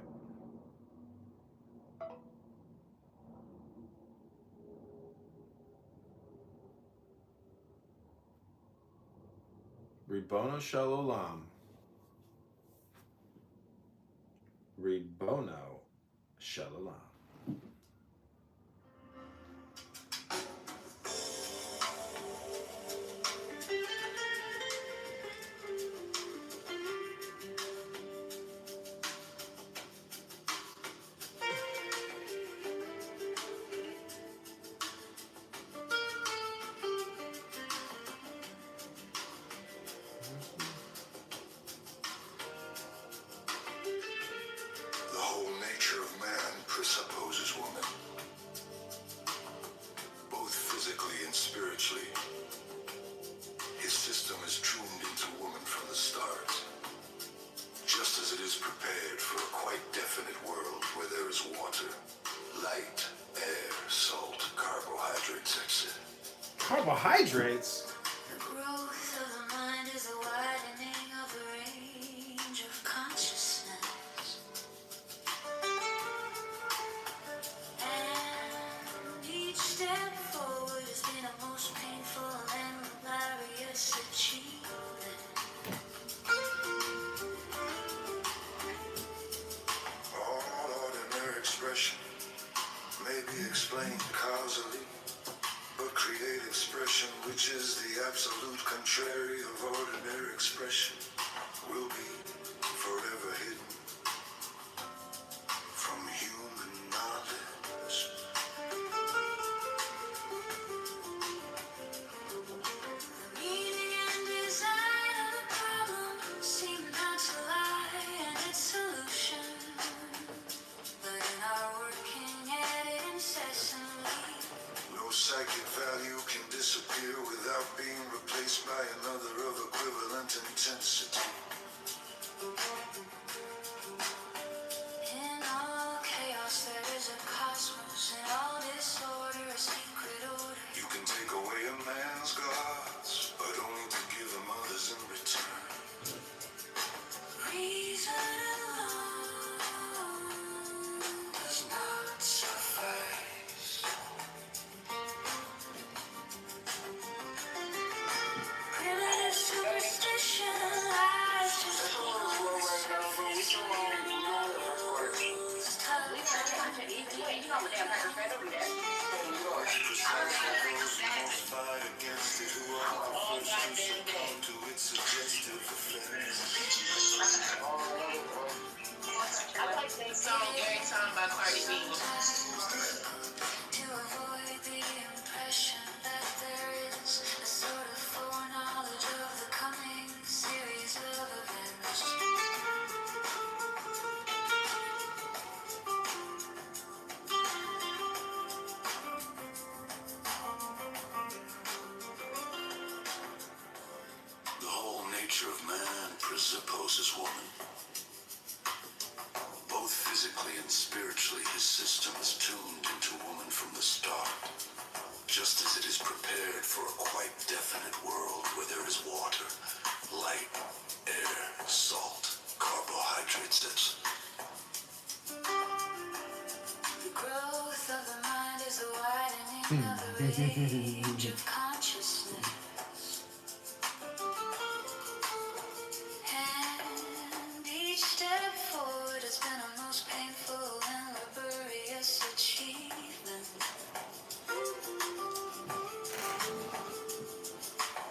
Ribono Shalom. Ribono Shalom.
the start. Just as it is prepared for a quite definite world where there is water, light, air, salt, carbohydrates, etc.
Carbohydrates?
The growth of the mind is a widening of the range of consciousness. And each step forward has been a most painful and laborious achievement.
All ordinary expression may be explained causally, but creative expression, which is the absolute contrary of ordinary expression, will be forever hidden from human knowledge.
The meaning and design of the problem seem not to lie in its solution, but in our working at it incessantly.
No psychic value can disappear without being replaced by another of equivalent intensity.
In all chaos there is a cosmos, in all disorder a secret order.
You can take away a man's gods, but only to give him others in return.
Reason alone does not suffice. Primitive superstition lies to
Fight against it, who are the first to succumb to its suggestive effects.
I like that song every time by Cardi B.
to avoid the impression that there is a sort of foreknowledge of the coming series of events.
The whole nature of man presupposes woman. Both physically and spiritually, his system is tuned into woman from the start. Just as it is prepared for a quite definite world where there is water, light, air, salt, carbohydrates, etc.
The growth of the mind is the widening of the range of consciousness. And each step forward has been a most painful and laborious achievement.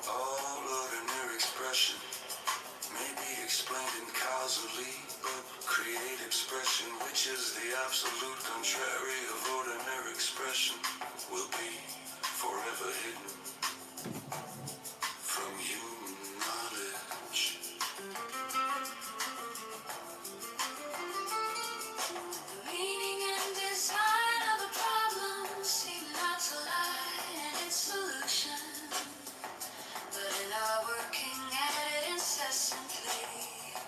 All ordinary expression may be explained incausally, but create expression, which is the absolute contrary of ordinary expression, will be forever hidden from human knowledge.
The meaning and design of the problem seem not to lie in its solution, but in our working at it incessantly.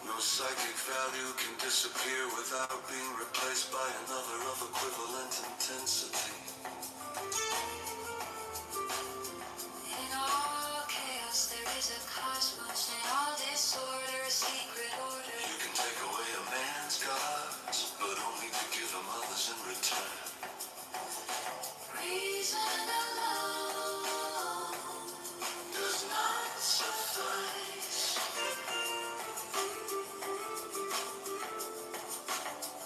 No psychic value can disappear without being replaced by another of equivalent intensity.
In all chaos there is a cosmos, in all disorder a secret order.
You can take away a man's gods, but only to give him others in return.
Reason alone
Does not suffice.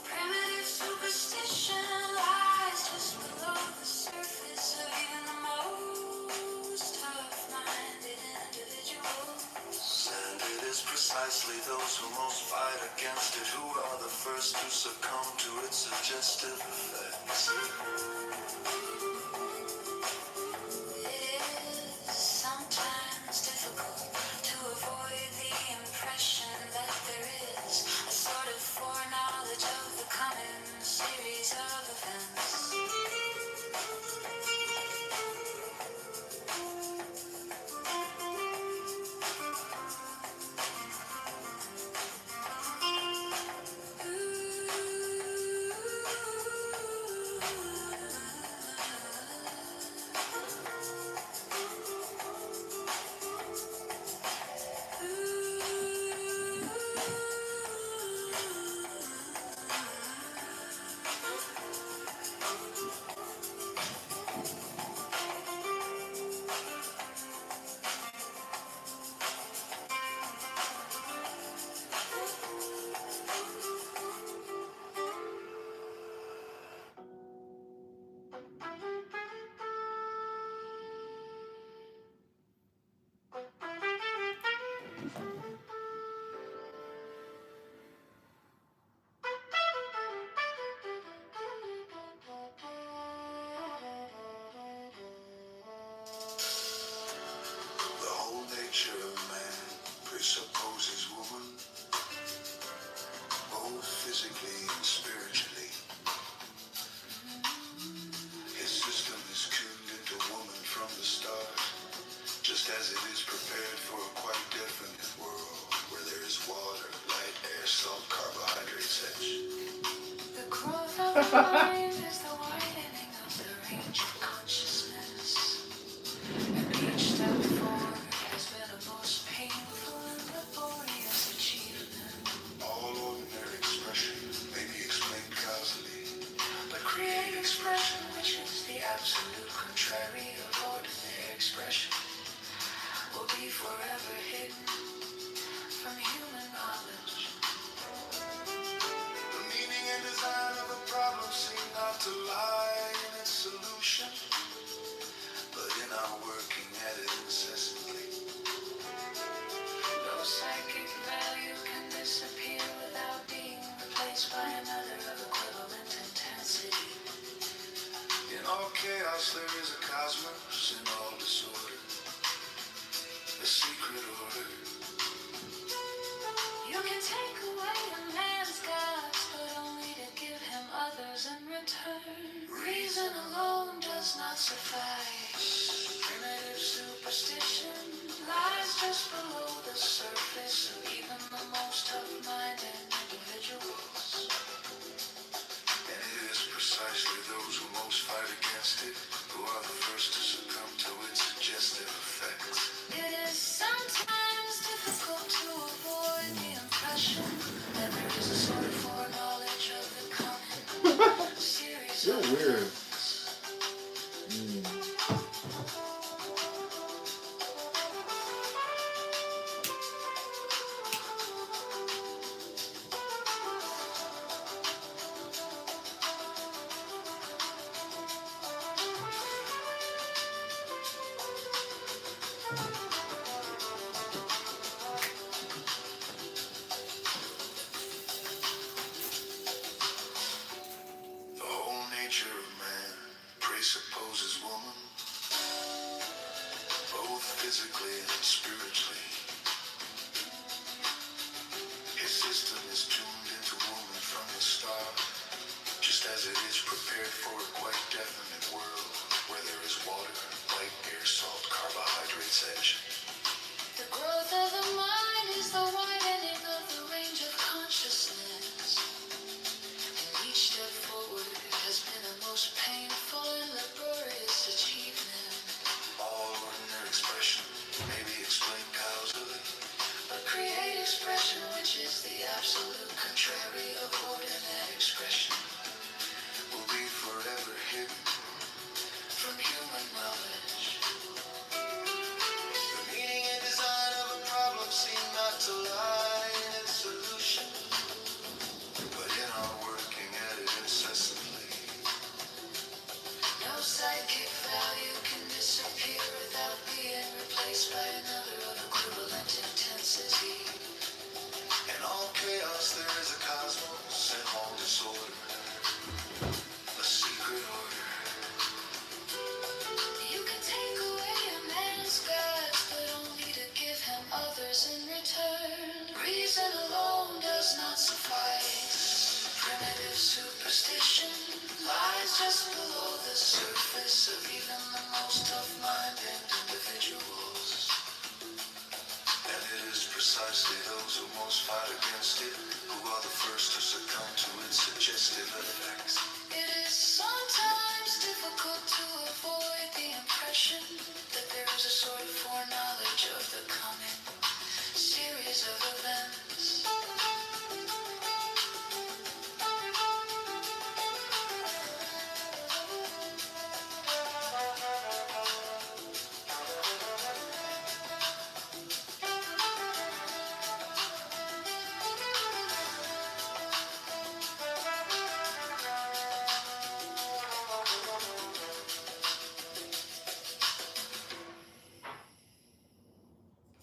primitive superstition lies just below the surface of even the most tough-minded individuals.
And it is precisely those who most fight against it who are the first to succumb to its suggestive effects.
It is sometimes difficult to avoid the impression that there is a sort of foreknowledge of the coming series of events.
physically and spiritually. His system is tuned into woman from the start, just as it is prepared for a quite definite world where there is water, light, air, salt, carbohydrates, such.
The growth of the mind is the widening of the range of consciousness. And each step forward has been a most painful and laborious achievement.
All ordinary expression may be explained causally, but create expression, which is the absolute contrary of ordinary expression,
Will be forever hidden from human knowledge.
the meaning and design of a problem seem not to lie in its solution, but in our working at it incessantly.
No psychic value can disappear without being replaced by another of equivalent intensity.
In all chaos there is a cosmos, in all disorder a secret order.
You can take away a man's gods, but only to give him others in return. Reason alone does not suffice. Primitive superstition lies just below the surface of even the most tough-minded individuals.
And it is precisely those who most fight against it who are the first to succumb to its suggestive effects.
It is sometimes difficult to avoid the impression that there is a sort of foreknowledge of the coming series
You're
of
weird.
The whole nature of man presupposes woman, both physically and spiritually. His system is tuned into woman from the start, just as it is prepared for a quite definite world where there is water, light, air, salt, carbohydrates, such.
The growth of the mind is the widening of the range of consciousness. And each step forward has been a most painful and laborious achievement.
All ordinary expression may be explained causally,
But create expression, which is the absolute contrary of ordinary expression,
will be forever hidden
from human knowledge.
The meaning and design of a problem seem not to lie in its solution, but in our working at it incessantly.
No psychic value can disappear without being replaced by another of equivalent intensity.
In all chaos there is a cosmos, and all disorder a secret order.
You can take away a man's gods, but only to give him others in return. Reason alone does not suffice. Primitive superstition lies just below the surface of even the most tough-minded individuals.
And it is precisely those who most fight against it who are the first to succumb to its suggestive effects.
It is sometimes difficult to avoid the impression that there is a sort of foreknowledge of the coming series of events.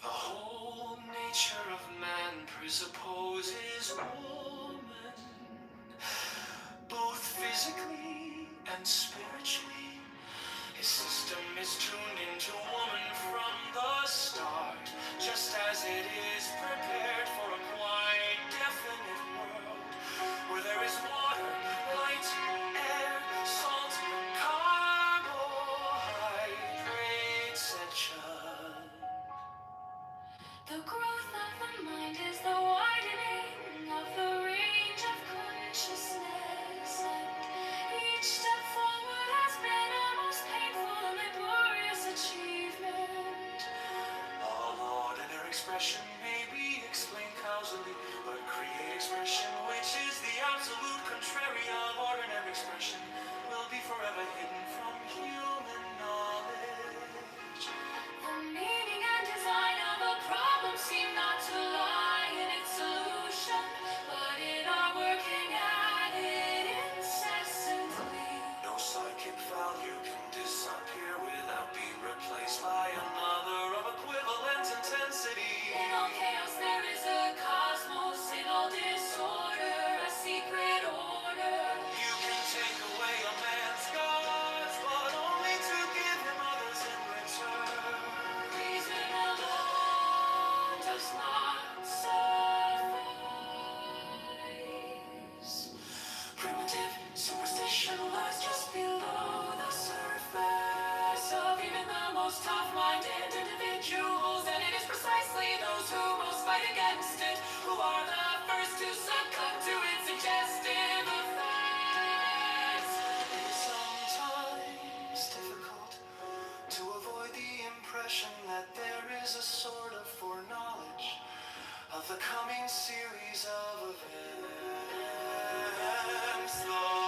The whole nature of man presupposes woman, both physically and spiritually. His system is tuned into woman from the start, just as it is prepared for a quite definite world fight against it? Who are the first to succumb to its suggestive effects? It's sometimes difficult to avoid the impression that there is a sort of foreknowledge of the coming series of events.